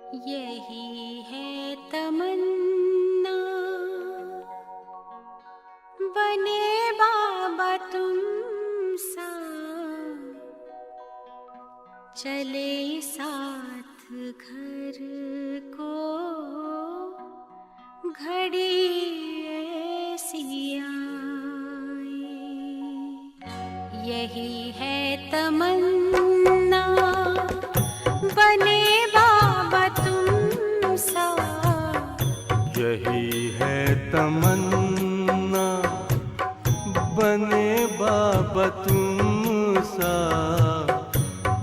यही है तमन्ना, बने बाबा तुम सा, चले साथ घर को घड़ी ऐसी आए। यही है तमन्ना, बने बाबा तुम सा। यही है तमन्ना, बने बाबा तुम सा,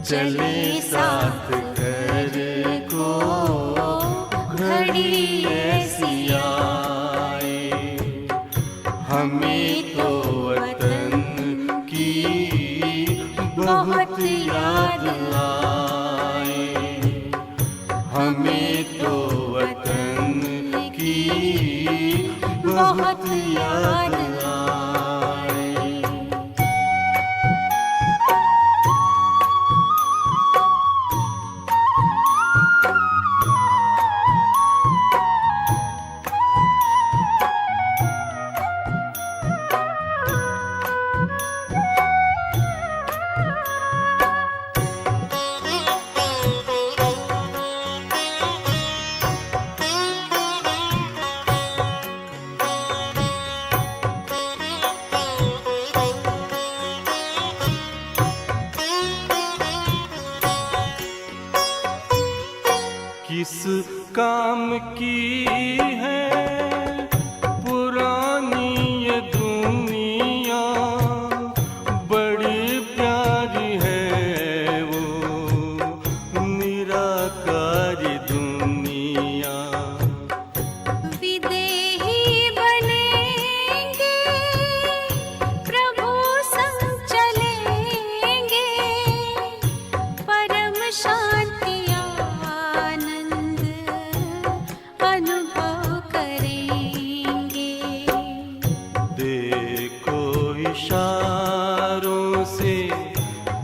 चले साथ घर को घड़ी ऐसी आए। हमें तो वतन की बहुत याद आए, हमें तो वतन की बहुत याद आए। किस काम की है पुरानी ये दुनिया, बड़ी प्यारी है वो निराकारी दुनिया। विदेही बनेंगे, प्रभु संग चलेंगे, परम शांति अनुभव करेंगे। देखो इशारों से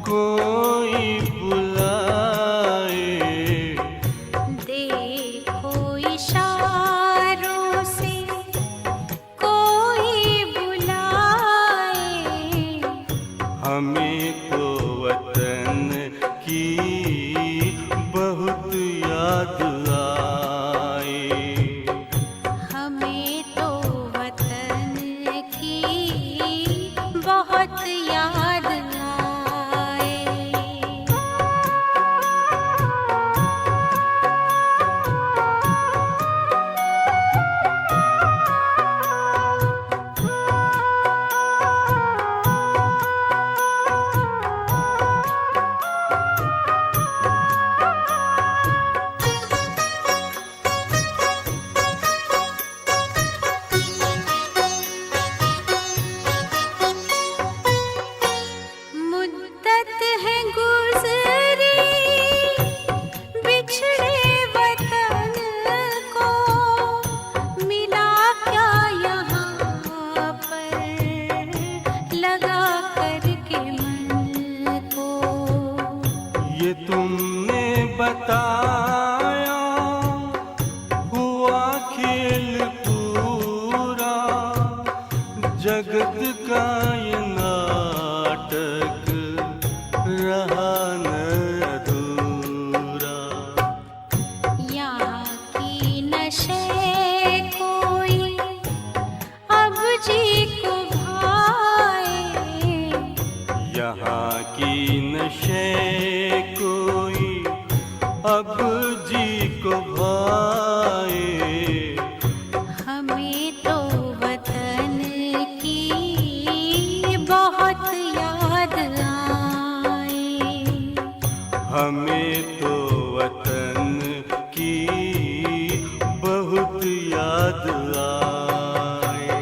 कोई बुलाए, देखो इशारों से कोई बुलाए। हमें तो वतन की बहुत याद आए, हमें तो वतन की बहुत याद आए। मुद्दत है गुज़री बिछड़े वतन को, मिला क्या यहाँ पर लगा करके मन को। ये तुमने बताया हुआ खेल पूरा, जगत का ये नाटक रहा न अधूरा। यहाँ की नशे कोई अब जी को भाए, यहाँ की नशे कोई अब जी को भाए। हमें तो वतन की बहुत याद आए, हमें तो वतन की बहुत याद आए।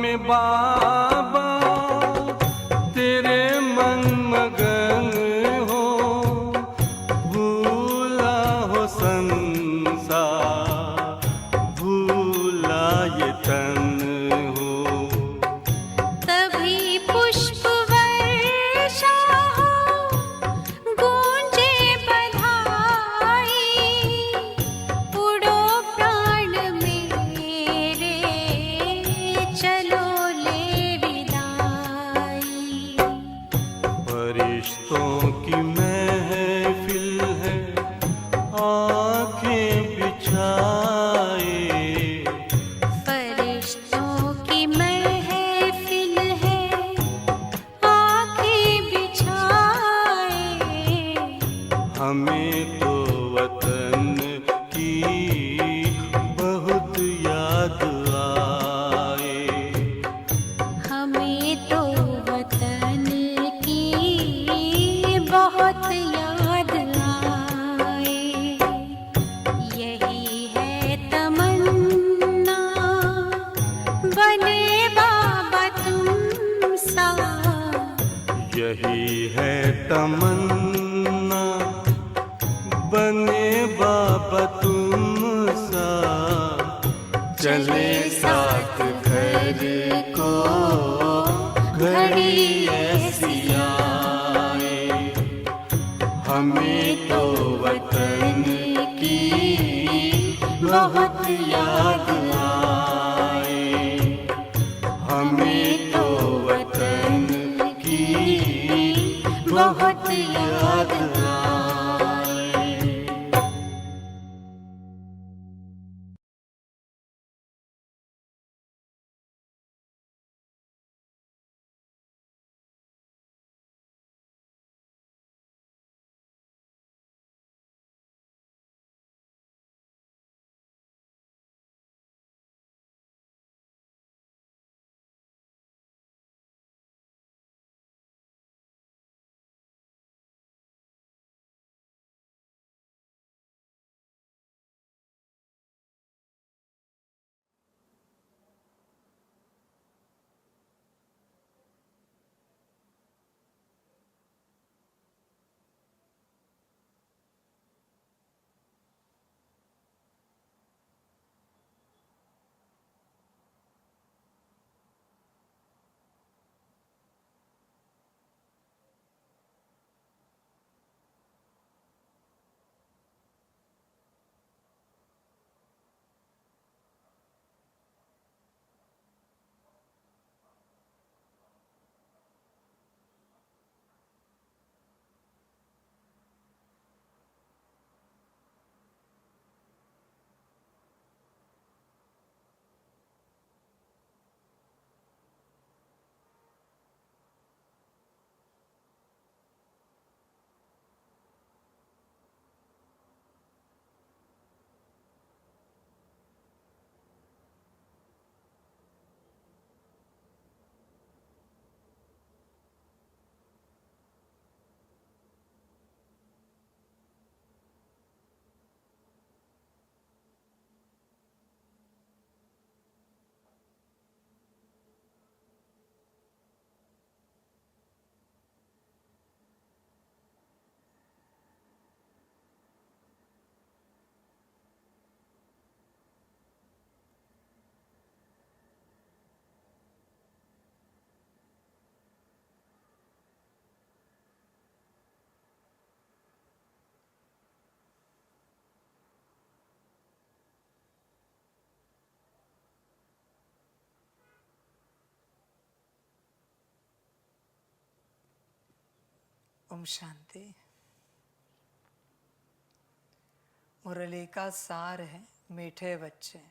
में बाबा तेरे मन मगन हो, भूला हो संसार, भूला ये तन हो। तभी पुष्प वर्षा हो, गूंजे बधाई, उड़ो प्राण मेरे, चलो ले विदाई। फरिश्तों की महफिल है, आंखें बिछाए, फरिश्तों की महफिल है, आंखें बिछाए। हमें तो वतन की बहुत याद आए। हमें तो वतन की बहुत याद आए। यही है तमन्ना, बने बाबा तुम सा। यही है तमन्ना, बने बाबा तुम सा। चले साथ घर को घड़ी ऐसी आए, हमें तो वतन की बहुत याद आए। हमें तो वतन की बहुत याद आए। ओम शांति। मुरली का सार है मीठे बच्चे,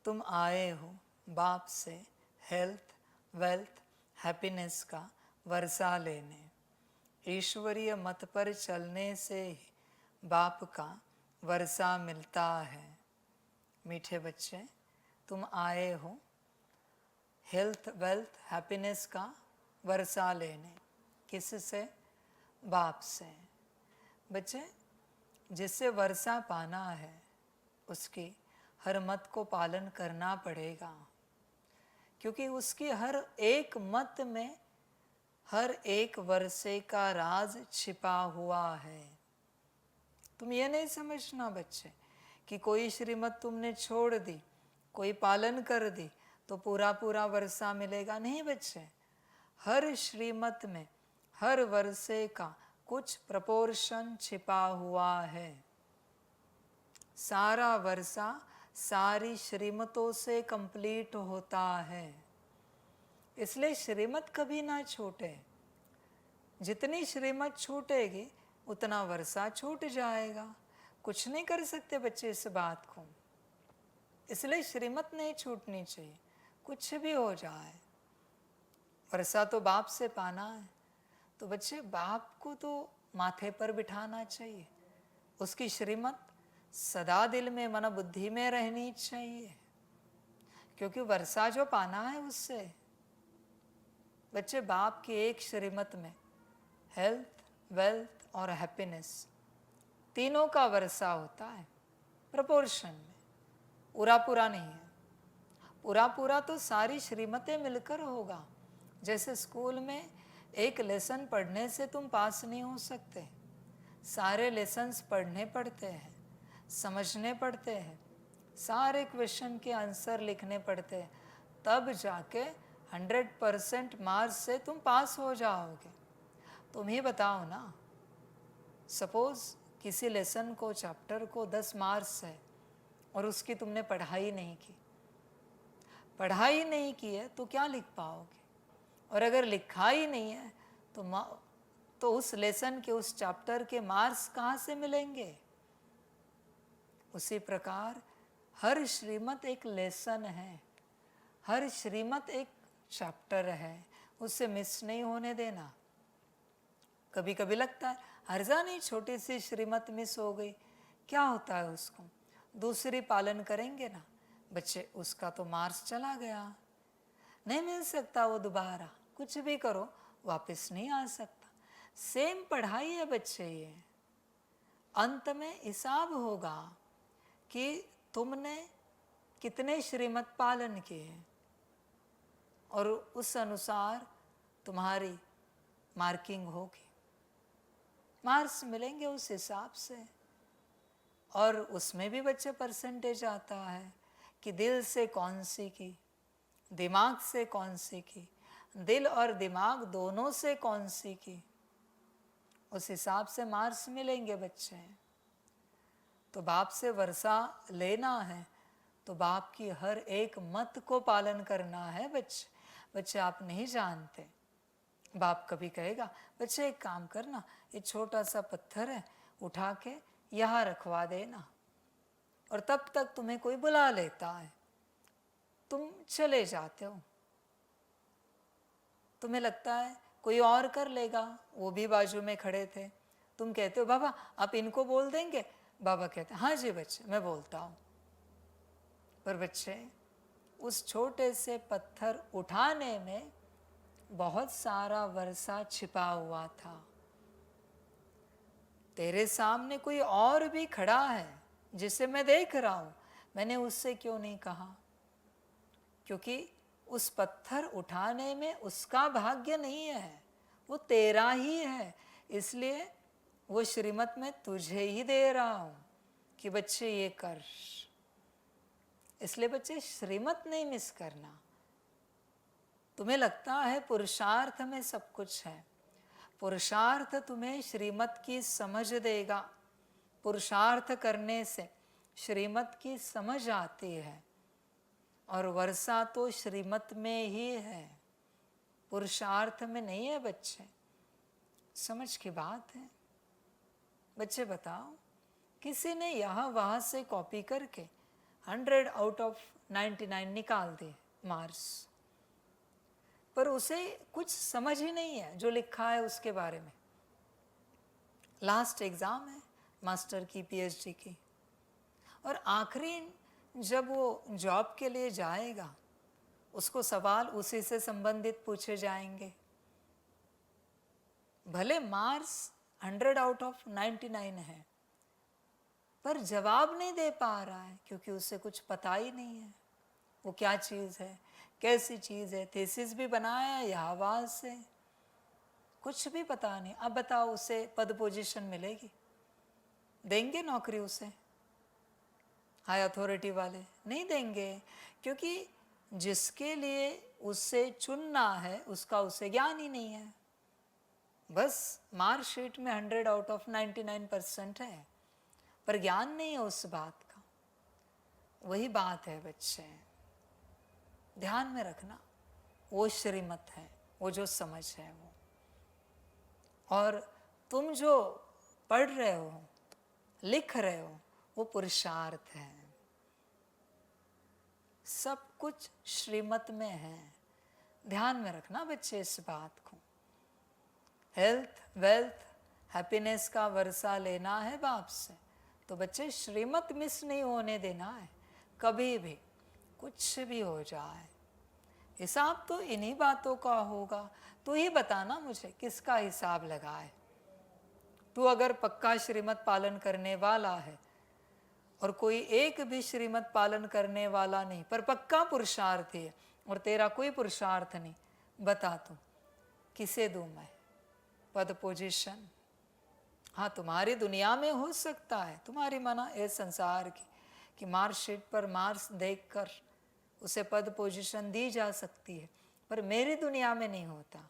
तुम आए हो बाप से हेल्थ, वेल्थ, हैप्पीनेस का वर्षा लेने। ईश्वरीय मत पर चलने से ही बाप का वर्षा मिलता है। मीठे बच्चे, तुम आए हो हेल्थ, वेल्थ, हैप्पीनेस का वर्षा लेने। किससे? बाप से। बच्चे, जिससे वर्षा पाना है उसकी हर मत को पालन करना पड़ेगा। क्योंकि उसकी हर एक मत में हर एक वर्षे का राज छिपा हुआ है। तुम ये नहीं समझना बच्चे कि कोई श्रीमत तुमने छोड़ दी, कोई पालन कर दी तो पूरा पूरा वर्षा मिलेगा। नहीं बच्चे, हर श्रीमत में हर वर्षे का कुछ प्रपोर्शन छिपा हुआ है। सारा वर्षा सारी श्रीमतों से कंप्लीट होता है। इसलिए श्रीमत कभी ना छूटे। जितनी श्रीमत छूटेगी उतना वर्षा छूट जाएगा। कुछ नहीं कर सकते बच्चे इस बात को। इसलिए श्रीमत नहीं छूटनी चाहिए, कुछ भी हो जाए। वर्षा तो बाप से पाना है, तो बच्चे बाप को तो माथे पर बिठाना चाहिए। उसकी श्रीमत सदा दिल में मन बुद्धि में रहनी चाहिए, क्योंकि वर्षा जो पाना है उससे। बच्चे बाप की एक श्रीमत में हेल्थ, वेल्थ और हैप्पीनेस तीनों का वर्षा होता है प्रपोर्शन में। पूरा पूरा नहीं है, पूरा पूरा तो सारी श्रीमतें मिलकर होगा। जैसे स्कूल में एक लेसन पढ़ने से तुम पास नहीं हो सकते, सारे लेसन्स पढ़ने पड़ते हैं, समझने पड़ते हैं, सारे क्वेश्चन के आंसर लिखने पड़ते हैं, तब जाके 100% मार्क्स से तुम पास हो जाओगे। तुम ही बताओ ना, सपोज किसी लेसन को, चैप्टर को 10 मार्क्स है और उसकी तुमने पढ़ाई नहीं की। पढ़ाई नहीं की है तो क्या लिख पाओगे? और अगर लिखा ही नहीं है तो उस लेसन के, उस चैप्टर के मार्क्स कहाँ से मिलेंगे? उसी प्रकार हर श्रीमत एक लेसन है, हर श्रीमत एक चैप्टर है, उससे मिस नहीं होने देना। कभी कभी लगता है हर्जा नहीं, छोटी सी श्रीमत मिस हो गई, क्या होता है उसको, दूसरी पालन करेंगे ना। बच्चे उसका तो मार्क्स चला गया, नहीं मिल सकता वो दोबारा, कुछ भी करो वापस नहीं आ सकता। सेम पढ़ाई है बच्चे, ये अंत में हिसाब होगा कि तुमने कितने श्रीमत पालन किए और उस अनुसार तुम्हारी मार्किंग होगी, मार्क्स मिलेंगे उस हिसाब से। और उसमें भी बच्चे परसेंटेज आता है कि दिल से कौन सी की, दिमाग से कौन सी की, दिल और दिमाग दोनों से कौन सी की, उस हिसाब से मार्क्स मिलेंगे बच्चे। तो बाप से वर्षा लेना है तो बाप की हर एक मत को पालन करना है बच्चे। बच्चे आप नहीं जानते, बाप कभी कहेगा बच्चे एक काम करना, ये छोटा सा पत्थर है उठा के यहाँ रखवा देना, और तब तक तुम्हें कोई बुला लेता है, तुम चले जाते हो, तुम्हें लगता है कोई और कर लेगा, वो भी बाजू में खड़े थे, तुम कहते हो बाबा आप इनको बोल देंगे, बाबा कहते हाँ जी बच्चे मैं बोलता हूँ। पर बच्चे उस छोटे से पत्थर उठाने में बहुत सारा वर्षा छिपा हुआ था। तेरे सामने कोई और भी खड़ा है जिसे मैं देख रहा हूं, मैंने उससे क्यों नहीं कहा? क्योंकि उस पत्थर उठाने में उसका भाग्य नहीं है, वो तेरा ही है। इसलिए वो श्रीमत में तुझे ही दे रहा हूं कि बच्चे ये कर। इसलिए बच्चे श्रीमत नहीं मिस करना। तुम्हें लगता है पुरुषार्थ में सब कुछ है, पुरुषार्थ तुम्हें श्रीमत की समझ देगा। पुरुषार्थ करने से श्रीमत की समझ आती है, और वर्षा तो श्रीमत में ही है, पुरुषार्थ में नहीं है बच्चे। समझ की बात है। बच्चे बताओ, किसी ने यहाँ वहाँ से कॉपी करके 100 आउट ऑफ 99 निकाल दिए मार्क्स, पर उसे कुछ समझ ही नहीं है जो लिखा है उसके बारे में। लास्ट एग्ज़ाम है मास्टर की, पीएचडी की, और आखिरी जब वो जॉब के लिए जाएगा उसको सवाल उसी से संबंधित पूछे जाएंगे। भले मार्क्स 100 आउट ऑफ 99 है, पर जवाब नहीं दे पा रहा है क्योंकि उसे कुछ पता ही नहीं है वो क्या चीज़ है, कैसी चीज़ है, थीसिस भी बनाया है या आवाज़ से, कुछ भी पता नहीं। अब बताओ उसे पद पोजीशन मिलेगी? देंगे नौकरी उसे हाई अथॉरिटी वाले? नहीं देंगे, क्योंकि जिसके लिए उसे चुनना है उसका उसे ज्ञान ही नहीं है। बस मार्कशीट में 100 आउट ऑफ 99% है, पर ज्ञान नहीं है उस बात का। वही बात है बच्चे, ध्यान में रखना, वो श्रीमत है, वो जो समझ है वो। और तुम जो पढ़ रहे हो, लिख रहे हो, वो पुरुषार्थ है। सब कुछ श्रीमत में है, ध्यान में रखना बच्चे इस बात को। हेल्थ, वेल्थ, हैप्पीनेस का वर्षा लेना है बाप से, तो बच्चे श्रीमत मिस नहीं होने देना है कभी भी, कुछ भी हो जाए। हिसाब तो इन्हीं बातों का होगा। तू ही बताना मुझे किसका हिसाब लगाए। तू अगर पक्का श्रीमत पालन करने वाला है और कोई एक भी श्रीमत पालन करने वाला नहीं, पर पक्का पुरुषार्थी है और तेरा कोई पुरुषार्थ नहीं, बता तू किसे दूं मैं पद पोजीशन? हाँ, तुम्हारी दुनिया में हो सकता है, तुम्हारी मना है संसार की, कि मार्कशीट पर मार्क्स देखकर उसे पद पोजीशन दी जा सकती है, पर मेरी दुनिया में नहीं होता।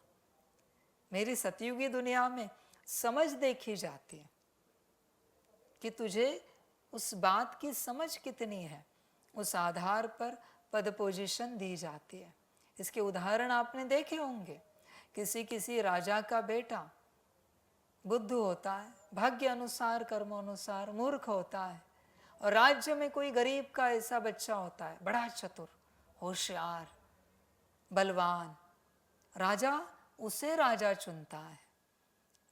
मेरी सतयुगी दुनिया में समझ देखी जाती है कि तुझे उस बात की समझ कितनी है, उस आधार पर पद पोजीशन दी जाती है। इसके उदाहरण आपने देखे होंगे। किसी किसी राजा का बेटा बुद्धू होता है, भाग्य अनुसार कर्म अनुसार मूर्ख होता है, और राज्य में कोई गरीब का ऐसा बच्चा होता है, बड़ा चतुर, होशियार, बलवान। राजा उसे राजा चुनता है,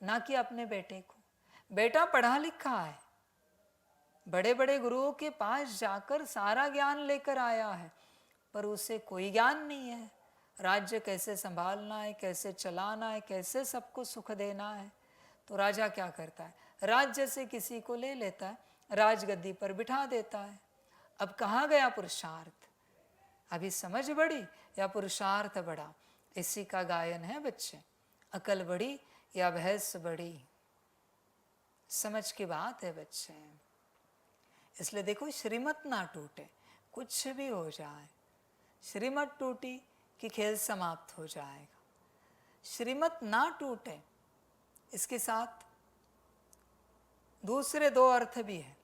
ना कि अपने बेटे को। बेटा पढ़ा लिखा है, बड़े बड़े गुरुओं के पास जाकर सारा ज्ञान लेकर आया है, पर उसे कोई ज्ञान नहीं है। राज्य कैसे संभालना है, कैसे चलाना है, कैसे सबको सुख देना है। तो राजा क्या करता है, राज्य से किसी को ले लेता है, राजगद्दी पर बिठा देता है। अब कहाँ गया पुरुषार्थ? अभी समझ बड़ी या पुरुषार्थ बड़ा? इसी का गायन है बच्चे। अकल बड़ी या बहस बड़ी, समझ की बात है बच्चे। इसलिए देखो, श्रीमत ना टूटे, कुछ भी हो जाए। श्रीमत टूटी कि खेल समाप्त हो जाएगा। श्रीमत ना टूटे, इसके साथ दूसरे दो अर्थ भी है।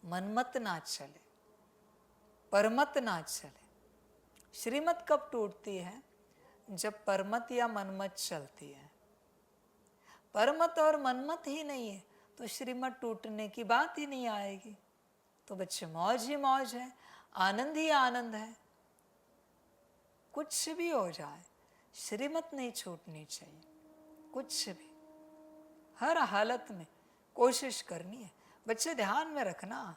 मनमत ना चले, परमत ना चले। श्रीमत कब टूटती है? जब परमत या मनमत चलती है। परमत और मनमत ही नहीं है तो श्रीमत टूटने की बात ही नहीं आएगी। तो बच्चे मौज ही मौज है, आनंद ही आनंद है। कुछ भी हो जाए, श्रीमत नहीं छूटनी चाहिए, कुछ भी, हर हालत में कोशिश करनी है। बच्चे ध्यान में रखना,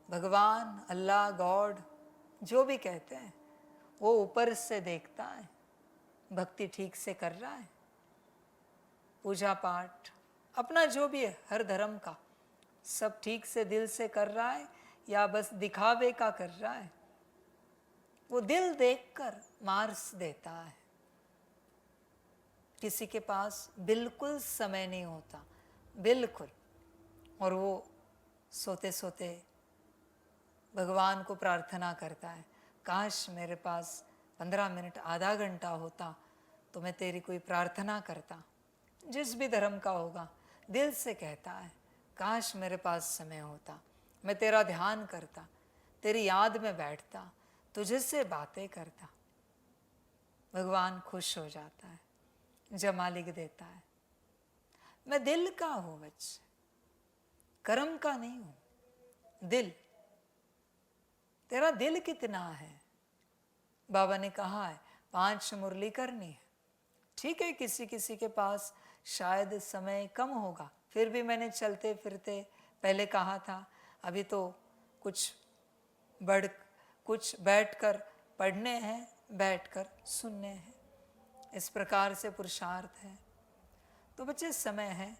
भगवान, अल्लाह, गॉड जो भी कहते हैं, वो ऊपर से देखता है, भक्ति ठीक से कर रहा है, पूजा पाठ अपना जो भी है हर धर्म का सब ठीक से दिल से कर रहा है या बस दिखावे का कर रहा है। वो दिल देखकर मार्क्स देता है। किसी के पास बिल्कुल समय नहीं होता, बिल्कुल, और वो सोते सोते भगवान को प्रार्थना करता है, काश मेरे पास 15 मिनट आधा घंटा होता तो मैं तेरी कोई प्रार्थना करता। जिस भी धर्म का होगा, दिल से कहता है, काश मेरे पास समय होता, मैं तेरा ध्यान करता, तेरी याद में बैठता, तुझे से बातें करता। भगवान खुश हो जाता है, जमा लिख देता है। मैं दिल का हूं बच्चे, कर्म का नहीं हूं। दिल, तेरा दिल कितना है? बाबा ने कहा है 5 मुरली करनी है। ठीक है, किसी किसी के पास शायद समय कम होगा, फिर भी मैंने चलते फिरते पहले कहा था, अभी तो कुछ बैठकर पढ़ने हैं, बैठकर सुनने हैं। इस प्रकार से पुरुषार्थ है। तो बच्चे समय है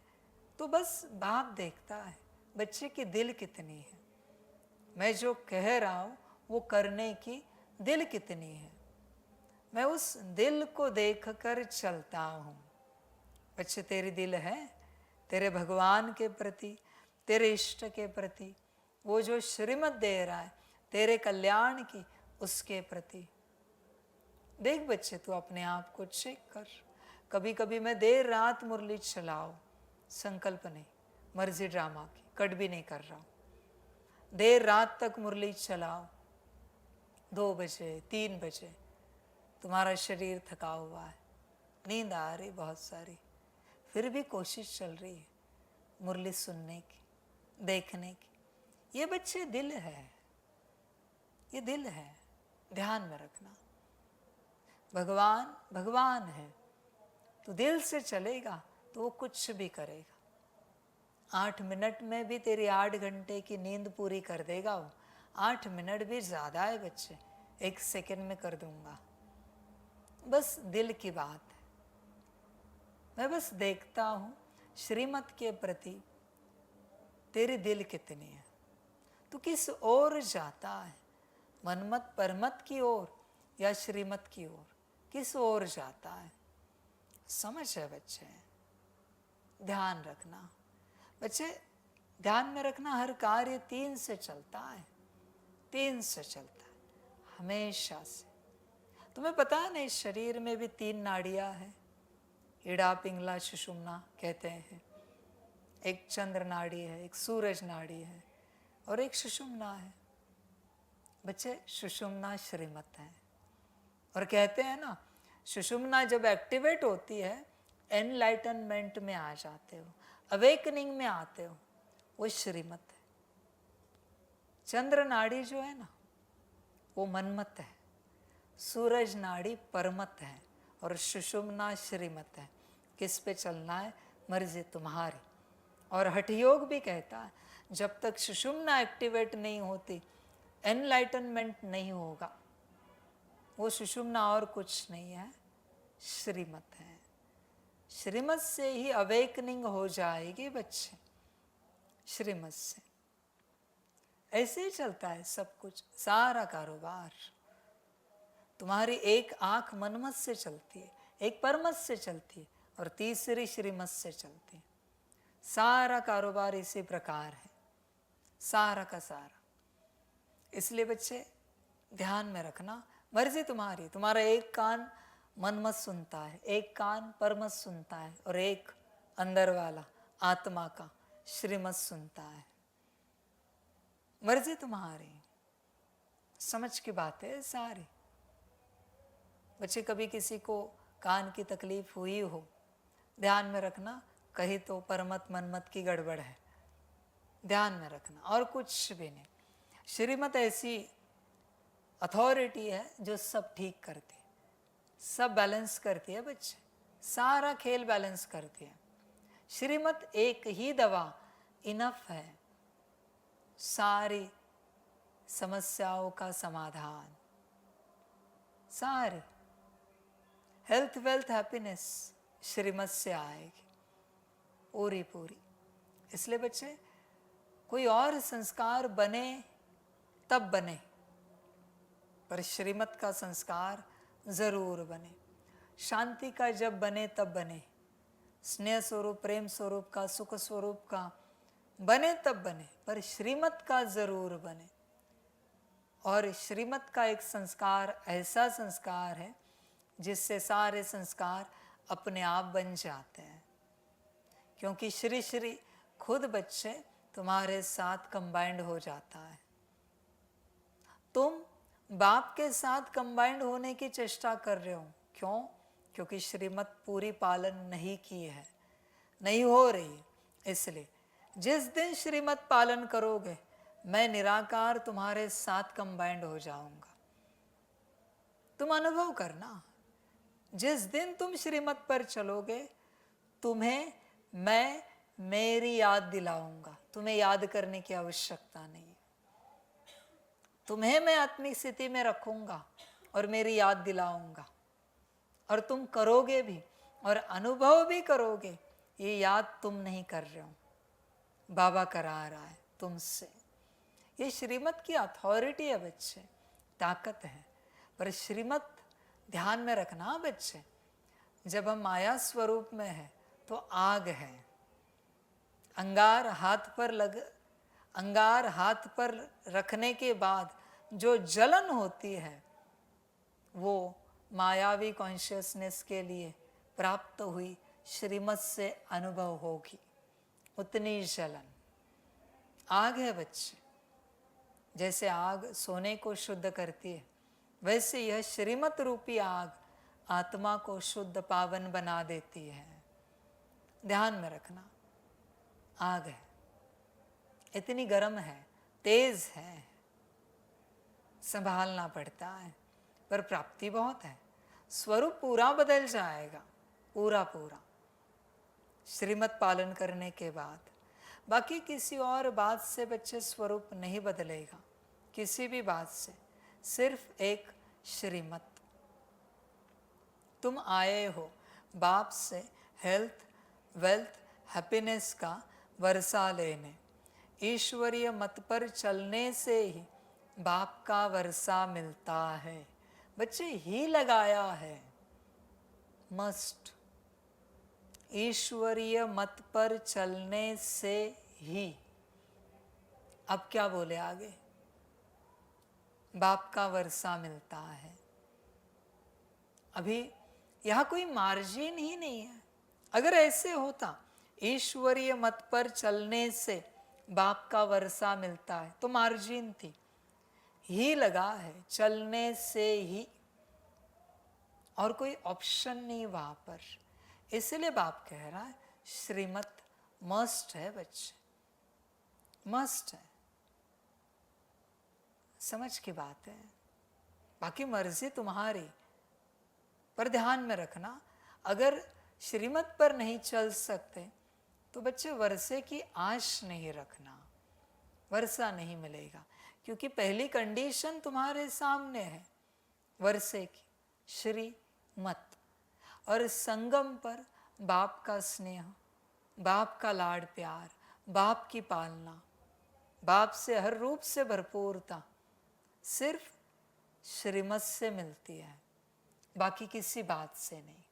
तो बस बाप देखता है बच्चे की दिल कितनी है, मैं जो कह रहा हूँ वो करने की दिल कितनी है। मैं उस दिल को देखकर चलता हूँ। बच्चे, तेरी दिल है तेरे भगवान के प्रति, तेरे इष्ट के प्रति, वो जो श्रीमत दे रहा है तेरे कल्याण की, उसके प्रति। देख बच्चे, तू अपने आप को चेक कर। कभी कभी मैं देर रात मुरली चलाओ, संकल्प नहीं, मर्जी ड्रामा की, कट भी नहीं कर रहा हूँ। देर रात तक मुरली चलाओ, 2 बजे 3 बजे, तुम्हारा शरीर थका हुआ है, नींद आ रही बहुत सारी, फिर भी कोशिश चल रही है मुरली सुनने की, देखने की। ये बच्चे दिल है, ये दिल है, ध्यान में रखना। भगवान भगवान है, तो दिल से चलेगा तो वो कुछ भी करेगा। 8 मिनट में भी तेरी 8 घंटे की नींद पूरी कर देगा वो। 8 मिनट भी ज़्यादा है बच्चे, 1 सेकंड में कर दूंगा। बस दिल की बात है। मैं बस देखता हूँ श्रीमत के प्रति तेरी दिल कितनी है, तू किस ओर जाता है, मनमत परमत की ओर या श्रीमत की ओर, किस ओर जाता है। समझ है बच्चे, ध्यान रखना। बच्चे ध्यान में रखना, हर कार्य 3 से चलता है, 3 से चलता है हमेशा से। तुम्हें पता है ना, इस शरीर में भी 3 नाड़ियां हैं, इड़ा पिंगला सुषुम्ना कहते हैं। एक चंद्र नाड़ी है, एक सूरज नाड़ी है, और एक सुषुम्ना है। बच्चे सुषुम्ना श्रीमत है, और कहते हैं ना, सुषुम्ना जब एक्टिवेट होती है एनलाइटनमेंट में आ जाते हो, अवेकनिंग में आते हो, वो श्रीमत है। चंद्र नाड़ी जो है ना, वो मनमत है, सूरज नाड़ी परमत है, और सुषुम्ना श्रीमत है। किस पे चलना है, मर्जी तुम्हारी। और हठयोग भी कहता है, जब तक सुषुम्ना एक्टिवेट नहीं होती एनलाइटनमेंट नहीं होगा। वो सुषुम्ना और कुछ नहीं है, श्रीमत है। श्रीमत से ही अवेकनिंग हो जाएगी बच्चे, श्रीमत से। ऐसे ही चलता है सब कुछ, सारा कारोबार। तुम्हारी एक आंख मनमत से चलती है, एक परमत से चलती है, और तीसरी श्रीमत से चलती है। सारा कारोबार इसी प्रकार है, सारा का सारा। इसलिए बच्चे ध्यान में रखना, मर्जी तुम्हारी। तुम्हारा एक कान मनमत सुनता है, एक कान परमत सुनता है, और एक अंदर वाला आत्मा का श्रीमत सुनता है। मर्जी तुम्हारी, समझ की बात है सारी। बच्चे कभी किसी को कान की तकलीफ हुई हो, ध्यान में रखना, कहीं तो परमत मनमत की गड़बड़ है, ध्यान में रखना, और कुछ भी नहीं। श्रीमत ऐसी अथॉरिटी है जो सब ठीक करती है, सब बैलेंस करती है बच्चे, सारा खेल बैलेंस करती है। श्रीमत एक ही दवा इनफ है, सारी समस्याओं का समाधान, सारी हेल्थ वेल्थ हैप्पीनेस श्रीमत से आएगी पूरी पूरी। इसलिए बच्चे कोई और संस्कार बने तब बने, पर श्रीमत का संस्कार जरूर बने। शांति का जब बने तब बने, स्नेह स्वरूप प्रेम स्वरूप का सुख स्वरूप का बने तब बने, पर श्रीमत का जरूर बने। और श्रीमत का एक संस्कार ऐसा संस्कार है जिससे सारे संस्कार अपने आप बन जाते हैं, क्योंकि श्री श्री खुद बच्चे तुम्हारे साथ कंबाइंड हो जाता है। तुम बाप के साथ कंबाइंड होने की चेष्टा कर रहे हो, क्यों? क्योंकि श्रीमत पूरी पालन नहीं की है, नहीं हो रही। इसलिए जिस दिन श्रीमत पालन करोगे, मैं निराकार तुम्हारे साथ कंबाइंड हो जाऊंगा। तुम अनुभव करना, जिस दिन तुम श्रीमत पर चलोगे, तुम्हें मैं मेरी याद दिलाऊंगा। तुम्हें याद करने की आवश्यकता नहीं है, तुम्हें मैं आत्मिक स्थिति में रखूंगा और मेरी याद दिलाऊंगा, और तुम करोगे भी और अनुभव भी करोगे। ये याद तुम नहीं कर रहे हो, बाबा करा रहा है तुमसे। ये श्रीमत की अथॉरिटी है बच्चे, ताकत है। पर श्रीमत ध्यान में रखना बच्चे, जब हम माया स्वरूप में है तो आग है। अंगार हाथ पर रखने के बाद जो जलन होती है वो मायावी कॉन्शियसनेस के लिए प्राप्त हुई श्रीमत से अनुभव होगी। उतनी जलन आग है बच्चे। जैसे आग सोने को शुद्ध करती है, वैसे यह श्रीमत रूपी आग आत्मा को शुद्ध पावन बना देती है। ध्यान में रखना, आग है, इतनी गर्म है, तेज है, संभालना पड़ता है, पर प्राप्ति बहुत है। स्वरूप पूरा बदल जाएगा, पूरा श्रीमत पालन करने के बाद। बाकी किसी और बात से बच्चे स्वरूप नहीं बदलेगा, किसी भी बात से, सिर्फ एक श्रीमत। तुम आए हो बाप से हेल्थ, वेल्थ, हैप्पीनेस का वर्षा लेने। ईश्वरीय मत पर चलने से ही बाप का वर्षा मिलता है। बच्चे ही लगाया है, मस्ट। ईश्वरीय मत पर चलने से ही। अब क्या बोले आगे? बाप का वर्षा मिलता है। अभी यहाँ कोई मार्जिन ही नहीं है। अगर ऐसे होता, ईश्वरीय मत पर चलने से बाप का वर्षा मिलता है, तो मार्जिन थी। ही लगा है, चलने से ही, और कोई ऑप्शन नहीं वहां पर। इसलिए बाप कह रहा है श्रीमत मस्ट है बच्चे, मस्ट है। समझ की बात है, बाकी मर्जी तुम्हारी। पर ध्यान में रखना, अगर श्रीमत पर नहीं चल सकते तो बच्चे वर्षे की आश नहीं रखना, वर्षा नहीं मिलेगा। क्योंकि पहली कंडीशन तुम्हारे सामने है वर्षे की, श्रीमत। और संगम पर बाप का स्नेह, बाप का लाड प्यार, बाप की पालना, बाप से हर रूप से भरपूरता सिर्फ श्रीमत से मिलती है, बाकी किसी बात से नहीं।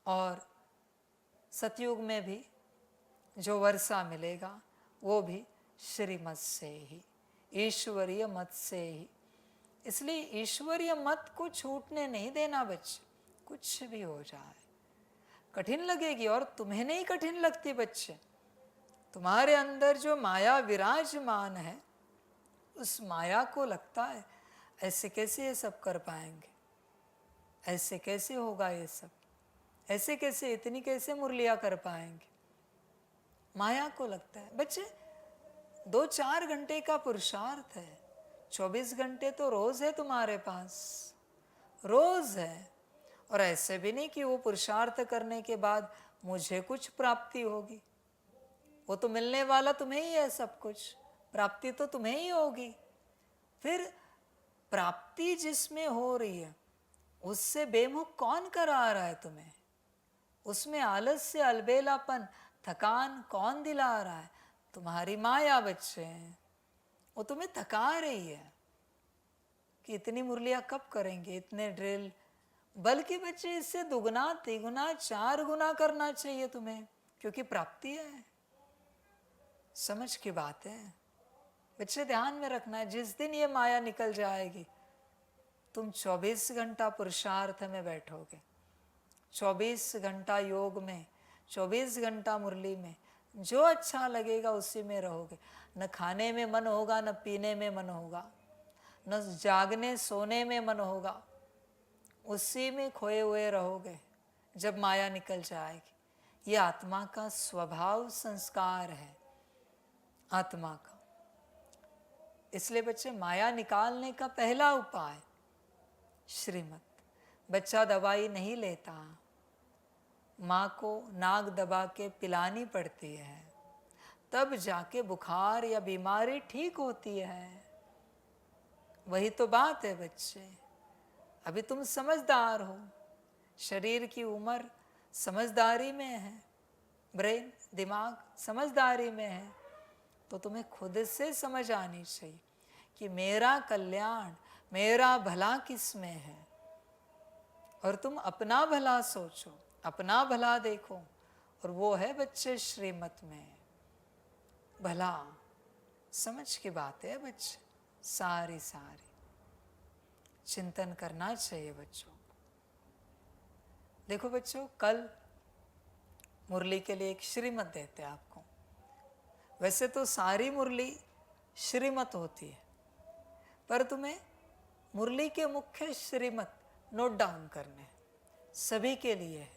और सतयुग में भी जो वर्षा मिलेगा वो भी श्रीमत से ही, ईश्वरीय मत से ही। इसलिए ईश्वरीय मत को छूटने नहीं देना बच्चे, कुछ भी हो जाए। कठिन लगेगी और तुम्हें नहीं कठिन लगती बच्चे। तुम्हारे अंदर जो माया विराजमान है, उस माया को लगता है ऐसे कैसे ये सब कर पाएंगे, ऐसे कैसे होगा ये सब, ऐसे कैसे, इतनी कैसे मुरलियां कर पाएंगे। माया को लगता है बच्चे 2-4 घंटे का पुरुषार्थ है, 24 घंटे तो रोज है तुम्हारे पास, रोज है। और ऐसे भी नहीं कि वो पुरुषार्थ करने के बाद मुझे कुछ प्राप्ति होगी। वो तो मिलने वाला तुम्हें ही है सब कुछ, प्राप्ति तो तुम्हें ही होगी। फिर प्राप्ति जिसमें हो रही है उससे बेमुख कौन करा रहा है तुम्हें? उसमें आलस्य, अलबेलापन, थकान कौन दिला रहा है? तुम्हारी माया बच्चे हैं, वो तुम्हें थका रही है कि इतनी मुरलियां कब करेंगे, इतने ड्रिल। बल्कि बच्चे इससे दुगना, तिगुना, 4 गुना करना चाहिए तुम्हें, क्योंकि प्राप्ति है। समझ की बात है बच्चे, ध्यान में रखना है। जिस दिन ये माया निकल जाएगी, तुम 24 घंटा पुरुषार्थ में बैठोगे, 24 घंटा योग में, 24 घंटा मुरली में, जो अच्छा लगेगा उसी में रहोगे। न खाने में मन होगा, न पीने में मन होगा, न जागने सोने में मन होगा, उसी में खोए हुए रहोगे जब माया निकल जाएगी। ये आत्मा का स्वभाव संस्कार है, आत्मा का। इसलिए बच्चे माया निकालने का पहला उपाय श्रीमत। बच्चा दवाई नहीं लेता, माँ को नाक दबा के पिलानी पड़ती है, तब जाके बुखार या बीमारी ठीक होती है। वही तो बात है बच्चे। अभी तुम समझदार हो, शरीर की उम्र समझदारी में है, ब्रेन, दिमाग समझदारी में है, तो तुम्हें खुद से समझ आनी चाहिए कि मेरा कल्याण, मेरा भला किस में है। और तुम अपना भला सोचो, अपना भला देखो, और वो है बच्चे श्रीमत में। भला समझ की बात है बच्चे, सारी चिंतन करना चाहिए बच्चों को। देखो बच्चों, कल मुरली के लिए एक श्रीमत देते हैं आपको। वैसे तो सारी मुरली श्रीमत होती है, पर तुम्हें मुरली के मुख्य श्रीमत नोट डाउन करने हैं, सभी के लिए है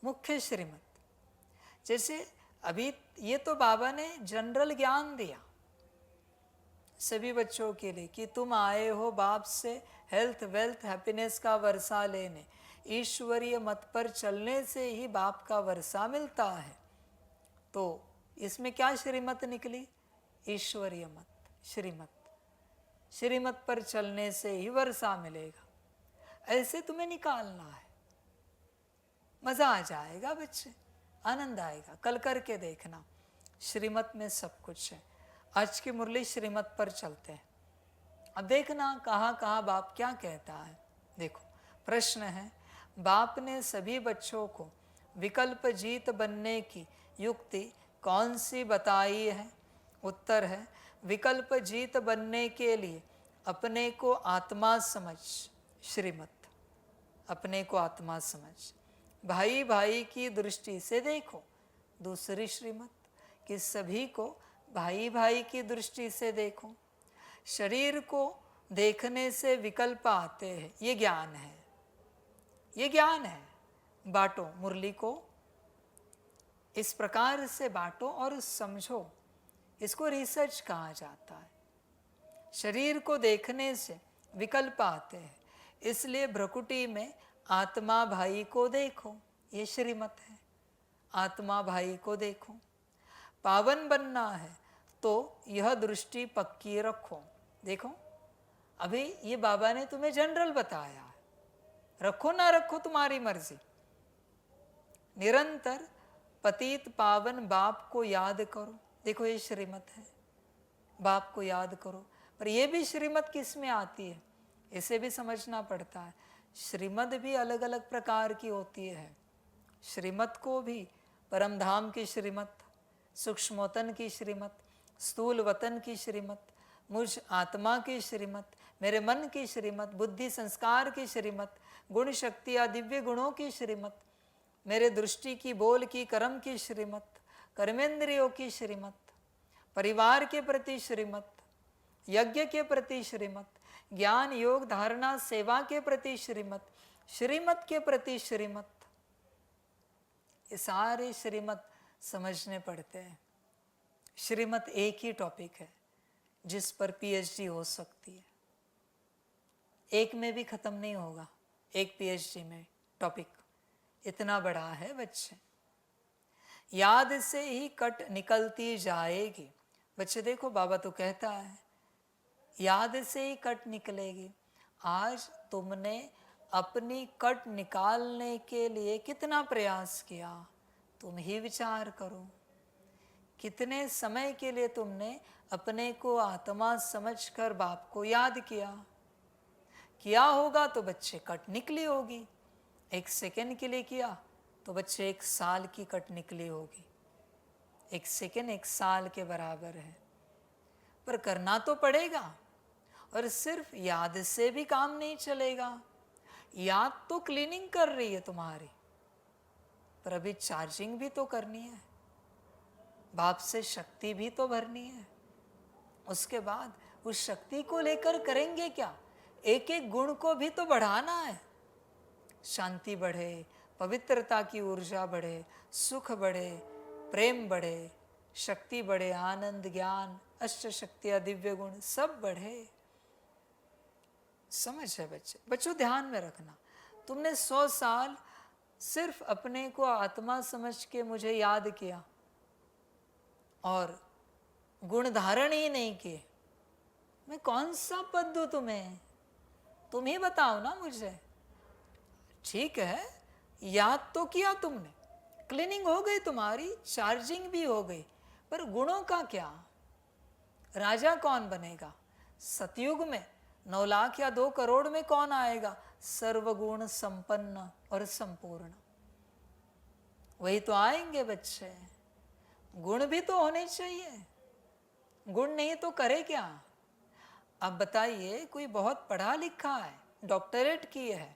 मुख्य श्रीमत। जैसे अभी ये तो बाबा ने जनरल ज्ञान दिया सभी बच्चों के लिए कि तुम आए हो बाप से हेल्थ वेल्थ हैप्पीनेस का वर्षा लेने, ईश्वरीय मत पर चलने से ही बाप का वर्षा मिलता है। तो इसमें क्या श्रीमत निकली? ईश्वरीय मत, श्रीमत। श्रीमत पर चलने से ही वर्षा मिलेगा, ऐसे तुम्हें निकालना है। मजा आ जाएगा बच्चे, आनंद आएगा। कल करके देखना, श्रीमत में सब कुछ है। आज की मुरली श्रीमत पर चलते हैं। अब देखना कहाँ कहाँ बाप क्या कहता है। देखो, प्रश्न है, बाप ने सभी बच्चों को विकल्प जीत बनने की युक्ति कौन सी बताई है? उत्तर है, विकल्प जीत बनने के लिए अपने को आत्मा समझ, श्रीमत। अपने को आत्मा समझ, भाई भाई की दृष्टि से देखो। दूसरी श्रीमत कि सभी को भाई भाई की दृष्टि से देखो। शरीर को देखने से विकल्प आते हैं, ये ज्ञान है, ये ज्ञान है। बांटो मुरली को, इस प्रकार से बांटो और समझो। इसको रिसर्च कहा जाता है। शरीर को देखने से विकल्प आते हैं, इसलिए भ्रकुटी में आत्मा भाई को देखो, ये श्रीमत है। आत्मा भाई को देखो। पावन बनना है तो यह दृष्टि पक्की रखो। देखो, अभी ये बाबा ने तुम्हें जनरल बताया है, रखो ना रखो तुम्हारी मर्जी। निरंतर पतित पावन बाप को याद करो। देखो, ये श्रीमत है, बाप को याद करो। पर ये भी श्रीमत किस में आती है, इसे भी समझना पड़ता है। श्रीमत भी अलग अलग प्रकार की होती है। श्रीमत को भी परम धाम की श्रीमत, सूक्ष्मोतन की श्रीमत, स्थूल वतन की श्रीमत, मुझ आत्मा की श्रीमत, मेरे मन की श्रीमत, बुद्धि संस्कार की श्रीमत, गुण शक्ति या दिव्य गुणों की श्रीमत, मेरे दृष्टि की, बोल की, कर्म की श्रीमत, कर्मेंद्रियों की श्रीमत, परिवार के प्रति श्रीमत, यज्ञ के प्रति श्रीमत, ज्ञान योग धारणा सेवा के प्रति श्रीमत, श्रीमत के प्रति श्रीमत। ये सारे श्रीमत समझने पड़ते हैं। श्रीमत एक ही टॉपिक है जिस पर पीएचडी हो सकती है। एक में भी खत्म नहीं होगा, एक पीएचडी में टॉपिक इतना बड़ा है बच्चे। याद से ही कट निकलती जाएगी। बच्चे देखो, बाबा तो कहता है याद से ही कट निकलेगी। आज तुमने अपनी कट निकालने के लिए कितना प्रयास किया, तुम ही विचार करो। कितने समय के लिए तुमने अपने को आत्मा समझकर बाप को याद किया होगा तो बच्चे कट निकली होगी। 1 सेकेंड के लिए किया तो बच्चे 1 साल की कट निकली होगी। 1 सेकेंड 1 साल के बराबर है। पर करना तो पड़ेगा, और सिर्फ याद से भी काम नहीं चलेगा। याद तो क्लीनिंग कर रही है तुम्हारी, पर अभी चार्जिंग भी तो करनी है, बाप से शक्ति भी तो भरनी है। उसके बाद उस शक्ति को लेकर करेंगे क्या? एक एक गुण को भी तो बढ़ाना है। शांति बढ़े, पवित्रता की ऊर्जा बढ़े, सुख बढ़े, प्रेम बढ़े, शक्ति बढ़े, आनंद, ज्ञान, अष्ट शक्तियाँ, दिव्य गुण सब बढ़े। समझ है बच्चे? बच्चों ध्यान में रखना, तुमने 100 साल सिर्फ अपने को आत्मा समझ के मुझे याद किया और गुण धारण ही नहीं किए। मैं कौन सा पद दूं तुम्हें? तुम ही बताओ ना मुझे। ठीक है, याद तो किया तुमने, क्लीनिंग हो गई तुम्हारी, चार्जिंग भी हो गई, पर गुणों का क्या? राजा कौन बनेगा? सतयुग में 9 लाख या 2 करोड़ में कौन आएगा? सर्वगुण संपन्न और संपूर्ण। वही तो आएंगे बच्चे। गुण भी तो होने चाहिए, गुण नहीं तो करे क्या। अब बताइए, कोई बहुत पढ़ा लिखा है, डॉक्टरेट की है,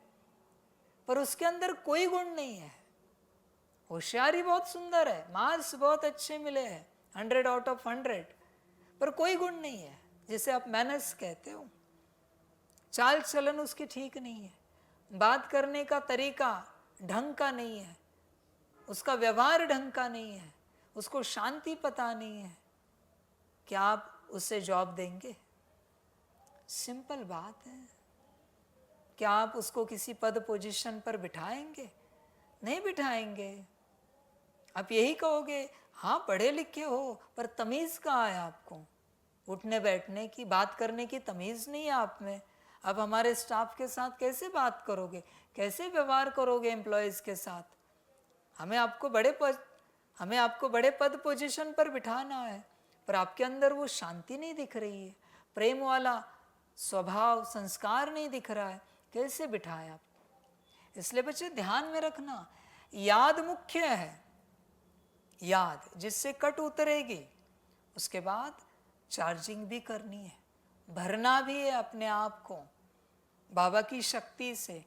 पर उसके अंदर कोई गुण नहीं है। होशियारी बहुत सुंदर है, मार्क्स बहुत अच्छे मिले हैं, 100 आउट ऑफ 100, पर कोई गुण नहीं है, जिसे आप मैनर्स कहते हो। चाल चलन उसकी ठीक नहीं है, बात करने का तरीका ढंग का नहीं है, उसका व्यवहार ढंग का नहीं है, उसको शांति पता नहीं है। क्या आप उसे जॉब देंगे? सिंपल बात है। क्या आप उसको किसी पद पोजीशन पर बिठाएंगे? नहीं बिठाएंगे। आप यही कहोगे, हाँ पढ़े लिखे हो, पर तमीज कहाँ है आपको? उठने बैठने की, बात करने की तमीज नहीं है आप में। अब हमारे स्टाफ के साथ कैसे बात करोगे, कैसे व्यवहार करोगे एम्प्लॉयज के साथ? हमें आपको बड़े पद पोजीशन पर बिठाना है, पर आपके अंदर वो शांति नहीं दिख रही है, प्रेम वाला स्वभाव संस्कार नहीं दिख रहा है, कैसे बिठाए आपको? इसलिए बच्चे ध्यान में रखना, याद मुख्य है। याद जिससे कट उतरेगी, उसके बाद चार्जिंग भी करनी है, भरना भी है अपने आप को बाबा की शक्ति से।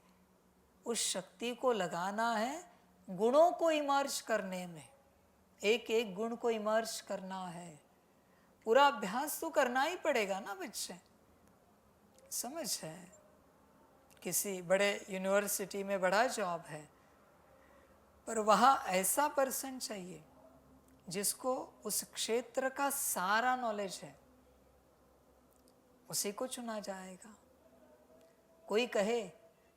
उस शक्ति को लगाना है गुणों को इमर्ज करने में, एक एक गुण को इमर्ज करना है। पूरा अभ्यास तो करना ही पड़ेगा ना बच्चे। समझ है? किसी बड़े यूनिवर्सिटी में बड़ा जॉब है, पर वहाँ ऐसा पर्सन चाहिए जिसको उस क्षेत्र का सारा नॉलेज है, उसी को चुना जाएगा। कोई कहे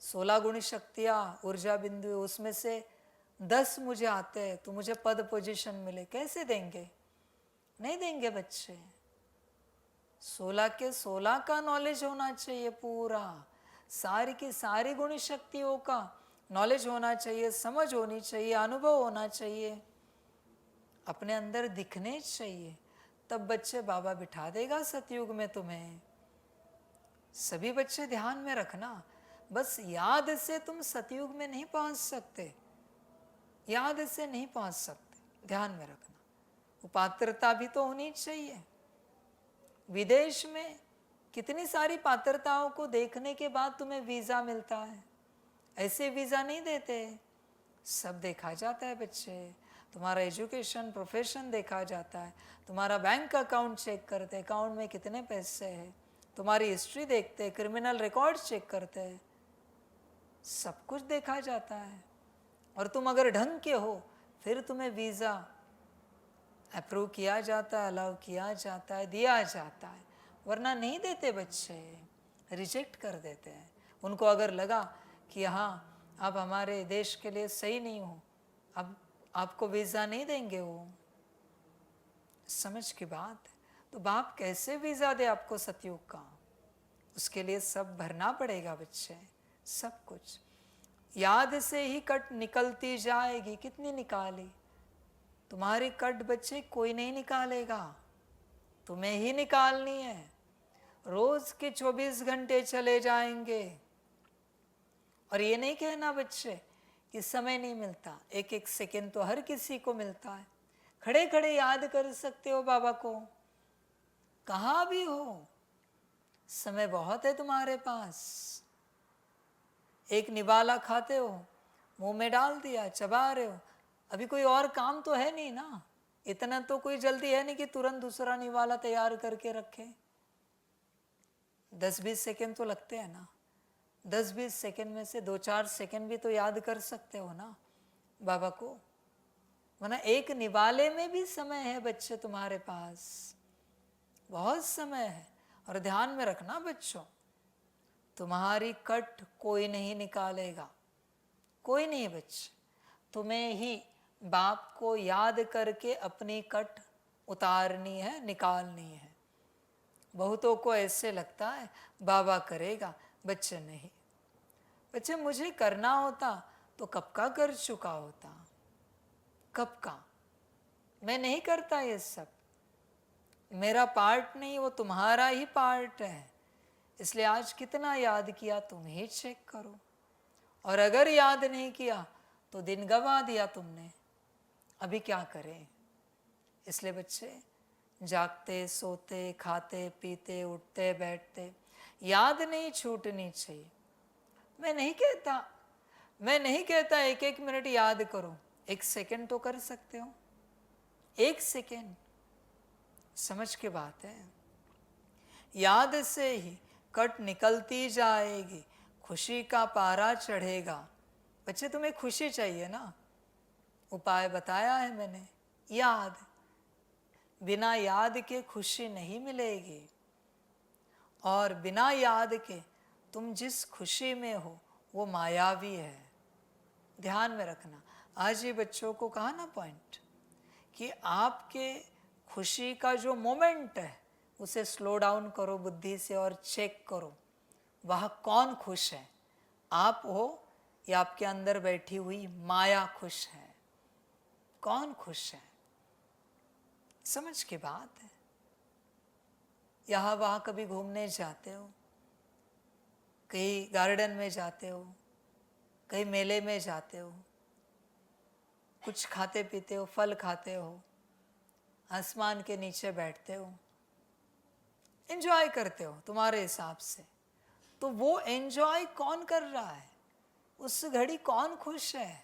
16 गुण शक्तियाँ ऊर्जा बिंदु, उसमें से 10 मुझे आते हैं तो मुझे पद पोजीशन मिले, कैसे देंगे? नहीं देंगे बच्चे। 16 के 16 का नॉलेज होना चाहिए, पूरा सारी की सारी गुण शक्तियों का नॉलेज होना चाहिए, समझ होनी चाहिए, अनुभव होना चाहिए, अपने अंदर दिखने चाहिए। तब बच्चे बाबा बिठा देगा सतयुग में तुम्हें। सभी बच्चे ध्यान में रखना, बस याद से तुम सतयुग में नहीं पहुंच सकते, याद से नहीं पहुंच सकते, ध्यान में रखना। वो पात्रता भी तो होनी चाहिए। विदेश में कितनी सारी पात्रताओं को देखने के बाद तुम्हें वीज़ा मिलता है, ऐसे वीज़ा नहीं देते। सब देखा जाता है बच्चे, तुम्हारा एजुकेशन प्रोफेशन देखा जाता है, तुम्हारा बैंक अकाउंट चेक करते, अकाउंट में कितने पैसे हैं, तुम्हारी हिस्ट्री देखते, क्रिमिनल रिकॉर्ड चेक करते, सब कुछ देखा जाता है। और तुम अगर ढंग के हो फिर तुम्हें वीज़ा अप्रूव किया जाता है, अलाउ किया जाता है, दिया जाता है, वरना नहीं देते बच्चे, रिजेक्ट कर देते हैं। उनको अगर लगा कि हाँ आप हमारे देश के लिए सही नहीं हो, अब आपको वीज़ा नहीं देंगे वो। समझ की बात है। तो बाप कैसे वीज़ा दे आपको सतयुग का? उसके लिए सब भरना पड़ेगा बच्चे, सब कुछ। याद से ही कट निकलती जाएगी। कितनी निकाली? तुम्हारी कट बच्चे कोई नहीं निकालेगा, तुम्हें ही निकालनी है। रोज के 24 घंटे चले जाएंगे। और ये नहीं कहना बच्चे कि समय नहीं मिलता, एक एक सेकंड तो हर किसी को मिलता है। खड़े खड़े याद कर सकते हो बाबा को, कहाँ भी हो, समय बहुत है तुम्हारे पास। एक निवाला खाते हो, मुंह में डाल दिया, चबा रहे हो, अभी कोई और काम तो है नहीं ना, इतना तो कोई जल्दी है नहीं कि तुरंत दूसरा निवाला तैयार करके रखे। 10-20 सेकंड तो लगते हैं ना, 10-20 सेकंड में से 2-4 सेकंड भी तो याद कर सकते हो ना बाबा को, वरना एक निवाले में भी समय है बच्चे तुम्हारे पास, बहुत समय है। और ध्यान में रखना बच्चों, तुम्हारी कट कोई नहीं निकालेगा, कोई नहीं बच्चे, तुम्हें ही बाप को याद करके अपनी कट उतारनी है, निकालनी है। बहुतों को ऐसे लगता है बाबा करेगा, बच्चे नहीं। बच्चे मुझे करना होता तो कब का कर चुका होता, कब का। मैं नहीं करता ये सब, मेरा पार्ट नहीं, वो तुम्हारा ही पार्ट है। इसलिए आज कितना याद किया तुम ही चेक करो। और अगर याद नहीं किया तो दिन गवा दिया तुमने। अभी क्या करें? इसलिए बच्चे जागते, सोते, खाते, पीते, उठते, बैठते, याद नहीं छूटनी चाहिए। मैं नहीं कहता 1-1 मिनट याद करो, 1 सेकंड तो कर सकते हो। 1 सेकंड समझ के बात है। याद से ही कट निकलती जाएगी, खुशी का पारा चढ़ेगा। बच्चे तुम्हें खुशी चाहिए ना, उपाय बताया है मैंने, याद। बिना याद के खुशी नहीं मिलेगी, और बिना याद के तुम जिस खुशी में हो वो मायावी है। ध्यान में रखना। आज ये बच्चों को कहा ना पॉइंट कि आपके खुशी का जो मोमेंट है उसे स्लो डाउन करो बुद्धि से और चेक करो वह कौन खुश है, आप हो या आपके अंदर बैठी हुई माया खुश है। कौन खुश है? समझ की बात है। यहाँ वहाँ कभी घूमने जाते हो, कहीं गार्डन में जाते हो, कहीं मेले में जाते हो, कुछ खाते पीते हो, फल खाते हो, आसमान के नीचे बैठते हो, एंजॉय करते हो तुम्हारे हिसाब से। तो वो एंजॉय कौन कर रहा है? उस घड़ी कौन खुश है?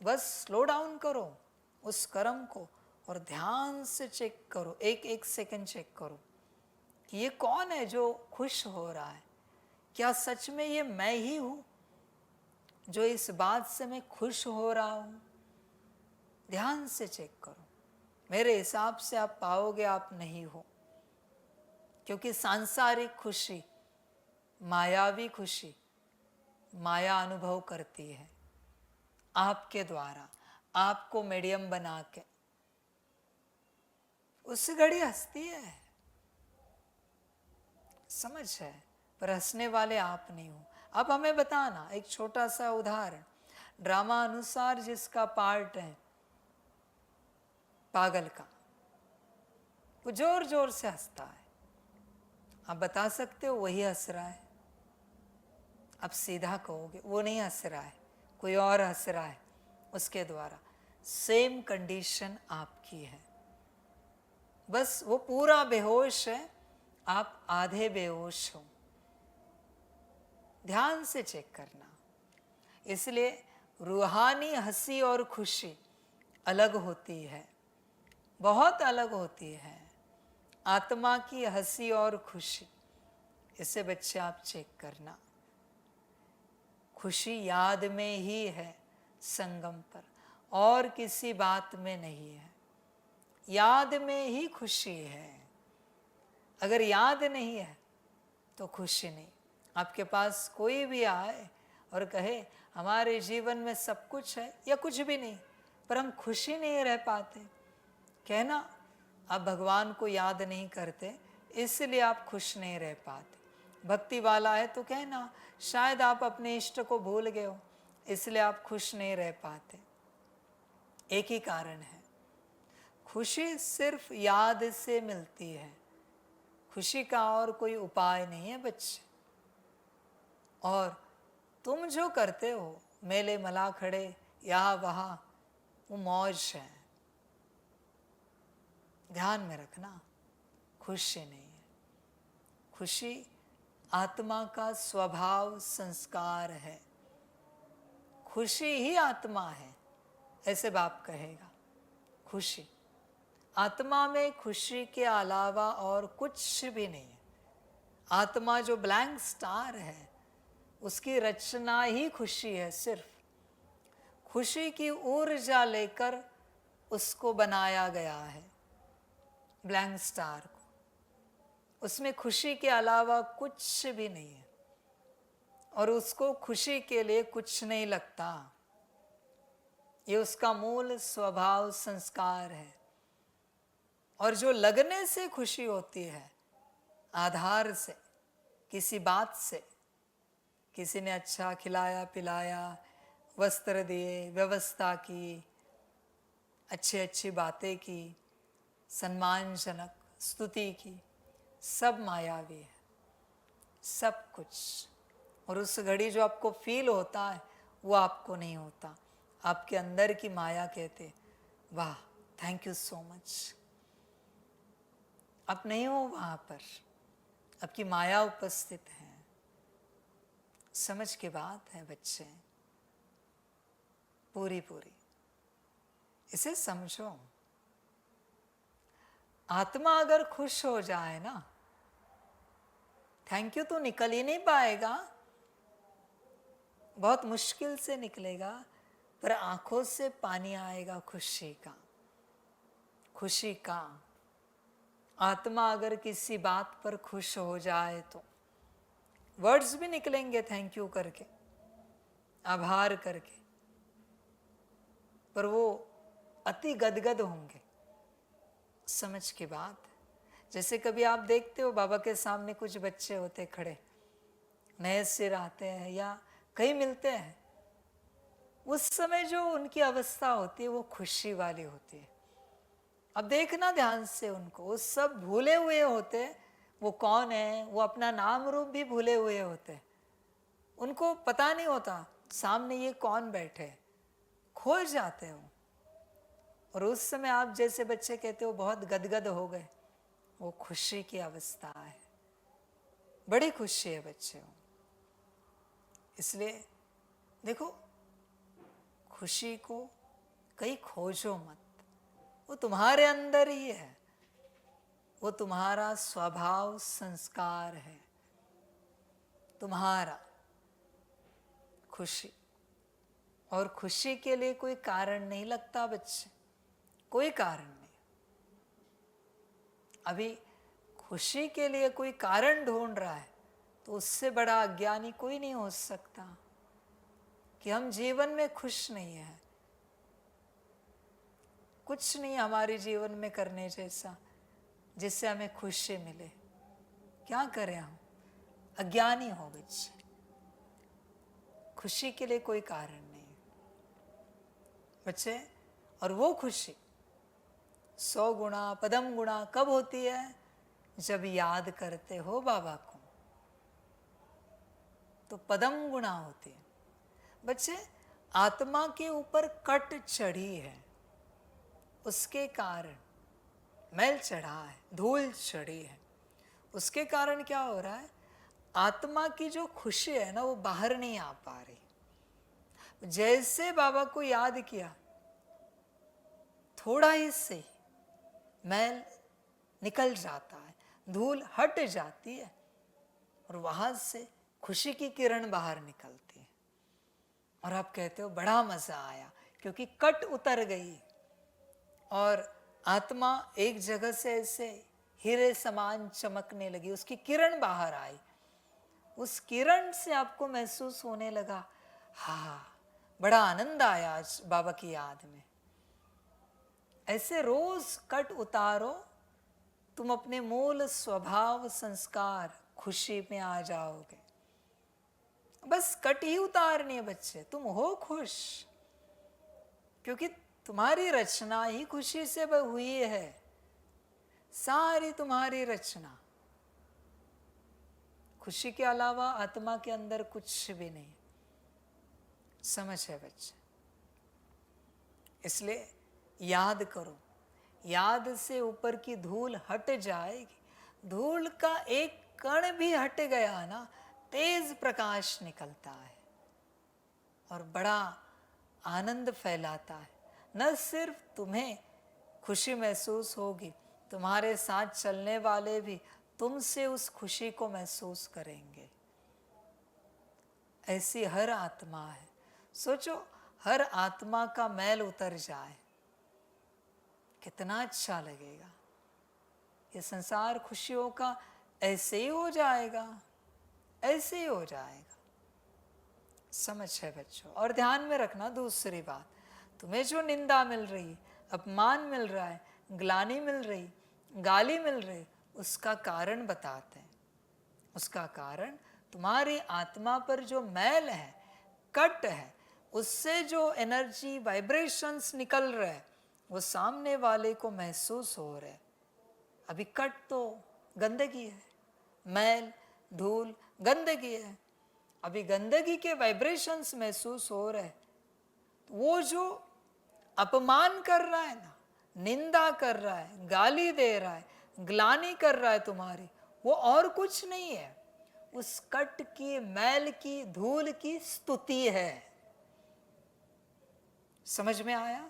बस स्लो डाउन करो उस कर्म को और ध्यान से चेक करो, 1-1 सेकंड चेक करो कि ये कौन है जो खुश हो रहा है। क्या सच में ये मैं ही हूँ जो इस बात से मैं खुश हो रहा हूँ? ध्यान से चेक करो। मेरे हिसाब से आप पाओगे आप नहीं हो, क्योंकि सांसारिक खुशी, मायावी खुशी माया अनुभव करती है आपके द्वारा, आपको मीडियम बना के। उस घड़ी हंसती है, समझ है, पर हंसने वाले आप नहीं हो। अब हमें बताना एक छोटा सा उदाहरण, ड्रामा अनुसार जिसका पार्ट है पागल का, वो जोर जोर से हंसता है। आप बता सकते हो वही हंस रहा है? आप सीधा कहोगे वो नहीं हंस रहा है, कोई और हंस रहा है उसके द्वारा। सेम कंडीशन आपकी है, बस वो पूरा बेहोश है, आप आधे बेहोश हो। ध्यान से चेक करना। इसलिए रूहानी हंसी और खुशी अलग होती है, बहुत अलग होती है। आत्मा की हंसी और खुशी, इसे बच्चे आप चेक करना। खुशी याद में ही है, संगम पर, और किसी बात में नहीं है। याद में ही खुशी है। अगर याद नहीं है तो खुशी नहीं। आपके पास कोई भी आए और कहे हमारे जीवन में सब कुछ है या कुछ भी नहीं, पर हम खुशी नहीं रह पाते, कहना आप भगवान को याद नहीं करते इसलिए आप खुश नहीं रह पाते। भक्ति वाला है तो कहना शायद आप अपने इष्ट को भूल गए हो इसलिए आप खुश नहीं रह पाते। एक ही कारण है, खुशी सिर्फ याद से मिलती है, खुशी का और कोई उपाय नहीं है बच्चे। और तुम जो करते हो मेले मला खड़े यहाँ वहाँ, वो मौज है। ध्यान में रखना, खुशी नहीं है। खुशी आत्मा का स्वभाव संस्कार है। खुशी ही आत्मा है, ऐसे बाप कहेगा। खुशी आत्मा में, खुशी के अलावा और कुछ भी नहीं है। आत्मा जो ब्लैंक स्टार है उसकी रचना ही खुशी है। सिर्फ खुशी की ऊर्जा लेकर उसको बनाया गया है, ब्लैंक स्टार को। उसमें खुशी के अलावा कुछ भी नहीं है और उसको खुशी के लिए कुछ नहीं लगता। ये उसका मूल स्वभाव संस्कार है। और जो लगने से खुशी होती है, आधार से, किसी बात से, किसी ने अच्छा खिलाया पिलाया, वस्त्र दिए, व्यवस्था की, अच्छी अच्छी बातें की, सम्मानजनक स्तुति की, सब मायावी है। सब कुछ और उस घड़ी जो आपको फील होता है वो आपको नहीं होता। आपके अंदर की माया कहते वाह थैंक यू सो मच। आप नहीं हो वहां पर, आपकी माया उपस्थित है। समझ की बात है बच्चे, पूरी पूरी इसे समझो। आत्मा अगर खुश हो जाए ना, थैंक यू तो निकल ही नहीं पाएगा, बहुत मुश्किल से निकलेगा, पर आंखों से पानी आएगा खुशी का, खुशी का। आत्मा अगर किसी बात पर खुश हो जाए तो वर्ड्स भी निकलेंगे थैंक यू करके, आभार करके, पर वो अति गदगद होंगे। समझ की बात। जैसे कभी आप देखते हो बाबा के सामने कुछ बच्चे होते खड़े, नए सिर आते हैं या कहीं मिलते हैं, उस समय जो उनकी अवस्था होती है वो खुशी वाली होती है। अब देखना ध्यान से उनको, वो सब भूले हुए होते, वो कौन है, वो अपना नाम रूप भी भूले हुए होते, उनको पता नहीं होता सामने ये कौन बैठे, खो जाते हो। और उस समय आप जैसे बच्चे कहते हो बहुत गदगद हो गए, वो खुशी की अवस्था है, बड़ी खुशी है बच्चे हो। इसलिए देखो, खुशी को कहीं खोजो मत, वो तुम्हारे अंदर ही है, वो तुम्हारा स्वभाव संस्कार है, तुम्हारा खुशी। और खुशी के लिए कोई कारण नहीं लगता बच्चे, कोई कारण नहीं। अभी खुशी के लिए कोई कारण ढूंढ रहा है तो उससे बड़ा अज्ञानी कोई नहीं हो सकता कि हम जीवन में खुश नहीं है, कुछ नहीं हमारे जीवन में करने जैसा जिससे हमें खुशी मिले। क्या करें हम, अज्ञानी हो बच्चे। खुशी के लिए कोई कारण नहीं बच्चे। और वो खुशी 100 गुना पदम गुना कब होती है, जब याद करते हो बाबा को, तो पदम गुना होती है बच्चे। आत्मा के ऊपर कट चढ़ी है, उसके कारण मैल चढ़ा है, धूल चढ़ी है, उसके कारण क्या हो रहा है, आत्मा की जो खुशी है ना वो बाहर नहीं आ पा रही। जैसे बाबा को याद किया, थोड़ा ही से मैल निकल जाता है, धूल हट जाती है और वहां से खुशी की किरण बाहर निकलती है। और आप कहते हो बड़ा मजा आया क्योंकि कट उतर गई और आत्मा एक जगह से ऐसे हीरे समान चमकने लगी, उसकी किरण बाहर आई। उस किरण से आपको महसूस होने लगा, हाँ बड़ा आनंद आया आज बाबा की याद में। ऐसे रोज कट उतारो, तुम अपने मूल स्वभाव संस्कार खुशी में आ जाओगे। बस कट ही उतारनी है बच्चे, तुम हो खुश क्योंकि तुम्हारी रचना ही खुशी से हुई है, सारी तुम्हारी रचना। खुशी के अलावा आत्मा के अंदर कुछ भी नहीं। समझ है बच्चे। इसलिए याद करो, याद से ऊपर की धूल हट जाएगी। धूल का एक कण भी हट गया ना, तेज प्रकाश निकलता है और बड़ा आनंद फैलाता है। न सिर्फ तुम्हें खुशी महसूस होगी, तुम्हारे साथ चलने वाले भी तुमसे उस खुशी को महसूस करेंगे। ऐसी हर आत्मा है। सोचो, हर आत्मा का मैल उतर जाए, कितना अच्छा लगेगा। ये संसार खुशियों का ऐसे ही हो जाएगा, ऐसे ही हो जाएगा। समझ है बच्चों। और ध्यान में रखना दूसरी बात, तुम्हें जो निंदा मिल रही, अपमान मिल रहा है, ग्लानि मिल रही, गाली मिल रही, उसका कारण बताते हैं। उसका कारण तुम्हारी आत्मा पर जो मैल है, कट है, उससे जो एनर्जी वाइब्रेशंस निकल रहे हैं वो सामने वाले को महसूस हो रहे। अभी कट तो गंदगी है, मैल धूल गंदगी है, अभी गंदगी के वाइब्रेशंस महसूस हो रहे, तो वो जो अपमान कर रहा है ना, निंदा कर रहा है, गाली दे रहा है, ग्लानि कर रहा है तुम्हारी, वो और कुछ नहीं है, उस कट की, मैल की, धूल की स्तुति है। समझ में आया?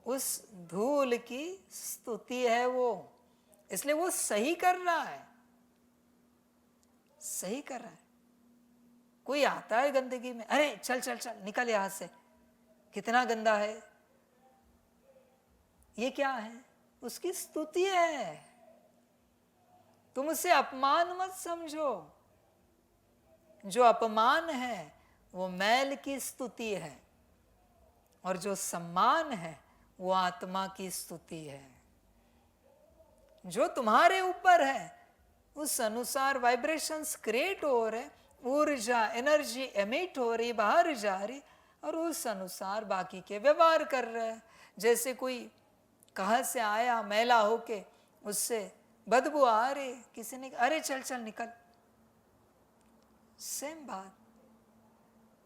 उस धूल की स्तुति है वो, इसलिए वो सही कर रहा है, सही कर रहा है। कोई आता है गंदगी में, अरे चल चल चल निकल यहां से, कितना गंदा है, ये क्या है? उसकी स्तुति है। तुम उसे अपमान मत समझो, जो अपमान है वो मैल की स्तुति है, और जो सम्मान है वो आत्मा की स्तुति है। जो तुम्हारे ऊपर है उस अनुसार वाइब्रेशंस क्रिएट हो रहे, ऊर्जा एनर्जी एमिट हो रही, बाहर जा रही, और उस अनुसार बाकी के व्यवहार कर रहे हैं। जैसे कोई कहाँ से आया मैला होके, उससे बदबू आ रही, किसी ने अरे चल चल निकल, सेम बात।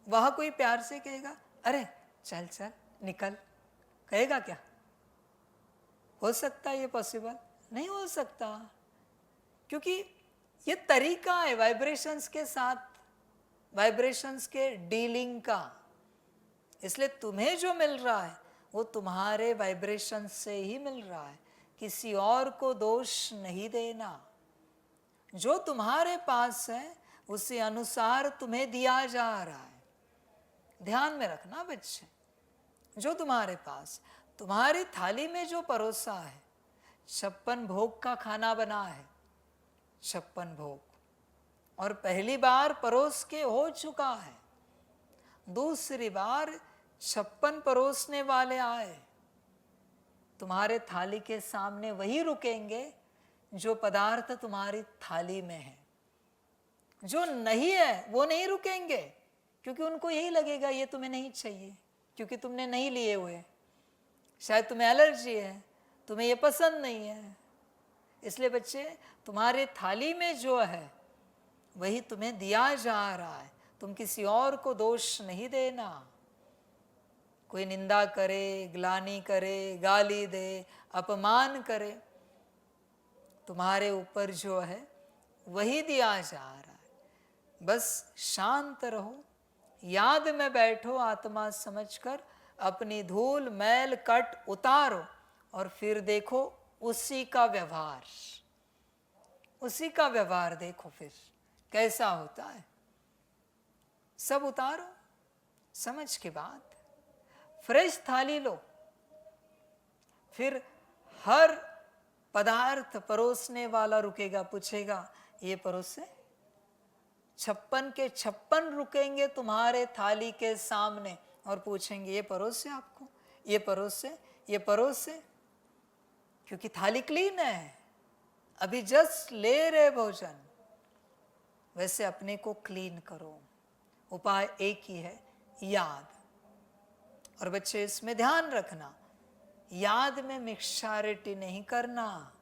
वहां कोई प्यार से कहेगा अरे चल चल निकल, कहेगा क्या? हो सकता है ये पॉसिबल? नहीं हो सकता, क्योंकि ये तरीका है वाइब्रेशंस के साथ, वाइब्रेशंस के डीलिंग का। इसलिए तुम्हें जो मिल रहा है वो तुम्हारे वाइब्रेशन से ही मिल रहा है, किसी और को दोष नहीं देना। जो तुम्हारे पास है उसी अनुसार तुम्हें दिया जा रहा है। ध्यान में रखना बच्चे, जो तुम्हारे पास, तुम्हारी थाली में जो परोसा है, 56 भोग का खाना बना है, 56 भोग, और पहली बार परोस के हो चुका है, दूसरी बार 56 परोसने वाले आए, तुम्हारे थाली के सामने वही रुकेंगे जो पदार्थ तुम्हारी थाली में है। जो नहीं है वो नहीं रुकेंगे, क्योंकि उनको यही लगेगा ये तुम्हें नहीं चाहिए, क्योंकि तुमने नहीं लिए हुए, शायद तुम्हें एलर्जी है, तुम्हें ये पसंद नहीं है। इसलिए बच्चे, तुम्हारे थाली में जो है वही तुम्हें दिया जा रहा है, तुम किसी और को दोष नहीं देना। कोई निंदा करे, ग्लानि करे, गाली दे, अपमान करे, तुम्हारे ऊपर जो है वही दिया जा रहा है। बस शांत रहो, याद में बैठो, आत्मा समझकर अपनी धूल मैल कट उतारो, और फिर देखो उसी का व्यवहार, उसी का व्यवहार देखो फिर कैसा होता है। सब उतारो, समझ के बाद फ्रेश थाली लो, फिर हर पदार्थ परोसने वाला रुकेगा, पूछेगा ये परोसे? 56 के 56 रुकेंगे तुम्हारे थाली के सामने और पूछेंगे ये परोसे आपको, ये परोसे, ये परोसे, क्योंकि थाली क्लीन है, अभी जस्ट ले रहे भोजन। वैसे अपने को क्लीन करो, उपाय एक ही है, याद। और बच्चे इसमें ध्यान रखना, याद में मिक्सचारिटी नहीं करना।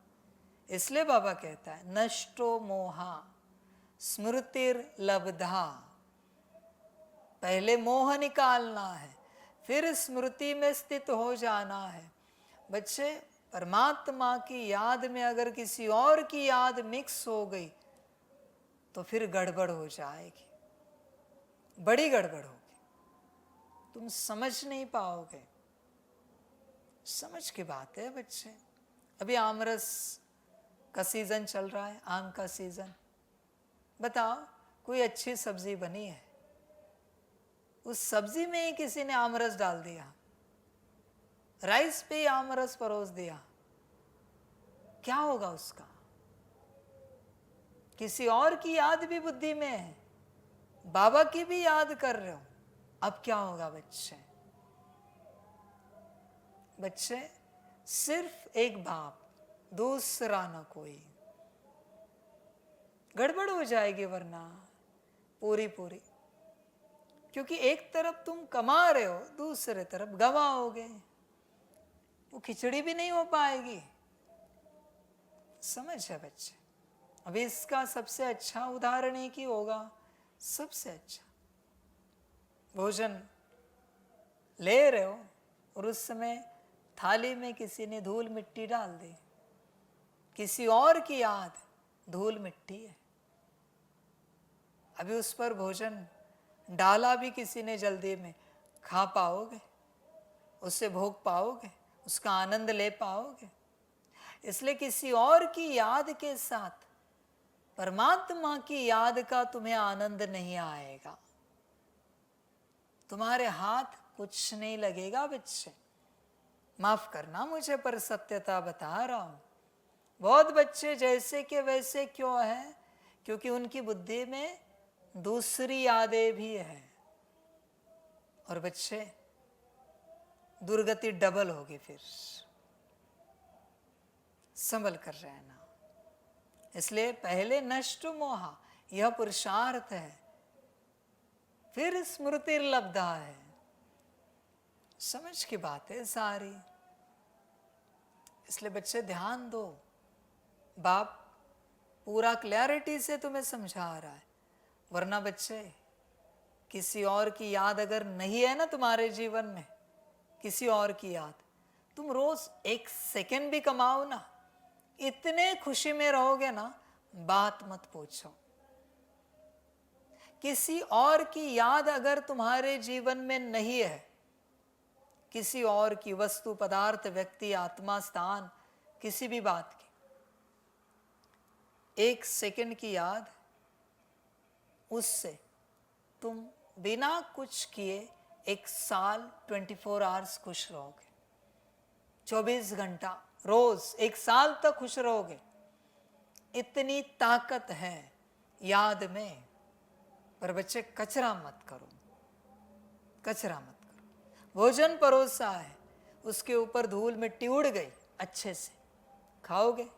इसलिए बाबा कहता है नष्टो मोहा स्मृतिर लब्धा, पहले मोह निकालना है, फिर स्मृति में स्थित हो जाना है। बच्चे, परमात्मा की याद में अगर किसी और की याद मिक्स हो गई तो फिर गड़बड़ हो जाएगी, बड़ी गड़बड़ होगी, तुम समझ नहीं पाओगे। समझ की बात है बच्चे। अभी आमरस का सीजन चल रहा है, आम का सीजन। बताओ, कोई अच्छी सब्जी बनी है, उस सब्जी में ही किसी ने आमरस डाल दिया, राइस पे ही आमरस परोस दिया, क्या होगा उसका? किसी और की याद भी बुद्धि में है, बाबा की भी याद कर रहे हो, अब क्या होगा बच्चे? बच्चे, सिर्फ एक बाप, दूसरा ना कोई, गड़बड़ हो जाएगी वरना पूरी पूरी। क्योंकि एक तरफ तुम कमा रहे हो, दूसरे तरफ गवाओगे, वो खिचड़ी भी नहीं हो पाएगी। समझ है बच्चे? अभी इसका सबसे अच्छा उदाहरण एक ही होगा, सबसे अच्छा। भोजन ले रहे हो और उस समय थाली में किसी ने धूल मिट्टी डाल दी, किसी और की याद धूल मिट्टी है। अभी उस पर भोजन डाला भी किसी ने जल्दी में, खा पाओगे, उससे भोग पाओगे, उसका आनंद ले पाओगे? इसलिए किसी और की याद के साथ परमात्मा की याद का तुम्हें आनंद नहीं आएगा। तुम्हारे हाथ कुछ नहीं लगेगा बच्चे। माफ करना मुझे, पर सत्यता बता रहा हूं। बहुत बच्चे जैसे के वैसे क्यों है? क्योंकि उनकी बुद्धि में दूसरी यादें भी हैं। और बच्चे, दुर्गति डबल होगी फिर। संभल कर रहना। इसलिए पहले नष्ट मोहा, यह पुरुषार्थ है, फिर स्मृति लब्धा है। समझ की बात है सारी। इसलिए बच्चे ध्यान दो, बाप पूरा क्लैरिटी से तुम्हें समझा रहा है। वरना बच्चे, किसी और की याद अगर नहीं है ना तुम्हारे जीवन में, किसी और की याद, तुम रोज 1 सेकेंड भी कमाओ ना, इतने खुशी में रहोगे ना, बात मत पूछो। किसी और की याद अगर तुम्हारे जीवन में नहीं है, किसी और की वस्तु, पदार्थ, व्यक्ति, आत्मा, स्थान, किसी भी बात की 1 सेकेंड की याद, उससे तुम बिना कुछ किए 1 साल 24 आवर्स खुश रहोगे। 24 घंटा रोज 1 साल तक खुश रहोगे। इतनी ताकत है याद में। पर बच्चे, कचरा मत करो, कचरा मत करो। भोजन परोसा है, उसके ऊपर धूल मिट्टी उड़ गई, अच्छे से खाओगे?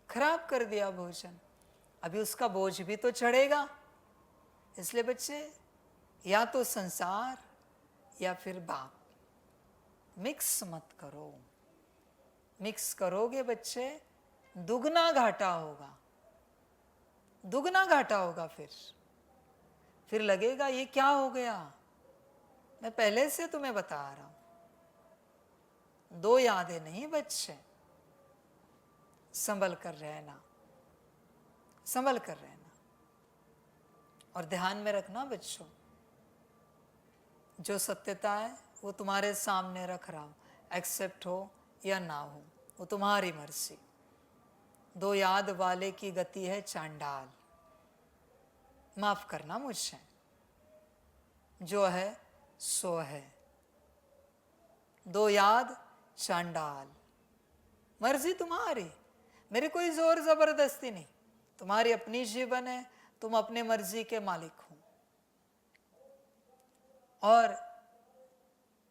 खराब कर दिया भोजन, अभी उसका बोझ भी तो चढ़ेगा। इसलिए बच्चे, या तो संसार या फिर बाप, मिक्स मत करो। मिक्स करोगे बच्चे, दुगना घाटा होगा, दुगना घाटा होगा। फिर लगेगा ये क्या हो गया। मैं पहले से तुम्हें बता रहा हूं, 2 यादें नहीं बच्चे। संभल कर रहना, संभल कर रहना। और ध्यान में रखना बच्चों, जो सत्यता है वो तुम्हारे सामने रख रहा हूं, एक्सेप्ट हो या ना हो वो तुम्हारी मर्जी। 2 याद वाले की गति है चांडाल। माफ करना मुझे, जो है सो है। 2 याद चांडाल, मर्जी तुम्हारी, मेरी कोई जोर जबरदस्ती नहीं। तुम्हारी अपनी जीवन है, तुम अपने मर्जी के मालिक हो। और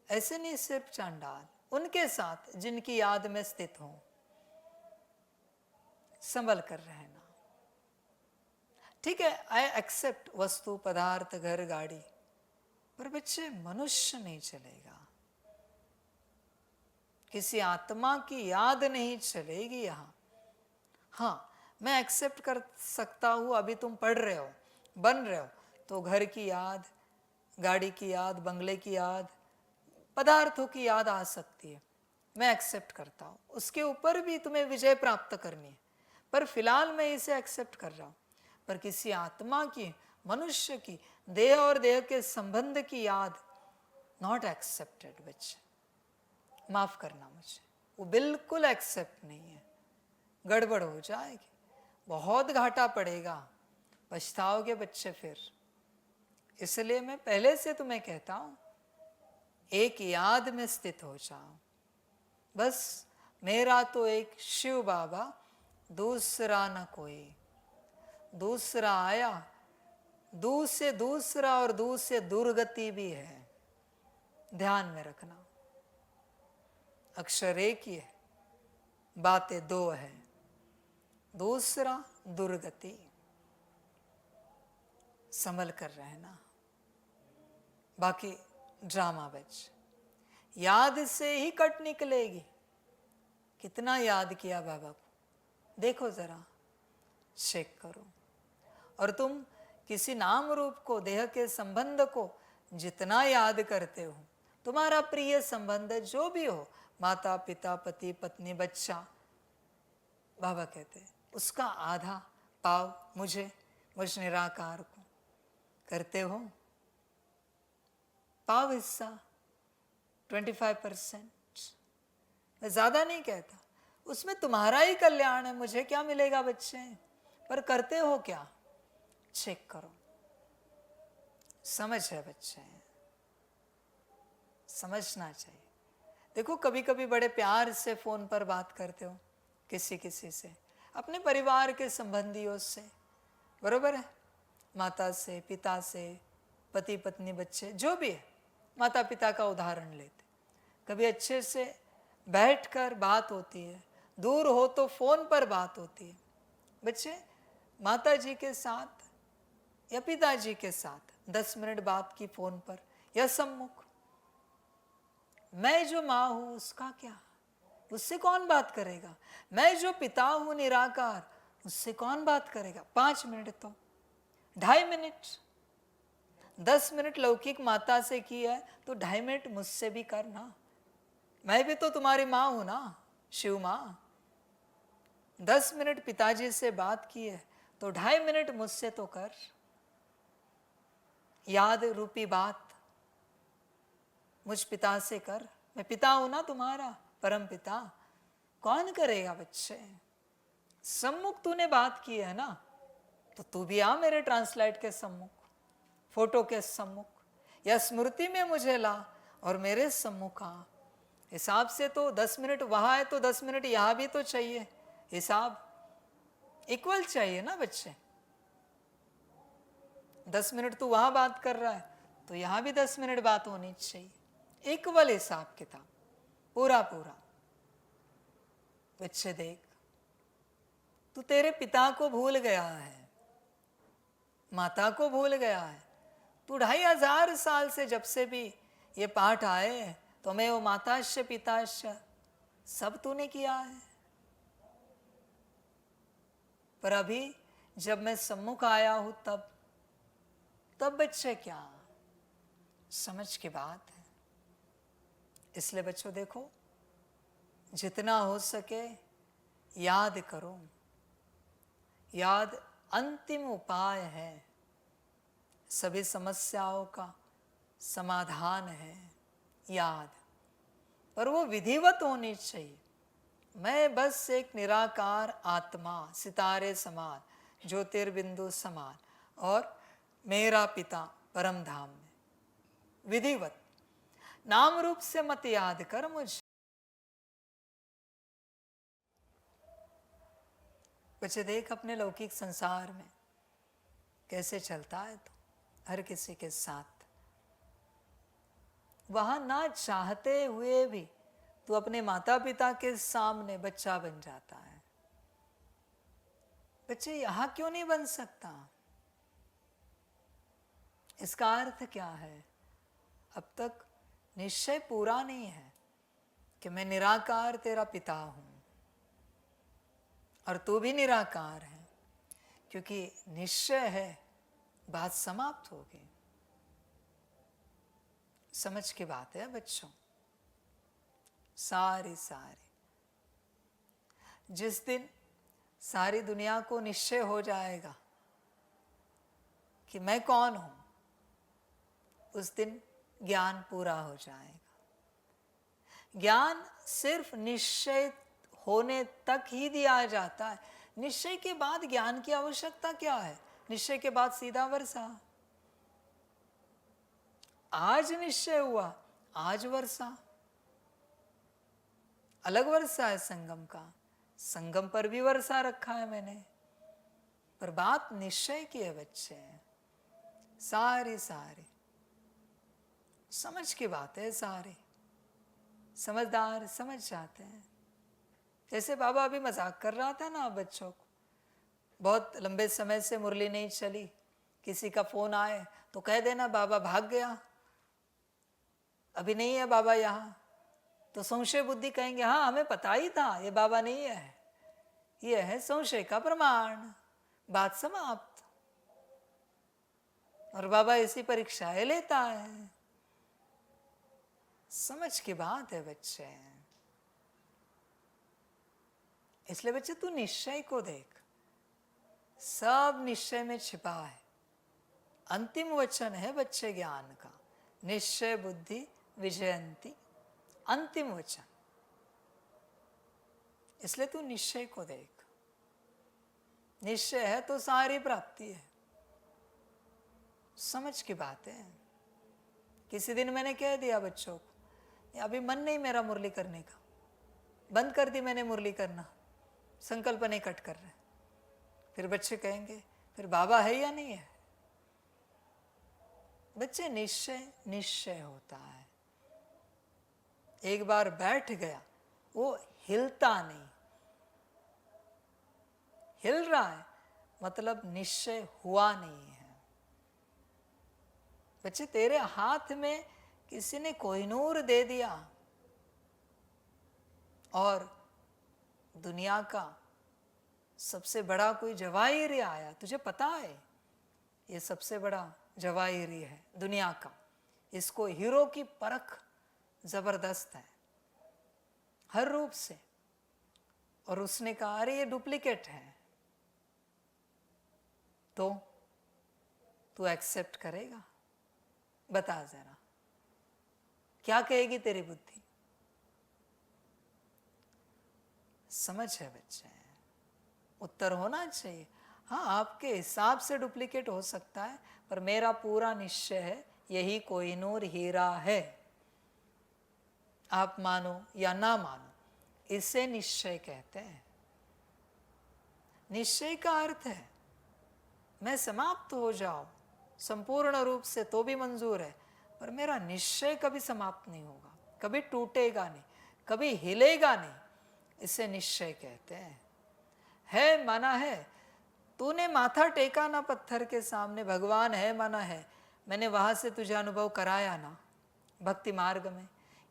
ऐसे नहीं सिर्फ चांडाल, उनके साथ जिनकी याद में स्थित हो, संभल कर रहना। ठीक है, आई एक्सेप्ट वस्तु, पदार्थ, घर, गाड़ी, पर बच्चे मनुष्य नहीं चलेगा। किसी आत्मा की याद नहीं चलेगी यहां। हाँ, मैं एक्सेप्ट कर सकता हूं, अभी तुम पढ़ रहे हो, बन रहे हो, तो घर की याद, गाड़ी की याद, बंगले की याद, पदार्थों की याद आ सकती है। मैं एक्सेप्ट करता हूं, उसके ऊपर भी तुम्हें विजय प्राप्त करनी है, पर फिलहाल मैं इसे एक्सेप्ट कर रहा हूं। पर किसी आत्मा की, मनुष्य की, देह और देह के संबंध की याद नॉट एक्सेप्टेड बच्चे। माफ करना मुझे, वो बिल्कुल एक्सेप्ट नहीं है। गड़बड़ हो जाएगी, बहुत घाटा पड़ेगा, पछताओगे बच्चे फिर। इसलिए मैं पहले से तुम्हें कहता हूं, एक याद में स्थित हो जाओ। बस मेरा तो एक शिव बाबा, दूसरा न कोई। दूसरा आया, दूर से दूसरा और दूर से दुर्गति भी है, ध्यान में रखना। अक्षर एक ही है, बातें 2 है। दूसरा दुर्गति, संभल कर रहना। बाकी ड्रामा बच, याद से ही कट निकलेगी। कितना याद किया बाबा को, देखो जरा, चेक करो। और तुम किसी नाम रूप को, देह के संबंध को जितना याद करते हो, तुम्हारा प्रिय संबंध जो भी हो, माता पिता पति पत्नी बच्चा, बाबा कहते हैं उसका आधा पाव मुझे, मुझ निराकार को करते हो। पाव हिस्सा 25%, मैं ज्यादा नहीं कहता, उसमें तुम्हारा ही कल्याण है, मुझे क्या मिलेगा बच्चे, पर करते हो क्या, चेक करो। समझ है बच्चे, समझना चाहिए। देखो कभी कभी बड़े प्यार से फोन पर बात करते हो किसी किसी से, अपने परिवार के संबंधियों से, बरोबर है, माता से, पिता से, पति पत्नी बच्चे जो भी है, माता पिता का उदाहरण लेते, कभी अच्छे से बैठकर बात होती है, दूर हो तो फोन पर बात होती है। बच्चे माता जी के साथ या पिताजी के साथ 10 मिनट बात की फोन पर या सम्मुख, मैं जो माँ हूं उसका क्या, उससे कौन बात करेगा, मैं जो पिता हूं निराकार उससे कौन बात करेगा। 5 मिनट तो 2.5 मिनट, 10 मिनट लौकिक माता से की है तो 2.5 मिनट मुझसे भी करना, मैं भी तो तुम्हारी माँ हूं ना, शिव माँ। 10 मिनट पिताजी से बात की है तो 2.5 मिनट मुझसे तो कर, याद रूपी बात मुझ पिता से कर, मैं पिता हूं ना तुम्हारा, परम पिता। कौन करेगा बच्चे, सम्मुख तूने बात की है ना, तो तू भी आ मेरे ट्रांसलाइट के सम्मुख, फोटो के सम्मुख, या स्मृति में मुझे ला और मेरे सम्मुख आ। हिसाब से तो 10 मिनट वहां है तो 10 मिनट यहां भी तो चाहिए, हिसाब इक्वल चाहिए ना बच्चे। 10 मिनट तू वहां बात कर रहा है तो यहां भी 10 मिनट बात होनी चाहिए, इक्वल हिसाब किताब पूरा पूरा। बच्चे देख, तू तेरे पिता को भूल गया है, माता को भूल गया है, तू 2500 साल से जब से भी ये पाठ आए तो मैं वो माताश्य पिताश्य सब तूने किया है, पर अभी जब मैं सम्मुख आया हूं तब बच्चे क्या, समझ की बात है। इसलिए बच्चों देखो, जितना हो सके याद करो, याद अंतिम उपाय है, सभी समस्याओं का समाधान है याद, पर वो विधिवत होनी चाहिए। मैं बस एक निराकार आत्मा, सितारे समान, ज्योतिर्बिंदु समान, और मेरा पिता परम धाम में, विधिवत। नाम रूप से मत याद कर मुझे। बच्चे देख अपने लौकिक संसार में कैसे चलता है, तो हर किसी के साथ वहां ना चाहते हुए भी तो अपने माता पिता के सामने बच्चा बन जाता है। बच्चे यहां क्यों नहीं बन सकता, इसका अर्थ क्या है, अब तक निश्चय पूरा नहीं है कि मैं निराकार तेरा पिता हूं और तू भी निराकार है, क्योंकि निश्चय है बात समाप्त हो गई। समझ की बात है बच्चों, सारी जिस दिन सारी दुनिया को निश्चय हो जाएगा कि मैं कौन हूं, उस दिन ज्ञान पूरा हो जाएगा। ज्ञान सिर्फ निश्चय होने तक ही दिया जाता है, निश्चय के बाद ज्ञान की आवश्यकता क्या है, निश्चय के बाद सीधा वर्षा। आज निश्चय हुआ, आज वर्षा, अलग वर्षा है संगम का, संगम पर भी वर्षा रखा है मैंने, पर बात निश्चय की है बच्चे, सारी समझ की बात है, सारी समझदार समझ जाते हैं। जैसे बाबा अभी मजाक कर रहा था ना बच्चों को, बहुत लंबे समय से मुरली नहीं चली, किसी का फोन आए तो कह देना बाबा भाग गया, अभी नहीं है बाबा यहाँ, तो संशय बुद्धि कहेंगे हाँ हमें पता ही था ये बाबा नहीं है, यह है संशय का प्रमाण। बात समाप्त। और बाबा ऐसी परीक्षाएं लेता है। समझ की बात है बच्चे। इसलिए बच्चे तू निश्चय को देख, सब निश्चय में छिपा है। अंतिम वचन है बच्चे ज्ञान का, निश्चय बुद्धि विजयंती, अंतिम वचन। इसलिए तू निश्चय को देख। निश्चय है तो सारी प्राप्ति है। समझ की बात है। किसी दिन मैंने कह दिया बच्चों को, अभी मन नहीं मेरा मुरली करने का, बंद कर दी मैंने मुरली करना, संकल्प नहीं कट कर रहे। फिर बच्चे कहेंगे फिर बाबा है या नहीं है? बच्चे निश्चय निश्चय होता है। एक बार बैठ गया वो हिलता नहीं। हिल रहा है मतलब निश्चय हुआ नहीं है। बच्चे तेरे हाथ में किसी ने कोहिनूर दे दिया और दुनिया का सबसे बड़ा कोई जवाहिरी आया, तुझे पता है ये सबसे बड़ा जवाहिरी है दुनिया का, इसको हीरो की परख जबरदस्त है हर रूप से, और उसने कहा अरे ये डुप्लीकेट है, तो तू एक्सेप्ट करेगा? बता जरा, क्या कहेगी तेरी बुद्धि? समझ है बच्चे, उत्तर होना चाहिए। हाँ, आपके हिसाब से डुप्लीकेट हो सकता है, पर मेरा पूरा निश्चय है यही कोहिनूर हीरा है। आप मानो या ना मानो, इसे निश्चय कहते हैं। निश्चय का अर्थ है मैं समाप्त हो जाऊं संपूर्ण रूप से तो भी मंजूर है, पर मेरा निश्चय कभी समाप्त नहीं होगा, कभी टूटेगा नहीं, कभी हिलेगा नहीं। इसे निश्चय कहते हैं। है माना है, तूने माथा टेका ना पत्थर के सामने, भगवान है माना है, मैंने वहां से तुझे अनुभव कराया ना भक्ति मार्ग में।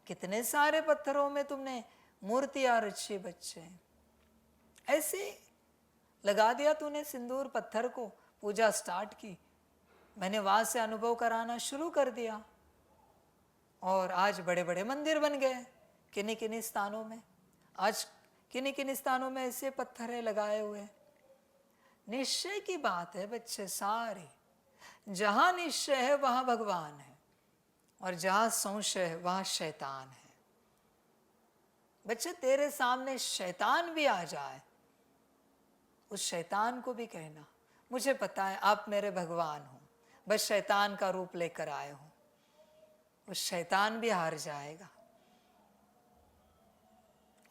कितने सारे पत्थरों में तुमने मूर्तियां रची बच्चे, ऐसे लगा दिया तूने सिंदूर पत्थर को, पूजा स्टार्ट की, मैंने वहां से अनुभव कराना शुरू कर दिया, और आज बड़े बड़े मंदिर बन गए किन्हीं किन्हीं स्थानों में। आज किन्हीं किन्हीं स्थानों में ऐसे पत्थर है लगाए हुए। निश्चय की बात है बच्चे सारे। जहां निश्चय है वहां भगवान है, और जहां संशय है वहां शैतान है। बच्चे तेरे सामने शैतान भी आ जाए, उस शैतान को भी कहना मुझे पता है आप मेरे भगवान हो, बस शैतान का रूप लेकर आए हो। उस शैतान भी हार जाएगा,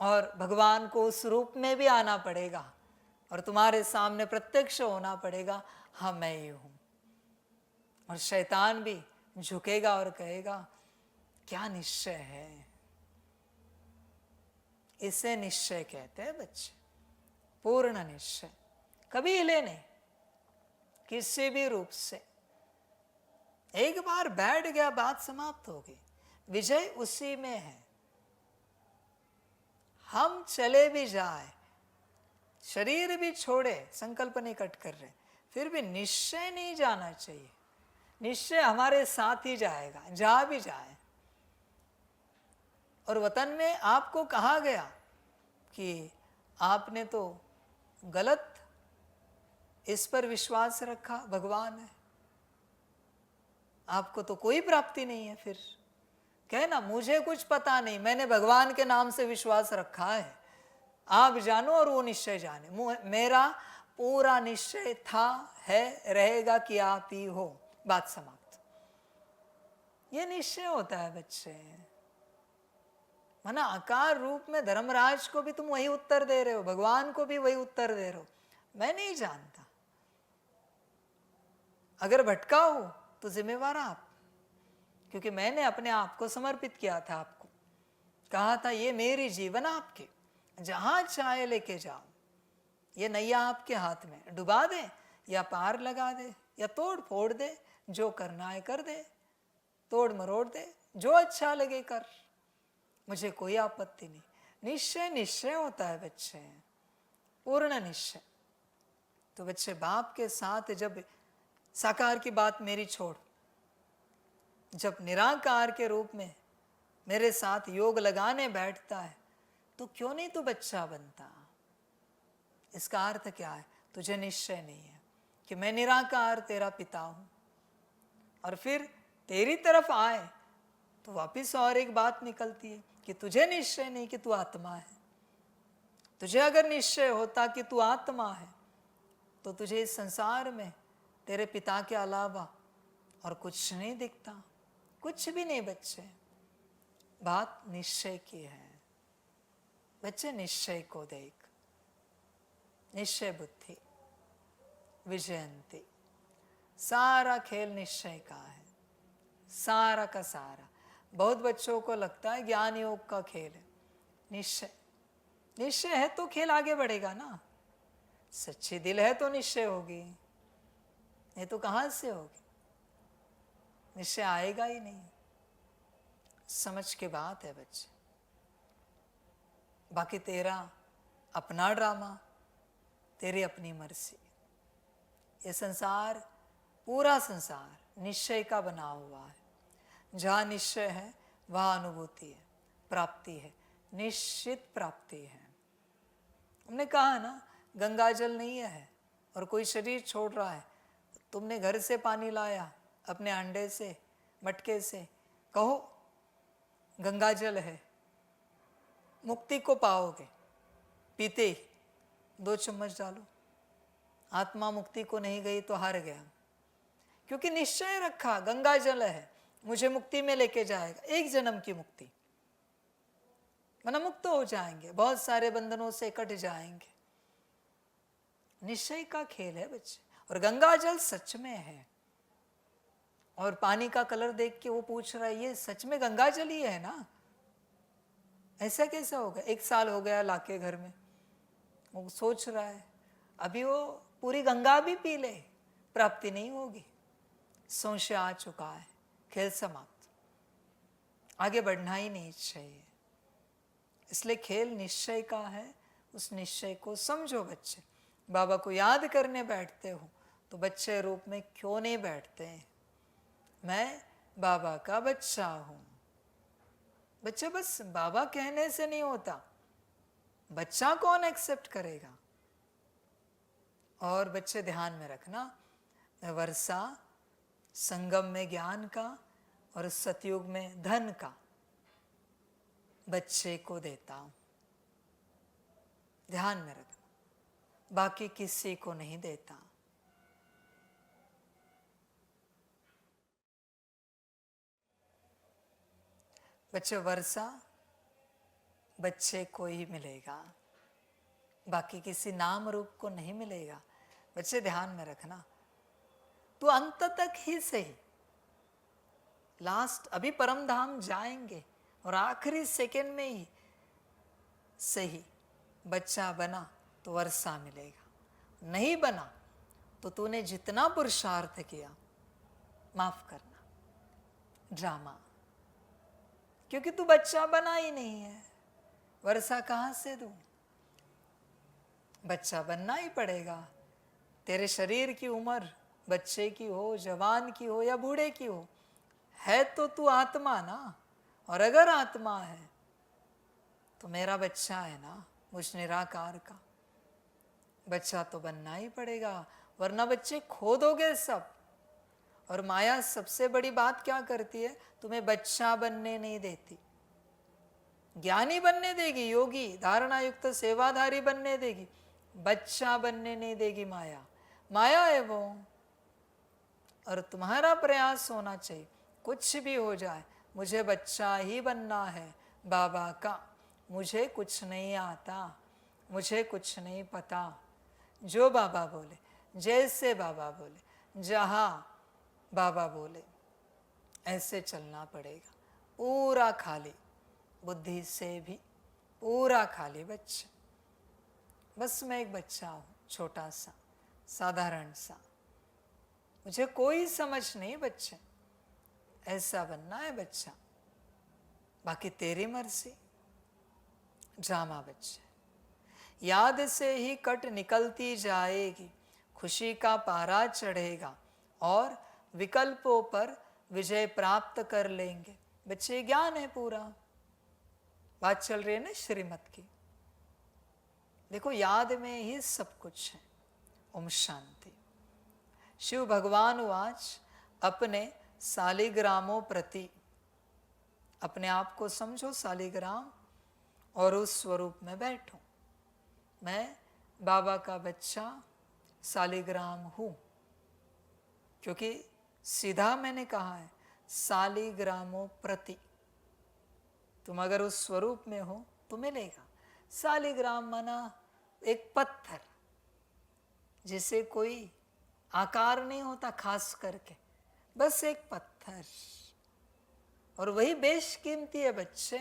और भगवान को उस रूप में भी आना पड़ेगा, और तुम्हारे सामने प्रत्यक्ष होना पड़ेगा, हाँ मैं ही हूं। और शैतान भी झुकेगा और कहेगा क्या निश्चय है। इसे निश्चय कहते हैं बच्चे, पूर्ण निश्चय, कभी हिले नहीं किसी भी रूप से। एक बार बैठ गया बात समाप्त हो गई, विजय उसी में है। हम चले भी जाए, शरीर भी छोड़े, संकल्प नहीं कट कर रहे, फिर भी निश्चय नहीं जाना चाहिए। निश्चय हमारे साथ ही जाएगा, जा भी जाए। और वतन में आपको कहा गया कि आपने तो गलत इस पर विश्वास रखा, भगवान है, आपको तो कोई प्राप्ति नहीं है। फिर कहना मुझे कुछ पता नहीं, मैंने भगवान के नाम से विश्वास रखा है, आप जानो और वो निश्चय जाने। मेरा पूरा निश्चय था, है, रहेगा कि आप ही हो। बात समाप्त। ये निश्चय होता है बच्चे। माना आकार रूप में धर्मराज को भी तुम वही उत्तर दे रहे हो, भगवान को भी वही उत्तर दे रहे हो, मैं नहीं जानता। अगर भटका हो तो जिम्मेवार आप, क्योंकि मैंने अपने आप को समर्पित किया था आपको, कहा था ये मेरी जीवन आपके, जहां चाहे लेके जाओ, ये नैया आपके हाथ में, डुबा दे या पार लगा दे या तोड़ फोड़ दे, जो करना है कर दे, तोड़ मरोड़ दे, जो अच्छा लगे कर, मुझे कोई आपत्ति नहीं। निश्चय निश्चय होता है बच्चे, पूर्ण निश्चय। तो बच्चे बाप के साथ जब साकार की बात मेरी छोड़, जब निराकार के रूप में मेरे साथ योग लगाने बैठता है तो क्यों नहीं तू बच्चा बनता? इसका अर्थ क्या है? तुझे निश्चय नहीं है कि मैं निराकार तेरा पिता हूं, और फिर तेरी तरफ आए तो वापिस और एक बात निकलती है कि तुझे निश्चय नहीं कि तू आत्मा है। तुझे अगर निश्चय होता कि तू आत्मा है तो तुझे इस संसार में तेरे पिता के अलावा और कुछ नहीं दिखता, कुछ भी नहीं। बच्चे, बात निश्चय की है। बच्चे, निश्चय को देख, निश्चय बुद्धि विजयंती। सारा खेल निश्चय का है, सारा का सारा। बहुत बच्चों को लगता है ज्ञान योग का खेल है। निश्चय, निश्चय है तो खेल आगे बढ़ेगा ना। सच्ची दिल है तो निश्चय होगी, नहीं तो कहां से होगी? निश्चय आएगा ही नहीं। समझ के बात है बच्चे। बाकी तेरा अपना ड्रामा, तेरी अपनी मर्जी। ये संसार, पूरा संसार निश्चय का बना हुआ है। जहाँ निश्चय है वहाँ अनुभूति है, प्राप्ति है, निश्चित प्राप्ति है। हमने कहा ना, गंगा जल नहीं है और कोई शरीर छोड़ रहा है, तुमने घर से पानी लाया अपने अंडे से, मटके से, कहो गंगा जल है, मुक्ति को पाओगे। पीते ही 2 चम्मच डालो, आत्मा मुक्ति को नहीं गई तो हार गया। क्योंकि निश्चय रखा गंगा जल है, मुझे मुक्ति में लेके जाएगा, एक जन्म की मुक्ति, वरना मुक्त हो जाएंगे, बहुत सारे बंधनों से कट जाएंगे। निश्चय का खेल है बच्चे। और गंगा जल सच में है। और पानी का कलर देख के वो पूछ रहा है, ये सच में गंगा जल ही है ना? ऐसा कैसा होगा? 1 साल हो गया लाके घर में, वो सोच रहा है अभी वो पूरी गंगा भी पी ले, प्राप्ति नहीं होगी। संशय आ चुका है, खेल समाप्त, आगे बढ़ना ही नहीं चाहिए। इसलिए खेल निश्चय का है। उस निश्चय को समझो बच्चे। बाबा को याद करने बैठते हो तो बच्चे रूप में क्यों नहीं बैठते हैं? मैं बाबा का बच्चा हूं। बच्चे, बस बाबा कहने से नहीं होता, बच्चा कौन एक्सेप्ट करेगा? और बच्चे ध्यान में रखना, मैं वर्षा संगम में ज्ञान का और सतयुग में धन का बच्चे को देता हूं। ध्यान में रखना, बाकी किसी को नहीं देता। बच्चे, वर्षा बच्चे को ही मिलेगा, बाकी किसी नाम रूप को नहीं मिलेगा। बच्चे ध्यान में रखना, तो अंत तक ही सही, लास्ट अभी परम धाम जाएंगे और आखिरी सेकंड में ही सही बच्चा बना तो वर्षा मिलेगा, नहीं बना तो तूने जितना पुरुषार्थ किया माफ करना, ड्रामा। क्योंकि तू बच्चा बना ही नहीं है, वर्षा कहां से दूं? बच्चा बनना ही पड़ेगा। तेरे शरीर की उम्र बच्चे की हो, जवान की हो या बूढ़े की हो, है तो तू आत्मा ना। और अगर आत्मा है तो मेरा बच्चा है ना, मुझ निराकार का बच्चा तो बनना ही पड़ेगा, वरना बच्चे खो दोगे सब। और माया सबसे बड़ी बात क्या करती है? तुम्हें बच्चा बनने नहीं देती, ज्ञानी बनने देगी, योगी धारणा युक्त सेवाधारी बनने देगी, बच्चा बनने नहीं देगी। माया, माया है वो। और तुम्हारा प्रयास होना चाहिए, कुछ भी हो जाए मुझे बच्चा ही बनना है बाबा का। मुझे कुछ नहीं आता, मुझे कुछ नहीं पता। जो बाबा बोले, जैसे बाबा बोले, जहाँ बाबा बोले, ऐसे चलना पड़ेगा। पूरा खाली, बुद्धि से भी पूरा खाली बच्चा। बस मैं एक बच्चा हूँ, छोटा सा, साधारण सा, मुझे कोई समझ नहीं बच्चे। ऐसा बनना है बच्चा, बाकी तेरी मर्जी। ड्रामा बच्चे, याद से ही कट निकलती जाएगी, खुशी का पारा चढ़ेगा और विकल्पों पर विजय प्राप्त कर लेंगे। बच्चे ज्ञान है पूरा, बात चल रही है ना श्रीमत की। देखो याद में ही सब कुछ है। ओम शांति। शिव भगवान वाच अपने सालिग्रामों प्रति, अपने आप को समझो सालिग्राम और उस स्वरूप में बैठो। मैं बाबा का बच्चा सालिग्राम हूँ, क्योंकि सीधा मैंने कहा है सालिग्रामों प्रति। तुम अगर उस स्वरूप में हो तो मिलेगा। सालिग्राम माना एक पत्थर जिसे कोई आकार नहीं होता खास करके, बस एक पत्थर, और वही बेशकीमती है बच्चे।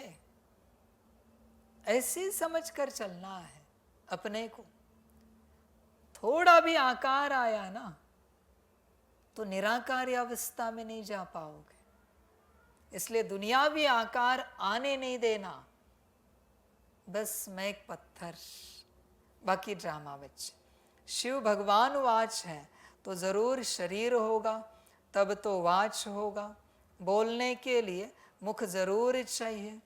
ऐसे समझ कर चलना है अपने को। थोड़ा भी आकार आया ना तो निराकारी अवस्था में नहीं जा पाओगे। इसलिए दुनियावी आकार आने नहीं देना। बस मैं एक पत्थर, बाकी ड्रामा बच्चे। शिव भगवान वाच है तो जरूर शरीर होगा, तब तो वाच होगा। बोलने के लिए मुख जरूर चाहिए,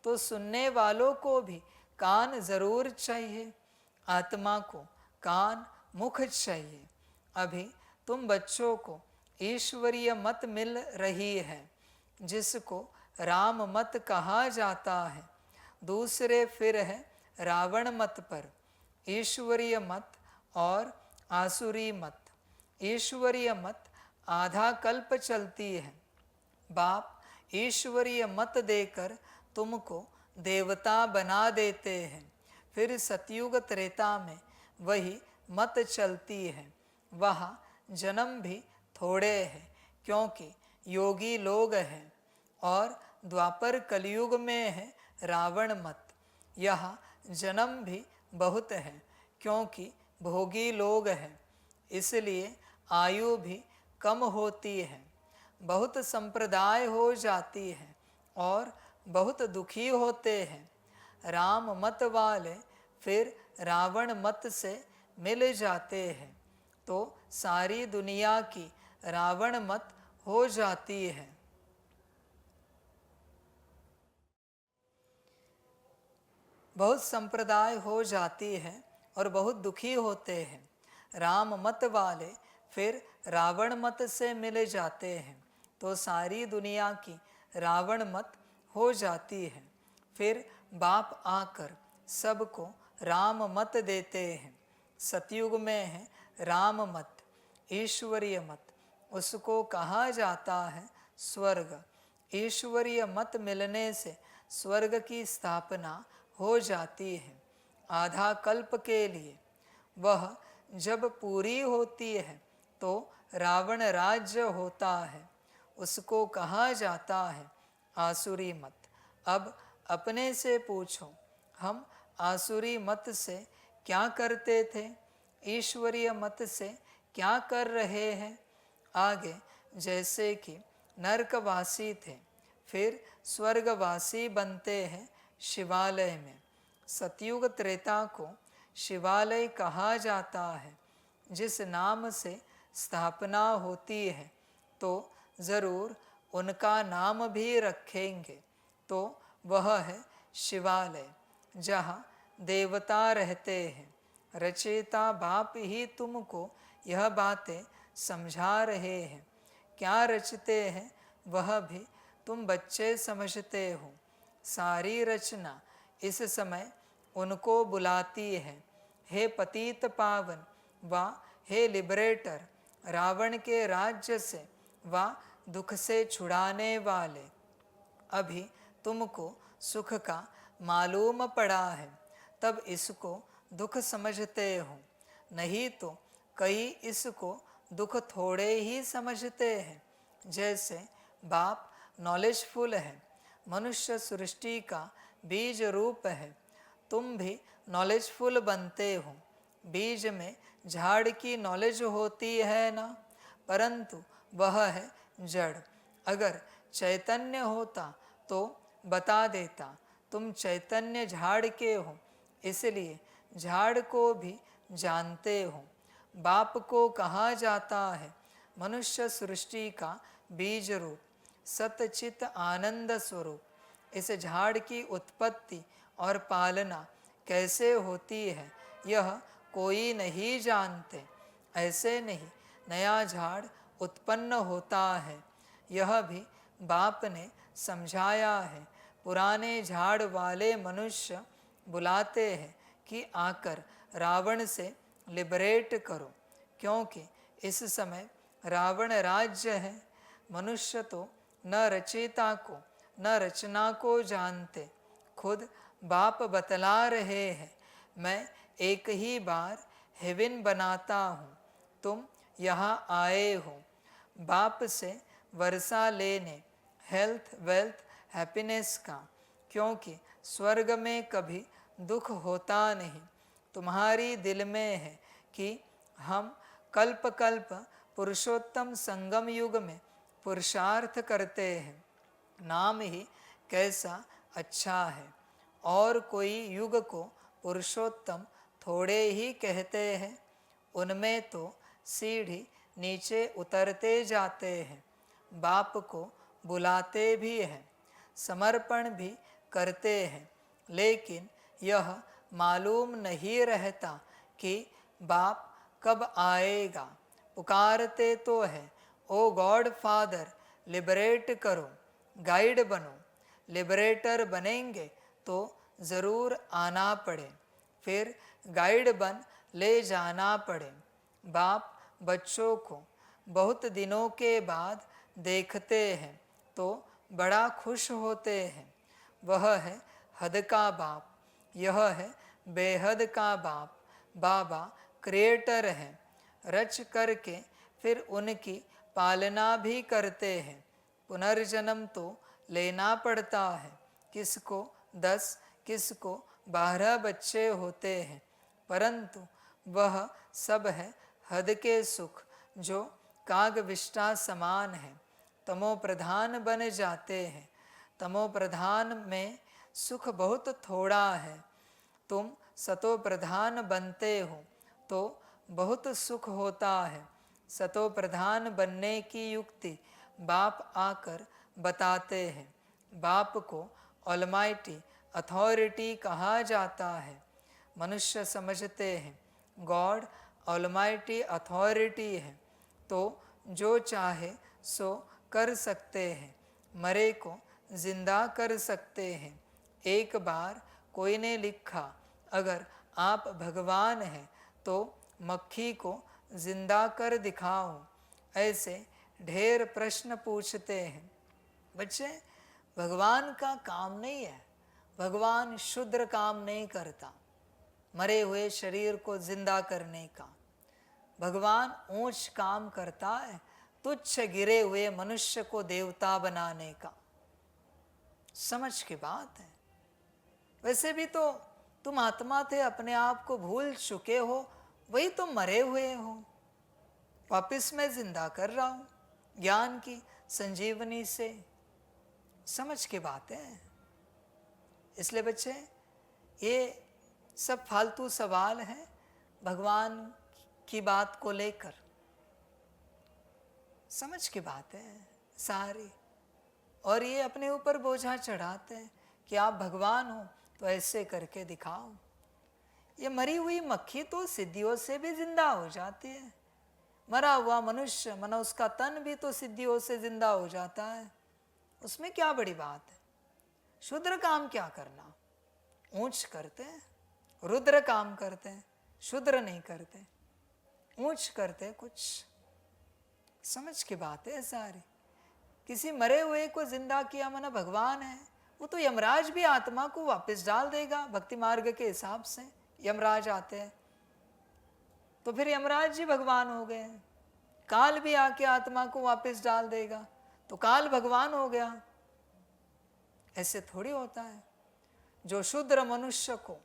तो सुनने वालों को भी कान जरूर चाहिए। आत्मा को कान मुख चाहिए। अभी तुम बच्चों को ईश्वरीय मत मिल रही है, जिसको राम मत कहा जाता है। दूसरे फिर है रावण मत पर, ईश्वरीय मत और आसुरी मत। ईश्वरीय मत आधा कल्प चलती है। बाप ईश्वरीय मत देकर तुमको देवता बना देते हैं। फिर सतयुग त्रेता में वही मत चलती है। वहाँ जन्म भी थोड़े हैं, क्योंकि योगी लोग हैं, और द्वापर कलयुग में है रावण मत। यहाँ जन्म भी बहुत है, क्योंकि भोगी लोग हैं, इसलिए आयु भी कम होती है। बहुत संप्रदाय हो जाती है और बहुत दुखी होते हैं। राम मत वाले फिर रावण मत से मिल जाते हैं, तो सारी दुनिया की रावण मत हो जाती है। बहुत संप्रदाय हो जाती है और बहुत दुखी होते हैं। राम मत वाले फिर रावण मत से मिल जाते हैं, तो सारी दुनिया की रावण मत हो जाती है। फिर बाप आकर सबको राम मत देते हैं। सतयुग में है राम मत, ईश्वरीय मत, उसको कहा जाता है स्वर्ग। ईश्वरीय मत मिलने से स्वर्ग की स्थापना हो जाती है आधा कल्प के लिए। वह जब पूरी होती है तो रावण राज्य होता है, उसको कहा जाता है आसुरी मत। अब अपने से पूछो, हम आसुरी मत से क्या करते थे, ईश्वरीय मत से क्या कर रहे हैं। आगे जैसे कि नरकवासी थे, फिर स्वर्गवासी बनते हैं शिवालय में। सतयुग त्रेता को शिवालय कहा जाता है। जिस नाम से स्थापना होती है तो ज़रूर उनका नाम भी रखेंगे, तो वह है शिवालय, जहाँ देवता रहते हैं। रचयिता बाप ही तुमको यह बातें समझा रहे हैं। क्या रचते हैं वह भी तुम बच्चे समझते हो। सारी रचना इस समय उनको बुलाती है, हे पतित पावन व हे लिबरेटर, रावण के राज्य से व दुख से छुड़ाने वाले। अभी तुमको सुख का मालूम पड़ा है, तब इसको दुख समझते हो, नहीं तो कई इसको दुख थोड़े ही समझते हैं। जैसे बाप नॉलेजफुल है, मनुष्य सृष्टि का बीज रूप है, तुम भी नॉलेजफुल बनते हो। बीज में झाड़ की नॉलेज होती है ना, परंतु वह है जड़। अगर चैतन्य होता तो बता देता, तुम चैतन्य झाड़ के हो, इसलिए झाड़ को भी जानते हो। बाप को कहा जाता है मनुष्य सृष्टि का बीज रूप, सतचित आनंद स्वरूप। इस झाड़ की उत्पत्ति और पालना कैसे होती है यह कोई नहीं जानते। ऐसे नहीं नया झाड़ उत्पन्न होता है, यह भी बाप ने समझाया है। पुराने झाड़ वाले मनुष्य बुलाते हैं कि आकर रावण से लिबरेट करो, क्योंकि इस समय रावण राज्य है। मनुष्य तो न रचयिता को न रचना को जानते। खुद बाप बतला रहे हैं, मैं एक ही बार हेवन बनाता हूँ, तुम यहाँ आए हो बाप से वर्षा लेने, हेल्थ वेल्थ हैप्पीनेस का, क्योंकि स्वर्ग में कभी दुख होता नहीं। तुम्हारी दिल में है कि हम कल्प कल्प पुरुषोत्तम संगम युग में पुरुषार्थ करते हैं। नाम ही कैसा अच्छा है। और कोई युग को पुरुषोत्तम थोड़े ही कहते हैं, उनमें तो सीढ़ी नीचे उतरते जाते हैं। बाप को बुलाते भी हैं, समर्पण भी करते हैं, लेकिन यह मालूम नहीं रहता कि बाप कब आएगा। पुकारते तो है, ओ गॉड फादर लिबरेट करो, गाइड बनो। लिबरेटर बनेंगे तो ज़रूर आना पड़े, फिर गाइड बन ले जाना पड़े। बाप बच्चों को बहुत दिनों के बाद देखते हैं तो बड़ा खुश होते हैं। वह है हद का बाप, यह है बेहद का बाप। बाबा क्रिएटर हैं, रच करके फिर उनकी पालना भी करते हैं। पुनर्जन्म तो लेना पड़ता है। किसको 10 किसको 12 बच्चे होते हैं, परंतु वह सब है हद के सुख जो कागविष्टा समान है। तमो प्रधान बन जाते हैं। तमो प्रधान में सुख बहुत थोड़ा है। तुम सतो प्रधान बनते हो तो बहुत सुख होता है। सतो प्रधान बनने की युक्ति बाप आकर बताते हैं। बाप को ऑलमाइटी अथॉरिटी कहा जाता है। मनुष्य समझते हैं गॉड ऑलमाइटी अथॉरिटी है तो जो चाहे सो कर सकते हैं, मरे को जिंदा कर सकते हैं। एक बार कोई ने लिखा, अगर आप भगवान हैं तो मक्खी को जिंदा कर दिखाओ। ऐसे ढेर प्रश्न पूछते हैं। बच्चे, भगवान का काम नहीं है, भगवान शुद्र काम नहीं करता मरे हुए शरीर को जिंदा करने का। भगवान ऊंच काम करता है, तुच्छ गिरे हुए मनुष्य को देवता बनाने का। समझ की बात है। वैसे भी तो तुम आत्मा थे, अपने आप को भूल चुके हो, वही तुम मरे हुए हो। वापिस मैं जिंदा कर रहा हूं ज्ञान की संजीवनी से। समझ की बात है। इसलिए बच्चे, ये सब फालतू सवाल हैं भगवान की बात को लेकर। समझ की बात है सारी। और ये अपने ऊपर बोझा चढ़ाते हैं कि आप भगवान हो तो ऐसे करके दिखाओ। ये मरी हुई मक्खी तो सिद्धियों से भी जिंदा हो जाती है। मरा हुआ मनुष्य, मना उसका तन भी तो सिद्धियों से जिंदा हो जाता है। उसमें क्या बड़ी बात है। शूद्र काम क्या करना, ऊंच करते हैं। रुद्र काम करते हैं, शूद्र नहीं करते, ऊंच करते कुछ। समझ की बात है सारी। किसी मरे हुए को जिंदा किया मना भगवान है, वो तो यमराज भी आत्मा को वापस डाल देगा। भक्ति मार्ग के हिसाब से यमराज आते हैं तो फिर यमराज जी भगवान हो गए। काल भी आके आत्मा को वापस डाल देगा तो काल भगवान हो गया। ऐसे थोड़ी होता है। जो शूद्र मनुष्य को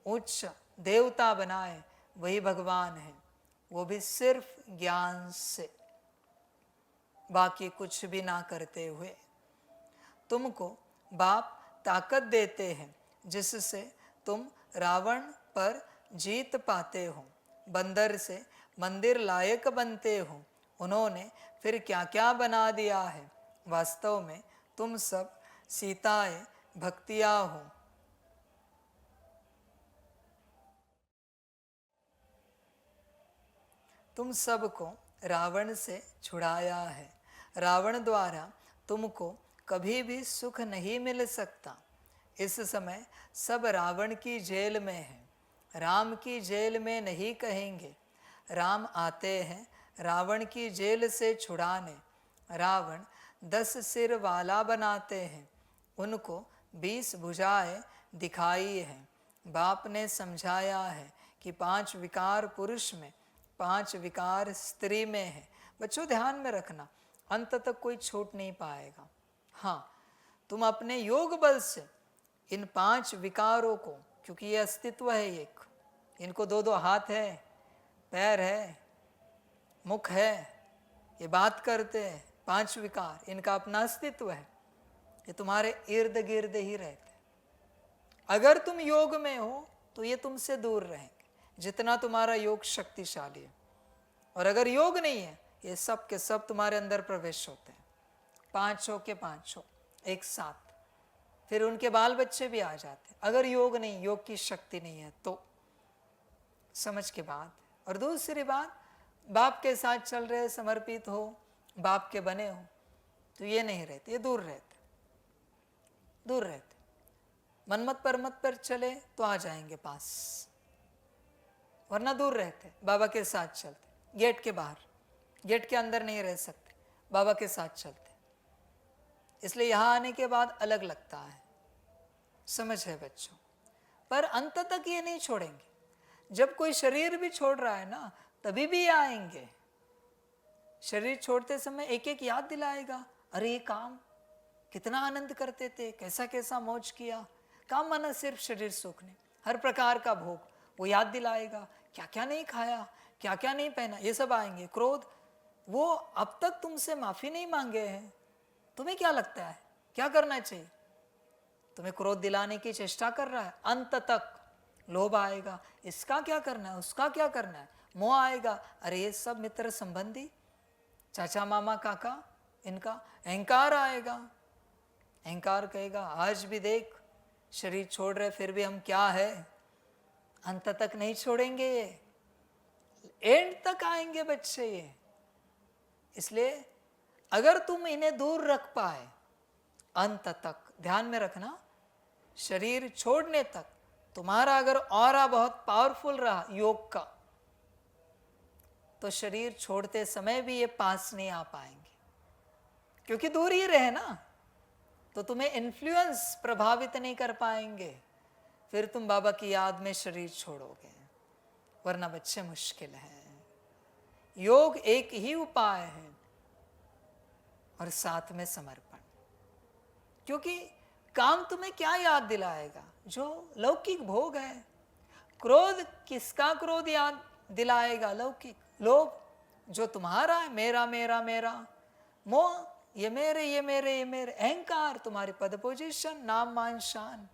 उच्च देवता बनाए वही भगवान है, वो भी सिर्फ ज्ञान से, बाकी कुछ भी ना करते हुए। तुमको बाप ताकत देते हैं जिससे तुम रावण पर जीत पाते हो, बंदर से मंदिर लायक बनते हो। उन्होंने फिर क्या क्या बना दिया है। वास्तव में तुम सब सीताएं भक्तियां हो। तुम सबको रावण से छुड़ाया है। रावण द्वारा तुमको कभी भी सुख नहीं मिल सकता। इस समय सब रावण की जेल में हैं, राम की जेल में नहीं कहेंगे। राम आते हैं रावण की जेल से छुड़ाने। रावण 10 सिर वाला बनाते हैं, उनको 20 भुजाएं दिखाई हैं। बाप ने समझाया है कि 5 विकार पुरुष में, 5 विकार स्त्री में है। बच्चों ध्यान में रखना, अंत तक कोई छूट नहीं पाएगा। हाँ, तुम अपने योग बल से इन 5 विकारों को, क्योंकि ये अस्तित्व है एक, इनको 2-2 हाथ है, पैर है, मुख है, ये बात करते हैं, 5 विकार, इनका अपना अस्तित्व है, ये तुम्हारे इर्द गिर्द ही रहते। अगर तुम योग में हो तो ये तुमसे दूर रहेंगे, जितना तुम्हारा योग शक्तिशाली है। और अगर योग नहीं है, ये सब के सब तुम्हारे अंदर प्रवेश होते हैं, 5 के 5 एक साथ। फिर उनके बाल बच्चे भी आ जाते हैं। अगर योग नहीं, योग की शक्ति नहीं है तो समझ के बात। और दूसरी बात, बाप के साथ चल रहे, समर्पित हो, बाप के बने हो, तो ये नहीं रहते, ये दूर रहते, दूर रहते। मनमत परमत पर चले तो आ जाएंगे पास, वरना दूर रहते। बाबा के साथ चलते, गेट के बाहर, गेट के अंदर नहीं रह सकते, बाबा के साथ चलते। इसलिए यहाँ आने के बाद अलग लगता है, समझ है बच्चों। पर अंत तक ये नहीं छोड़ेंगे। जब कोई शरीर भी छोड़ रहा है ना, तभी भी ये आएंगे। शरीर छोड़ते समय एक एक याद दिलाएगा, अरे ये काम कितना आनंद करते थे, कैसा कैसा मौज किया। काम माना सिर्फ शरीर सुख नहीं, हर प्रकार का भोग वो याद दिलाएगा। क्या क्या नहीं खाया, क्या क्या नहीं पहना, ये सब आएंगे। क्रोध, वो अब तक तुमसे माफी नहीं मांगे हैं, तुम्हें क्या लगता है क्या करना चाहिए? तुम्हें क्रोध दिलाने की चेष्टा कर रहा है। अंत तक लोभ आएगा, इसका क्या करना है, उसका क्या करना है। मोह आएगा, अरे ये सब मित्र संबंधी, चाचा मामा काका, इनका अहंकार आएगा। अहंकार कहेगा, आज भी देख शरीर छोड़ रहे, फिर भी हम क्या है। अंत तक नहीं छोड़ेंगे, ये एंड तक आएंगे बच्चे ये। इसलिए अगर तुम इन्हें दूर रख पाए अंत तक, ध्यान में रखना, शरीर छोड़ने तक तुम्हारा अगर ऑरा बहुत पावरफुल रहा योग का, तो शरीर छोड़ते समय भी ये पास नहीं आ पाएंगे, क्योंकि दूर ही रहे ना, तो तुम्हें इन्फ्लुएंस, प्रभावित नहीं कर पाएंगे। फिर तुम बाबा की याद में शरीर छोड़ोगे, वरना बच्चे मुश्किल है। योग एक ही उपाय है, और साथ में समर्पण। क्योंकि काम तुम्हें क्या याद दिलाएगा? जो लौकिक भोग है। क्रोध, किसका क्रोध याद दिलाएगा? लौकिक। लोभ, जो तुम्हारा है, मेरा मेरा मेरा। मोह, ये मेरे ये मेरे ये मेरे। अहंकार, तुम्हारी पद पोजीशन, नाम मान शान।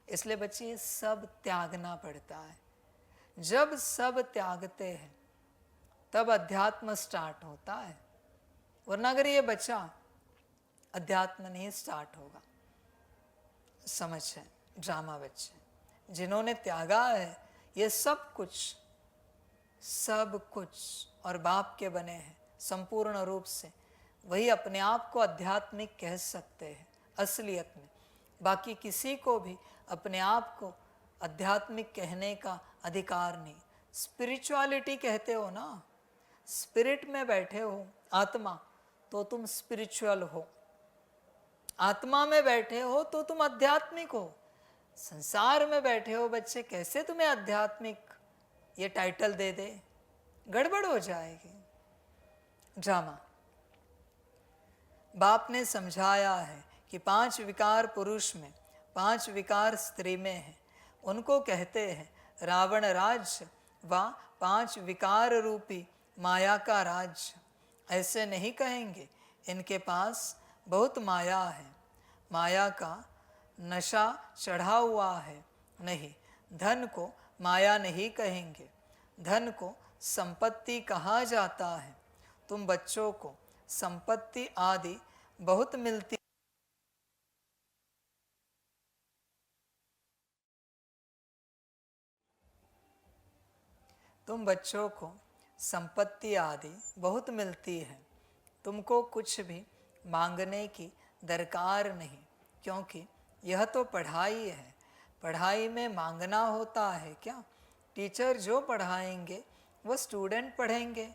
इसलिए बच्चे ये सब त्यागना पड़ता है। जब सब त्यागते हैं तब अध्यात्म स्टार्ट होता है, वरना अगर ये बचा, अध्यात्म नहीं स्टार्ट होगा। समझ है ड्रामा बच्चे, जिन्होंने त्यागा है ये सब कुछ और बाप के बने हैं संपूर्ण रूप से, वही अपने आप को आध्यात्मिक कह सकते हैं असलियत में। बाकी किसी को भी अपने आप को आध्यात्मिक कहने का अधिकार नहीं। स्पिरिचुअलिटी कहते हो ना, स्पिरिट में बैठे हो, आत्मा, तो तुम स्पिरिचुअल हो। आत्मा में बैठे हो तो तुम आध्यात्मिक हो। संसार में बैठे हो बच्चे, कैसे तुम्हें आध्यात्मिक ये टाइटल दे दे? गड़बड़ हो जाएगी। ड्रामा। बाप ने समझाया है कि 5 विकार पुरुष में, 5 विकार स्त्री में है। उनको कहते हैं रावण राज्य व 5 विकार रूपी माया का राज्य। ऐसे नहीं कहेंगे, इनके पास बहुत माया है, माया का नशा चढ़ा हुआ है। नहीं, धन को माया नहीं कहेंगे। धन को संपत्ति कहा जाता है। तुम बच्चों को संपत्ति आदि बहुत मिलती तुम बच्चों को संपत्ति आदि बहुत मिलती है। तुमको कुछ भी मांगने की दरकार नहीं, क्योंकि यह तो पढ़ाई है। पढ़ाई में मांगना होता है क्या? टीचर जो पढ़ाएंगे वो स्टूडेंट पढ़ेंगे।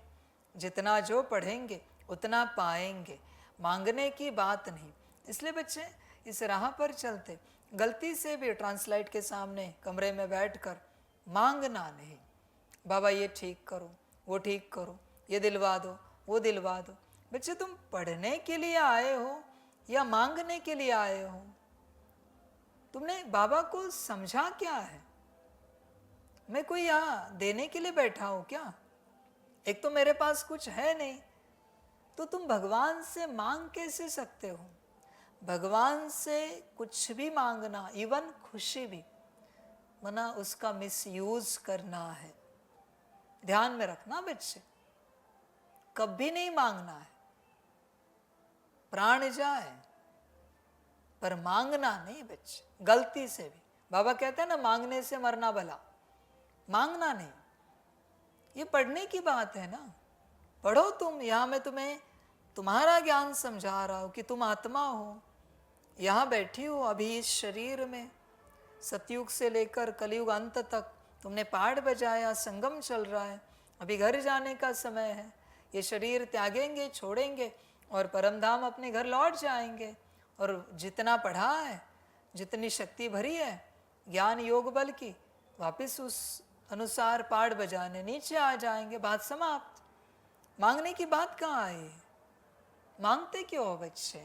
जितना जो पढ़ेंगे उतना पाएंगे। मांगने की बात नहीं। इसलिए बच्चे इस राह पर चलते गलती से भी ट्रांसलाइट के सामने कमरे में बैठकर मांगना नहीं। बाबा ये ठीक करो, वो ठीक करो, ये दिलवा दो, वो दिलवा दो। बच्चे तुम पढ़ने के लिए आए हो या मांगने के लिए आए हो? तुमने बाबा को समझा क्या है? मैं कोई यहाँ देने के लिए बैठा हूँ क्या? एक तो मेरे पास कुछ है नहीं, तो तुम भगवान से मांग कैसे सकते हो? भगवान से कुछ भी मांगना, इवन खुशी भी, मना उसका मिसयूज करना है। ध्यान में रखना बच्चे, कभी नहीं मांगना है। प्राण जाए पर मांगना नहीं बच्चे, गलती से भी। बाबा कहते हैं ना, मांगने से मरना भला। मांगना नहीं। ये पढ़ने की बात है ना। पढ़ो तुम। यहाँ मैं तुम्हें तुम्हारा ज्ञान समझा रहा हूँ कि तुम आत्मा हो, यहाँ बैठी हो अभी इस शरीर में। सतयुग से लेकर कलयुग अंत तक तुमने पाठ बजाया, संगम चल रहा है। अभी घर जाने का समय है। ये शरीर त्यागेंगे, छोड़ेंगे और परमधाम अपने घर लौट जाएंगे। और जितना पढ़ा है, जितनी शक्ति भरी है ज्ञान योग बल की, वापस उस अनुसार पाठ बजाने नीचे आ जाएंगे। बात समाप्त। मांगने की बात कहाँ आई? मांगते क्यों हो बच्चे?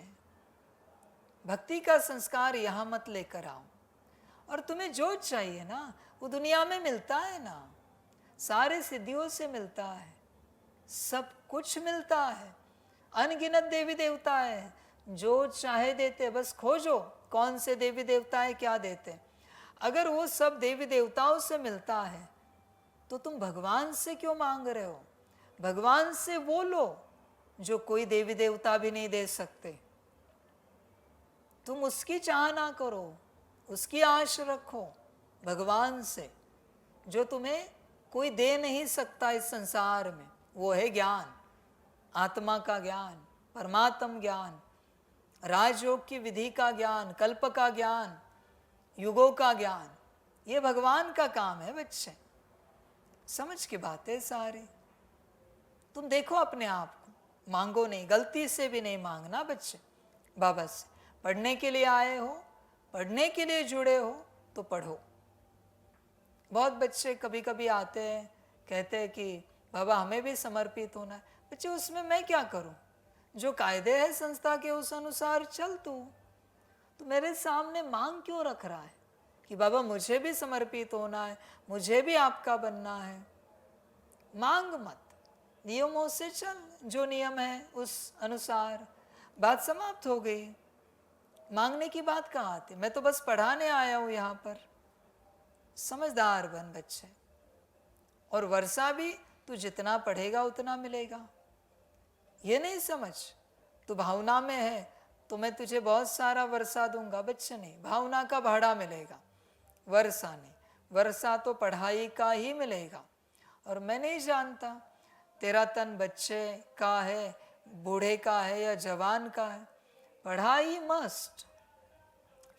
भक्ति का संस्कार यहाँ मत लेकर आओ। और तुम्हें जो चाहिए ना वो दुनिया में मिलता है ना। सारे सिद्धियों से मिलता है, सब कुछ मिलता है। अनगिनत देवी देवता है, जो चाहे देते। बस खोजो कौन से देवी देवता है, क्या देते। अगर वो सब देवी देवताओं से मिलता है तो तुम भगवान से क्यों मांग रहे हो? भगवान से वो लो जो कोई देवी देवता भी नहीं दे सकते। तुम उसकी चाह ना करो, उसकी आश रखो भगवान से, जो तुम्हें कोई दे नहीं सकता इस संसार में। वो है ज्ञान, आत्मा का ज्ञान, परमात्म ज्ञान, राजयोग की विधि का ज्ञान, कल्प का ज्ञान, युगों का ज्ञान। ये भगवान का काम है बच्चे। समझ की बात है सारी। तुम देखो अपने आप को, मांगो नहीं, गलती से भी नहीं मांगना बच्चे। बाबा से पढ़ने के लिए आए हो, पढ़ने के लिए जुड़े हो तो पढ़ो। बहुत बच्चे कभी कभी आते हैं, कहते हैं कि बाबा हमें भी समर्पित होना है। बच्चे उसमें मैं क्या करूं? जो कायदे हैं संस्था के उस अनुसार चल तू। तो मेरे सामने मांग क्यों रख रहा है कि बाबा मुझे भी समर्पित होना है, मुझे भी आपका बनना है? मांग मत, नियमों से चल, जो नियम है उस अनुसार। बात समाप्त हो गई। मांगने की बात कहाँ आती? मैं तो बस पढ़ाने आया हूं यहाँ पर। समझदार बन बच्चे। और वर्षा भी तू जितना पढ़ेगा उतना मिलेगा। ये नहीं समझ तू भावना में है तो मैं तुझे बहुत सारा वर्षा दूंगा। बच्चे नहीं, भावना का भाड़ा मिलेगा, वर्षा नहीं। वर्षा तो पढ़ाई का ही मिलेगा। और मैं नहीं जानता तेरा तन बच्चे का है, बूढ़े का है या जवान का है। पढ़ाई मस्ट।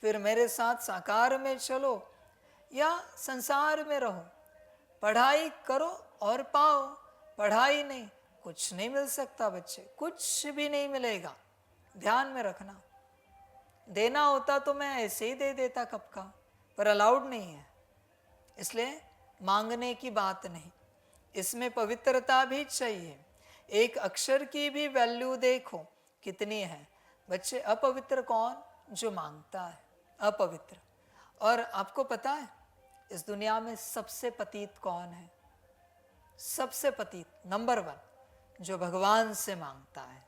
फिर मेरे साथ साकार में चलो या संसार में रहो। पढ़ाई करो और पाओ। पढ़ाई नहीं, कुछ नहीं मिल सकता बच्चे, कुछ भी नहीं मिलेगा। ध्यान में रखना। देना होता तो मैं ऐसे ही दे देता कब का, पर अलाउड नहीं है। इसलिए मांगने की बात नहीं। इसमें पवित्रता भी चाहिए। एक अक्षर की भी वैल्यू देखो कितनी है बच्चे। अपवित्र कौन? जो मांगता है, अपवित्र। और आपको पता है इस दुनिया में सबसे पतित कौन है? सबसे पतित नंबर 1 जो भगवान से मांगता है,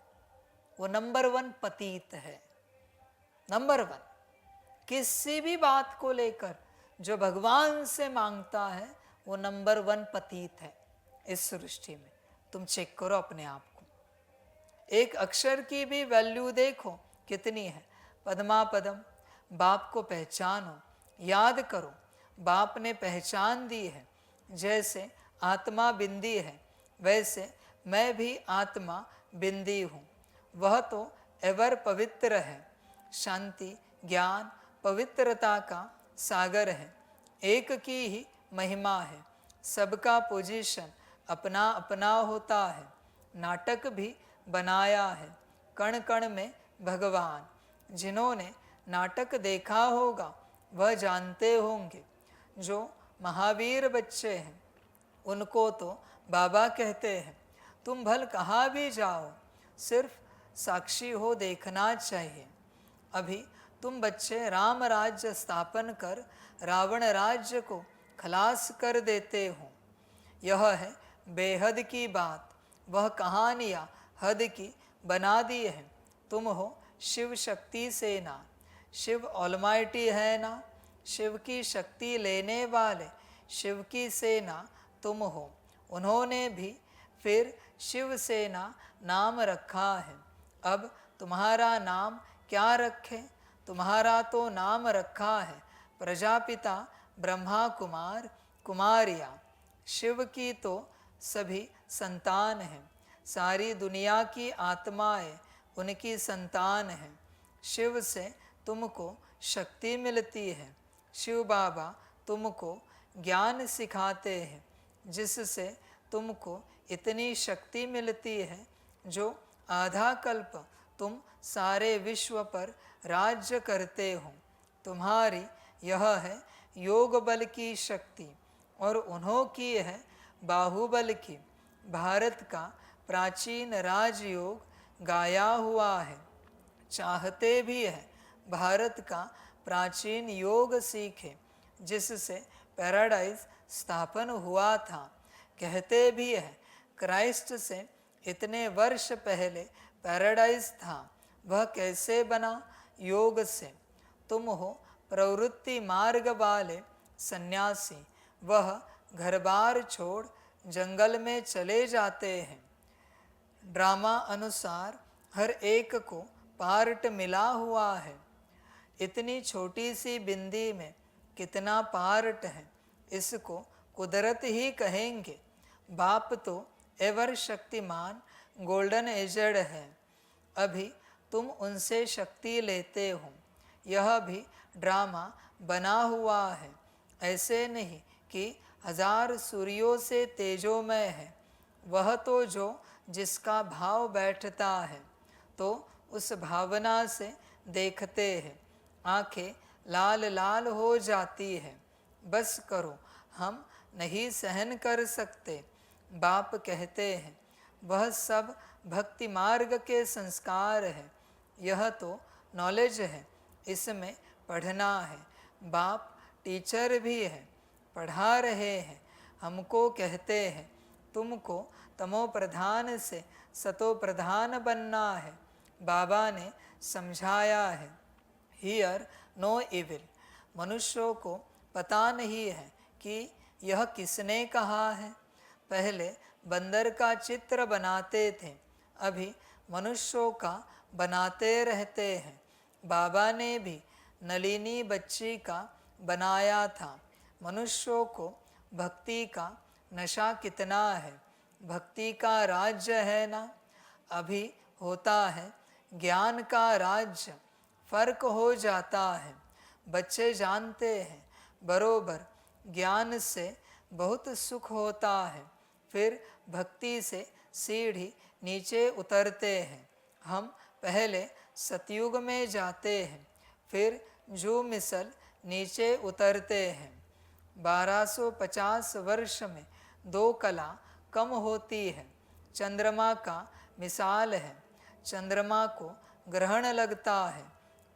वो नंबर 1 पतित है। नंबर 1 किसी भी बात को लेकर जो भगवान से मांगता है वो नंबर 1 पतित है इस सृष्टि में। तुम चेक करो अपने आप को, एक अक्षर की भी वैल्यू देखो कितनी है। पद्मा पदम, बाप को पहचानो, याद करो बाप ने पहचान दी है। जैसे आत्मा बिंदी है वैसे मैं भी आत्मा बिंदी हूँ। वह तो एवर पवित्र है, शांति ज्ञान पवित्रता का सागर है। एक की ही महिमा है, सबका पोजीशन अपना अपना होता है। नाटक भी बनाया है कण कण में भगवान। जिन्होंने नाटक देखा होगा वह जानते होंगे। जो महावीर बच्चे हैं उनको तो बाबा कहते हैं। तुम भल कहाँ भी जाओ, सिर्फ साक्षी हो देखना चाहिए। अभी तुम बच्चे राम राज्य स्थापन कर रावण राज्य को खलास कर देते हो। यह है बेहद की बात, वह कहानियाँ हद की बना दी है। तुम हो शिव शक्ति सेना, शिव ऑलमाइटी है ना, शिव की शक्ति लेने वाले शिव की सेना तुम हो। उन्होंने भी फिर शिव सेना नाम रखा है। अब तुम्हारा नाम क्या रखें? तुम्हारा तो नाम रखा है प्रजापिता ब्रह्मा कुमार कुमारियाँ। शिव की तो सभी संतान हैं, सारी दुनिया की आत्माएं उनकी संतान हैं। शिव से तुमको शक्ति मिलती है। शिव बाबा तुमको ज्ञान सिखाते हैं जिससे तुमको इतनी शक्ति मिलती है जो आधा कल्प तुम सारे विश्व पर राज्य करते हो। तुम्हारी यह है योग बल की शक्ति और उन्हों की है बाहुबल की। भारत का प्राचीन राजयोग गाया हुआ है, चाहते भी है भारत का प्राचीन योग सीखे जिससे पैराडाइज स्थापन हुआ था। कहते भी है क्राइस्ट से इतने वर्ष पहले पैराडाइज था, वह कैसे बना? योग से। तुम हो प्रवृत्ति मार्ग वाले सन्यासी, वह घर बार छोड़ जंगल में चले जाते हैं। ड्रामा अनुसार हर एक को पार्ट मिला हुआ है। इतनी छोटी सी बिंदी में कितना पार्ट है, इसको कुदरत ही कहेंगे। बाप तो एवर शक्तिमान गोल्डन एजड है, अभी तुम उनसे शक्ति लेते हो। यह भी ड्रामा बना हुआ है, ऐसे नहीं कि 1000 सूर्यों से तेजोमय है। वह तो जो जिसका भाव बैठता है तो उस भावना से देखते हैं, आंखें लाल लाल हो जाती है। बस करो, हम नहीं सहन कर सकते। बाप कहते हैं वह सब भक्ति मार्ग के संस्कार है। यह तो नॉलेज है, इसमें पढ़ना है। बाप टीचर भी है, पढ़ा रहे हैं। हमको कहते हैं तुमको तमो प्रधान से सतो प्रधान बनना है। बाबा ने समझाया है हियर नो इविल। मनुष्यों को पता नहीं है कि यह किसने कहा है। पहले बंदर का चित्र बनाते थे, अभी मनुष्यों का बनाते रहते हैं। बाबा ने भी नलिनी बच्ची का बनाया था। मनुष्यों को भक्ति का नशा कितना है, भक्ति का राज्य है ना। अभी होता है ज्ञान का राज्य, फर्क हो जाता है। बच्चे जानते हैं बरोबर ज्ञान से बहुत सुख होता है, फिर भक्ति से सीढ़ी नीचे उतरते हैं। हम पहले सतयुग में जाते हैं, फिर जो मिसल नीचे उतरते हैं। 1250 वर्ष में 2 कला कम होती है। चंद्रमा का मिसाल है, चंद्रमा को ग्रहण लगता है,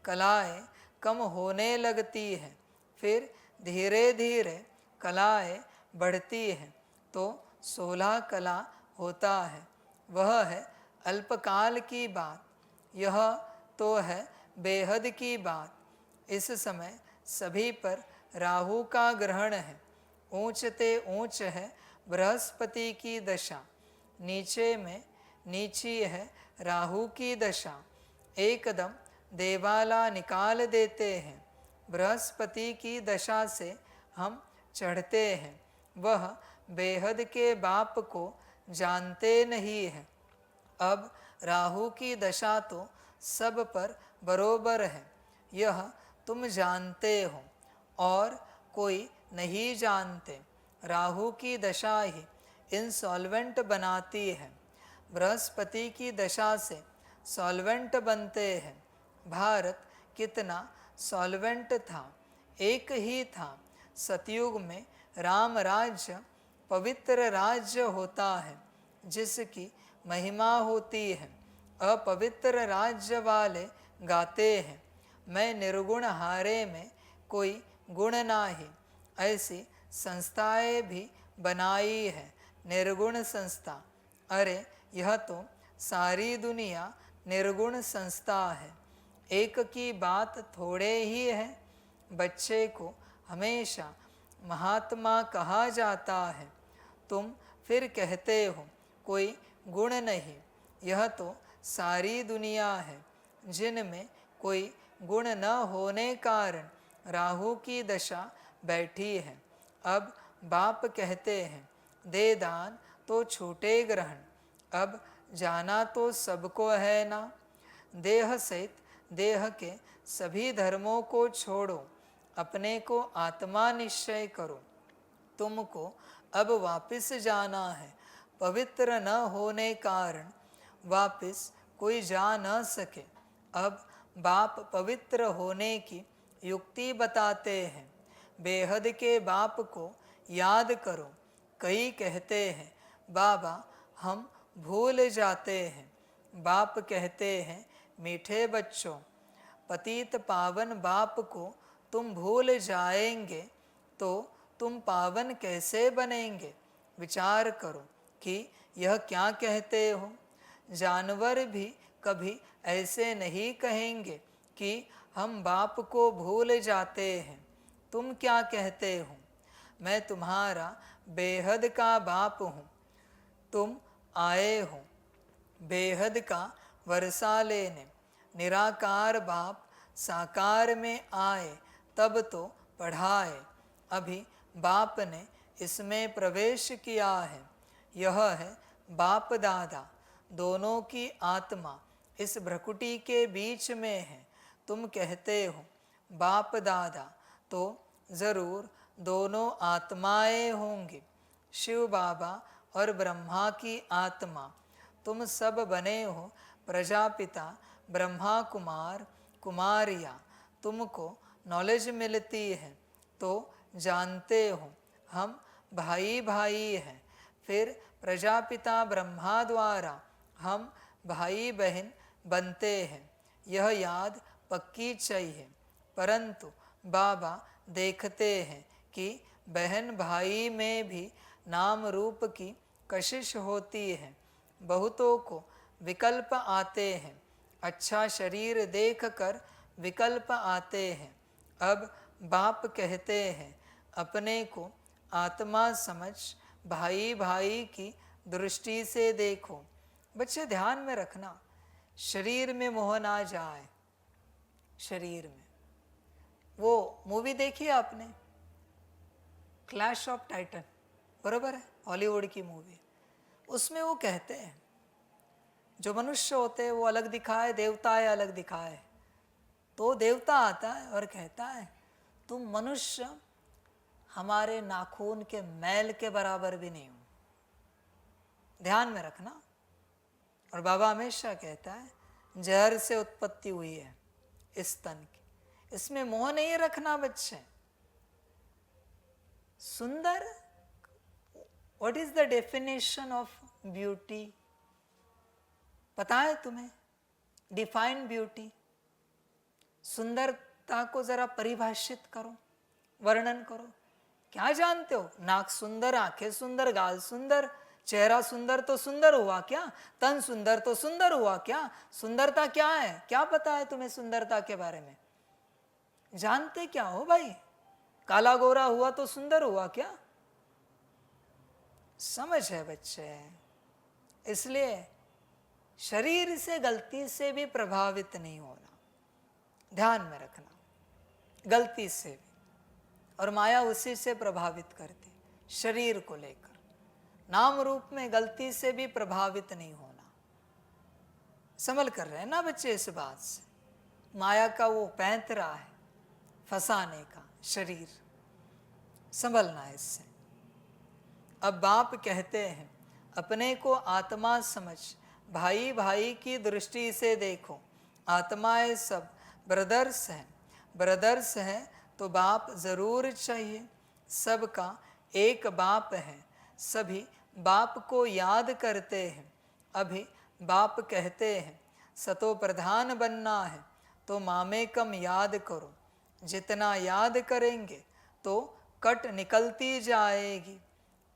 कलाएं कम होने लगती हैं, फिर धीरे धीरे कलाएं बढ़ती हैं तो 16 कला होता है। वह है अल्पकाल की बात, यह तो है बेहद की बात। इस समय सभी पर राहु का ग्रहण है, ऊंचते ऊंच है बृहस्पति की दशा, नीचे में नीची है राहु की दशा। एकदम देवाला निकाल देते हैं। बृहस्पति की दशा से हम चढ़ते हैं। वह बेहद के बाप को जानते नहीं है। अब राहु की दशा तो सब पर बरोबर है, यह तुम जानते हो और कोई नहीं जानते। राहु की दशा ही इंसॉल्वेंट बनाती है। बृहस्पति की दशा से सॉल्वेंट बनते हैं। भारत कितना सॉल्वेंट था, एक ही था। सतयुग में राम राज्य पवित्र राज्य होता है, जिसकी महिमा होती है। अपवित्र राज्य वाले गाते हैं, मैं निर्गुण हारे में कोई गुण नाही। ऐसी संस्थाएं भी बनाई है, निर्गुण संस्था। अरे यह तो सारी दुनिया निर्गुण संस्था है। एक की बात थोड़े ही है। बच्चे को हमेशा महात्मा कहा जाता है, तुम फिर कहते हो कोई गुण नहीं। यह तो सारी दुनिया है, जिनमें कोई गुण न होने कारण राहु की दशा बैठी है। अब बाप कहते हैं, दे दान तो छूटे ग्रहण। अब जाना तो सबको है ना। देह सहित देह के सभी धर्मों को छोड़ो, अपने को आत्मा निश्चय करो। तुमको अब वापस जाना है। पवित्र न होने कारण वापस कोई जा न सके। अब बाप पवित्र होने की युक्ति बताते हैं। बेहद के बाप को याद करो। कई कहते हैं, बाबा हम भूल जाते हैं। बाप कहते हैं, मीठे बच्चों, पतित पावन बाप को तुम भूल जाएंगे तो तुम पावन कैसे बनेंगे। विचार करो कि यह क्या कहते हो। जानवर भी कभी ऐसे नहीं कहेंगे कि हम बाप को भूल जाते हैं। तुम क्या कहते हो, मैं तुम्हारा बेहद का बाप हूँ। तुम आए हो बेहद का वर्षा लेने। निराकार बाप साकार में आए तब तो पढ़ाए। अभी बाप ने इसमें प्रवेश किया है। यह है बाप दादा, दोनों की आत्मा इस भ्रकुटी के बीच में है। तुम कहते हो बाप दादा, तो जरूर दोनों आत्माएं होंगी, शिव बाबा और ब्रह्मा की आत्मा। तुम सब बने हो प्रजापिता ब्रह्मा कुमार कुमारिया। तुमको नॉलेज मिलती है तो जानते हो हम भाई भाई हैं। फिर प्रजापिता ब्रह्मा द्वारा हम भाई बहन बनते हैं, यह याद पक्की चाहिए। परंतु बाबा देखते हैं कि बहन भाई में भी नाम रूप की कशिश होती है। बहुतों को विकल्प आते हैं, अच्छा शरीर देखकर विकल्प आते हैं। अब बाप कहते हैं, अपने को आत्मा समझ भाई भाई की दृष्टि से देखो। बच्चे ध्यान में रखना, शरीर में मोह ना जाए। शरीर में वो मूवी देखी आपने, क्लैश ऑफ टाइटन, बरोबर है, हॉलीवुड की मूवी। उसमें वो कहते हैं जो मनुष्य होते हैं वो अलग दिखाए, देवताएं अलग दिखाए। तो देवता आता है और कहता है, तुम मनुष्य हमारे नाखून के मैल के बराबर भी नहीं हो। ध्यान में रखना। और बाबा हमेशा कहता है, जहर से उत्पत्ति हुई है इस तन की, इसमें मोह नहीं रखना बच्चे। सुंदर, what is the definition of beauty? पता है तुम्हें? Define beauty. सुंदरता को जरा परिभाषित करो, वर्णन करो। क्या जानते हो? नाक सुंदर, आंखें सुंदर, गाल सुंदर, चेहरा सुंदर तो सुंदर हुआ क्या? तन सुंदर तो सुंदर हुआ क्या? सुंदरता क्या है? क्या पता है तुम्हें सुंदरता के बारे में? जानते क्या हो भाई? काला गोरा हुआ तो सुंदर हुआ क्या? समझ है बच्चे, इसलिए शरीर से गलती से भी प्रभावित नहीं होना, ध्यान में रखना, गलती से भी। और माया उसी से प्रभावित करती, शरीर को लेकर, नाम रूप में गलती से भी प्रभावित नहीं होना। संभल कर रहे हैं ना बच्चे इस बात से, माया का वो पैंतरा है फंसाने का शरीर, संभलना है इससे। अब बाप कहते हैं अपने को आत्मा समझ, भाई भाई की दृष्टि से देखो, आत्माएं सब ब्रदर्स हैं, ब्रदर्स हैं तो बाप जरूर चाहिए, सबका एक बाप है, सभी बाप को याद करते हैं। अभी बाप कहते हैं सतो प्रधान बनना है तो मामे कम याद करो, जितना याद करेंगे तो कट निकलती जाएगी,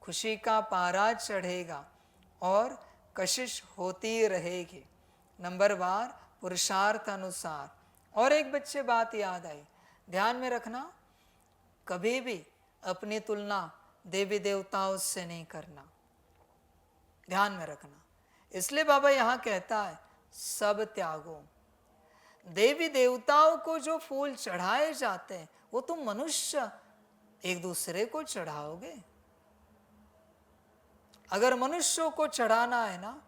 खुशी का पारा चढ़ेगा और कशिश होती रहेगी, नंबरवार पुरुषार्थ अनुसार। और एक बच्चे बात याद आई, ध्यान में रखना, कभी भी अपनी तुलना देवी देवताओं से नहीं करना, ध्यान में रखना। इसलिए बाबा यहाँ कहता है सब त्यागो। देवी देवताओं को जो फूल चढ़ाए जाते हैं वो तुम मनुष्य एक दूसरे को चढ़ाओगे। अगर मनुष्यों को चढ़ाना है ना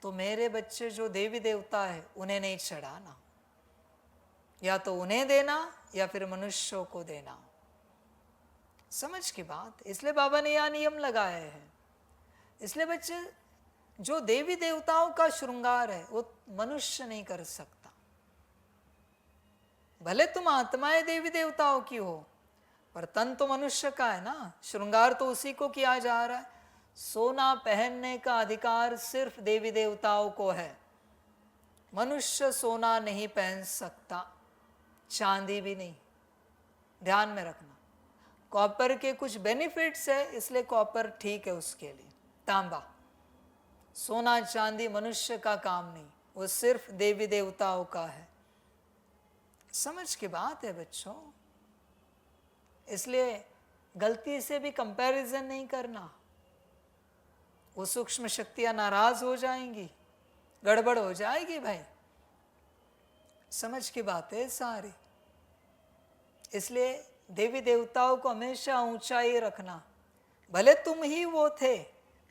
तो मेरे बच्चे जो देवी देवता है उन्हें नहीं चढ़ाना, या तो उन्हें देना या फिर मनुष्यों को देना। समझ की बात, इसलिए बाबा ने यह नियम लगाए हैं। इसलिए बच्चे जो देवी देवताओं का श्रृंगार है वो मनुष्य नहीं कर सकता। भले तुम आत्माएं देवी देवताओं की हो पर तन तो मनुष्य का है ना, श्रृंगार तो उसी को किया जा रहा है। सोना पहनने का अधिकार सिर्फ देवी देवताओं को है, मनुष्य सोना नहीं पहन सकता, चांदी भी नहीं, ध्यान में रखना। कॉपर के कुछ बेनिफिट्स है इसलिए कॉपर ठीक है उसके लिए, तांबा, सोना चांदी मनुष्य का काम नहीं, वो सिर्फ देवी देवताओं का है। समझ की बात है बच्चों, इसलिए गलती से भी कंपैरिजन नहीं करना, वो सूक्ष्म शक्तियां नाराज हो जाएंगी, गड़बड़ हो जाएगी भाई। समझ की बात है सारी। इसलिए देवी देवताओं को हमेशा ऊंचाई रखना, भले तुम ही वो थे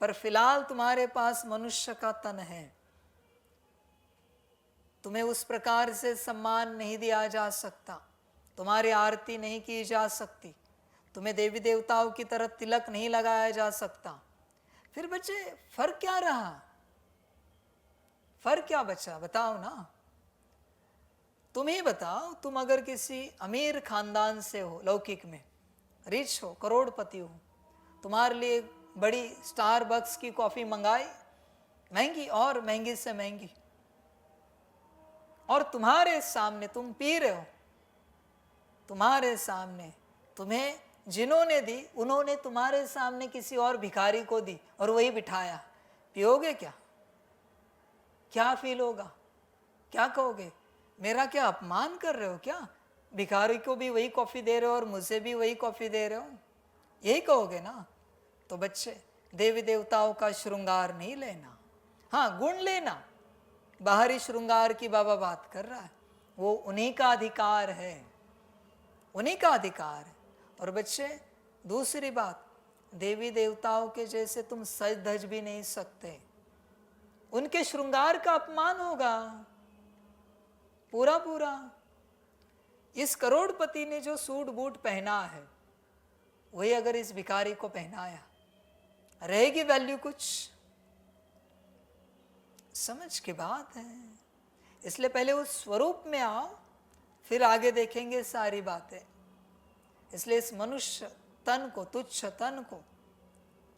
पर फिलहाल तुम्हारे पास मनुष्य का तन है, तुम्हें उस प्रकार से सम्मान नहीं दिया जा सकता, तुम्हारी आरती नहीं की जा सकती, तुम्हें देवी देवताओं की तरह तिलक नहीं लगाया जा सकता। फिर बच्चे फर्क क्या रहा, फर्क क्या बचा, बताओ ना, तुम ही बताओ। तुम अगर किसी अमीर खानदान से हो, लौकिक में रिच हो, करोड़पति हो, तुम्हारे लिए बड़ी स्टारबक्स की कॉफी मंगाई, महंगी और महंगी से महंगी, और तुम्हारे सामने तुम पी रहे हो, तुम्हारे सामने तुम्हें जिन्होंने दी उन्होंने तुम्हारे सामने किसी और भिखारी को दी और वही बिठाया, पियोगे क्या? क्या फील होगा, क्या कहोगे, मेरा क्या अपमान कर रहे हो क्या, भिखारी को भी वही कॉफी दे रहे हो और मुझे भी वही कॉफी दे रहे हो, यही कहोगे ना। तो बच्चे देवी देवताओं का श्रृंगार नहीं लेना, हाँ गुण लेना, बाहरी श्रृंगार की बाबा बात कर रहा है, वो उन्हीं का अधिकार है, उन्हीं का अधिकार है। और बच्चे दूसरी बात, देवी देवताओं के जैसे तुम सज धज भी नहीं सकते, उनके श्रृंगार का अपमान होगा पूरा पूरा। इस करोड़पति ने जो सूट बूट पहना है वही अगर इस भिखारी को पहनाया, रहेगी वैल्यू कुछ? समझ की बात है। इसलिए पहले उस स्वरूप में आओ, फिर आगे देखेंगे सारी बातें। इसलिए इस मनुष्य तन को, तुच्छ तन को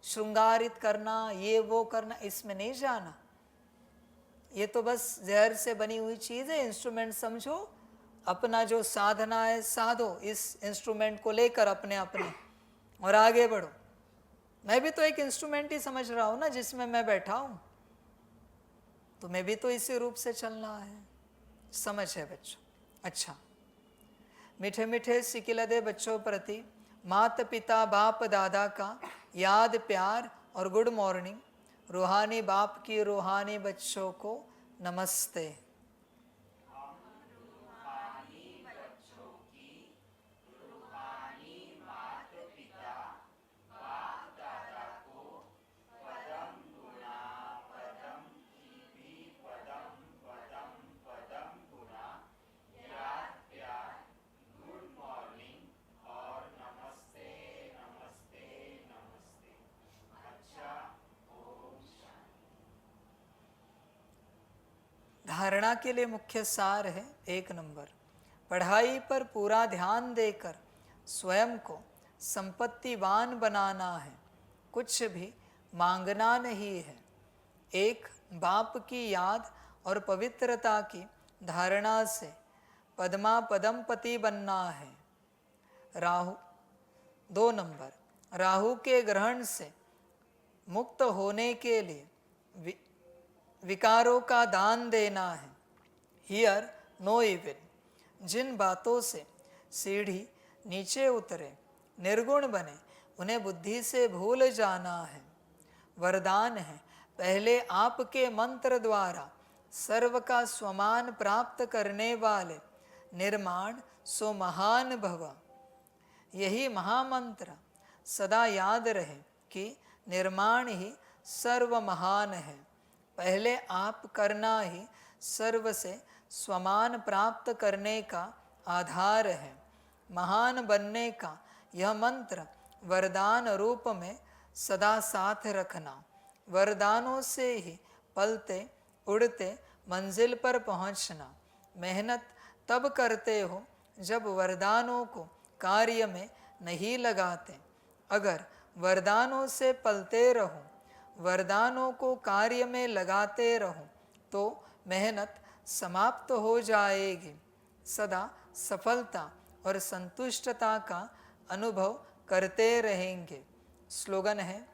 श्रृंगारित करना, ये वो करना, इसमें नहीं जाना। ये तो बस जहर से बनी हुई चीज़ है, इंस्ट्रूमेंट समझो, अपना जो साधना है साधो इस इंस्ट्रूमेंट को लेकर अपने अपने, और आगे बढ़ो। मैं भी तो एक इंस्ट्रूमेंट ही समझ रहा हूँ ना जिसमें मैं बैठा हूँ, तुम्हें भी तो इसी रूप से चलना है। समझ है बच्चों? अच्छा, मीठे मीठे सिकिलदे बच्चों प्रति माता पिता बाप दादा का याद प्यार और गुड मॉर्निंग। रूहानी बाप की रूहानी बच्चों को नमस्ते। धारणा के लिए मुख्य सार है 1 नंबर, पढ़ाई पर पूरा ध्यान देकर स्वयं को संपत्तिवान बनाना है, कुछ भी मांगना नहीं है। 1 बाप की याद और पवित्रता की धारणा से पद्मा पदमपति बनना है। राहु 2 नंबर, राहु के ग्रहण से मुक्त होने के लिए विकारों का दान देना है। हियर नो इविल, जिन बातों से सीढ़ी नीचे उतरे, निर्गुण बने, उन्हें बुद्धि से भूल जाना है। वरदान है, पहले आपके मंत्र द्वारा सर्व का स्वमान प्राप्त करने वाले निर्माण सो महान भव। यही महामंत्र सदा याद रहे कि निर्माण ही सर्व महान है। पहले आप करना ही सर्व से स्वमान प्राप्त करने का आधार है। महान बनने का यह मंत्र वरदान रूप में सदा साथ रखना। वरदानों से ही पलते उड़ते मंजिल पर पहुंचना। मेहनत तब करते हो जब वरदानों को कार्य में नहीं लगाते। अगर वरदानों से पलते रहो, वरदानों को कार्य में लगाते रहो, तो मेहनत समाप्त हो जाएगी। सदा सफलता और संतुष्टता का अनुभव करते रहेंगे। स्लोगन है,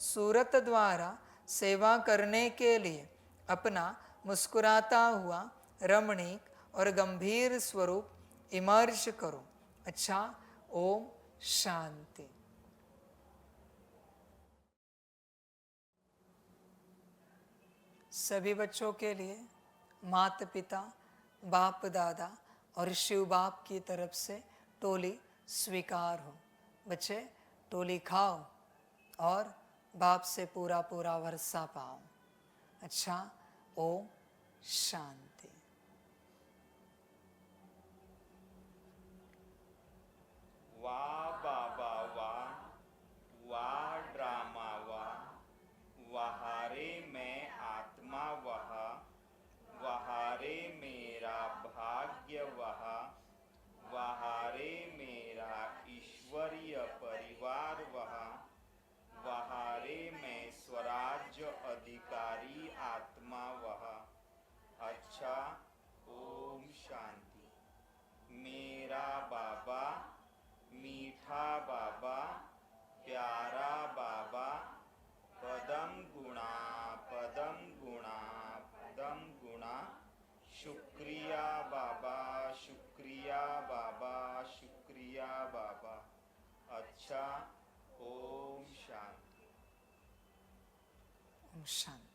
सूरत द्वारा सेवा करने के लिए अपना मुस्कुराता हुआ रमणीक और गंभीर स्वरूप इमर्ज करो। अच्छा, ओम शांति। सभी बच्चों के लिए माता पिता, बाप दादा और शिव बाप की तरफ से टोली स्वीकार हो। बच्चे टोली खाओ और बाप से पूरा पूरा वर्षा पाओ। अच्छा, ओम शांति। वाह बाबा वाह, वाह ड्रामा वाह, वहारे में आत्मा वह, वहारे मेरा भाग्य वह, वहारे मेरा ईश्वरीय परिवार वह, वहारे में स्वराज्य अधिकारी आत्मा वह। अच्छा, ओम शांति। मेरा बाबा, मीठा बाबा, प्यारा बाबा, पदम गुणा पदम गुणा पदम गुणा, शुक्रिया बाबा, शुक्रिया बाबा, शुक्रिया बाबा। अच्छा, ओम शांति। ओम शांति।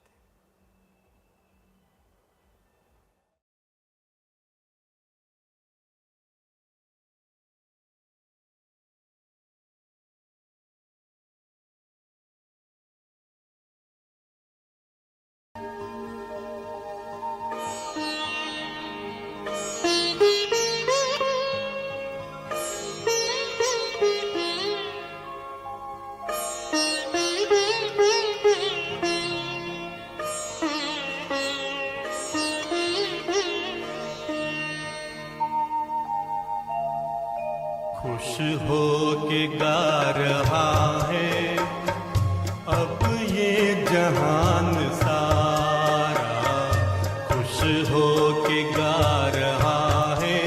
खुश हो के गा रहा है अब ये जहान सारा, खुश हो के गा रहा है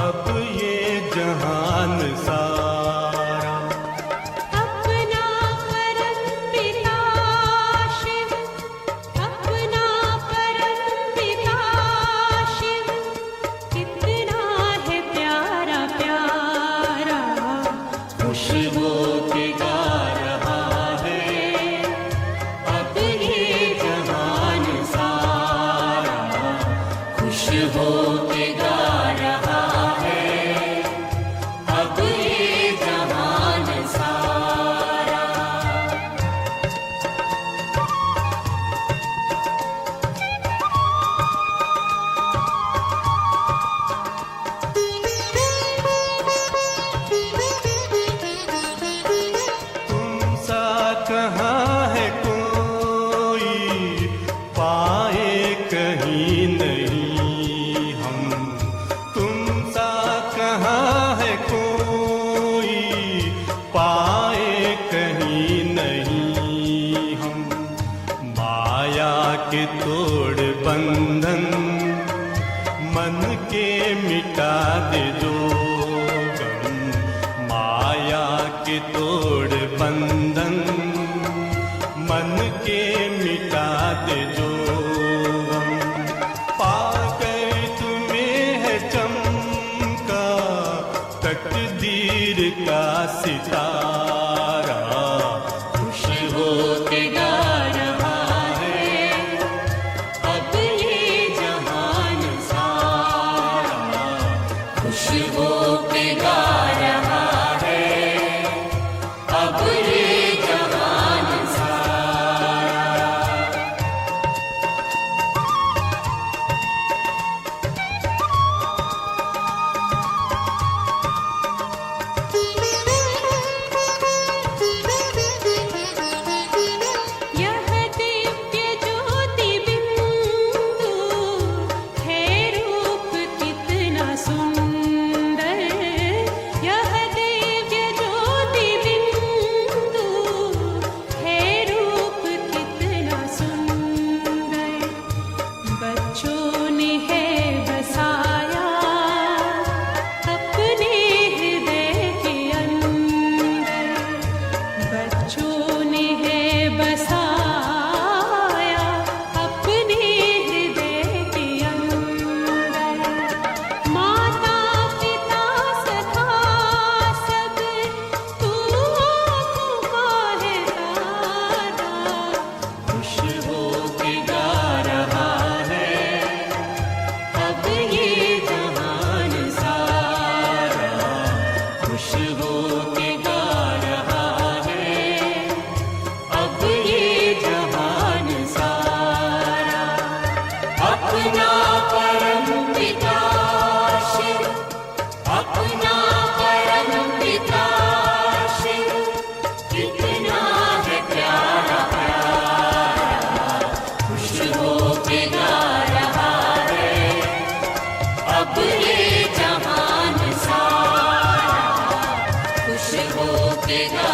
अब ये जहान सारा। अपना परम पिता शिव, अपना परम पिता शिव, कितना है प्यारा प्यारा। खुश हो के गा रहा है दे जो गम, माया के तोड़ बंधन, मन के मिटा दे जो गम। पाकर तुम्हें है चमका तकदीर का सितारा, खुश हो के गा रहा है अब ये जहान सारा, खुश हो के गा रहा है अब ये जहान सारा। यह दिव्य ज्योति बिंदु है रूप कितना सुंदर, यह दिव्य ज्योति बिंदु है रूप कितना सुंदर। बच्चों ने है बसाया अपने हृदय के अंदर, बच्चों ने है बसाया अपने हृदय के अंदर। माता पिता सखा सब तू आँखों का है तारा, खुश हो के गा रहा है अब ये जहान सारा, खुश हो के गा रहा है अब ये जहान सारा। अपना परम पिता शिव, अपना परम पिता शिव, कितना है प्यारा प्यारा, खुश हो के गा रहा है अब ये जहान सारा, खुश हो के गा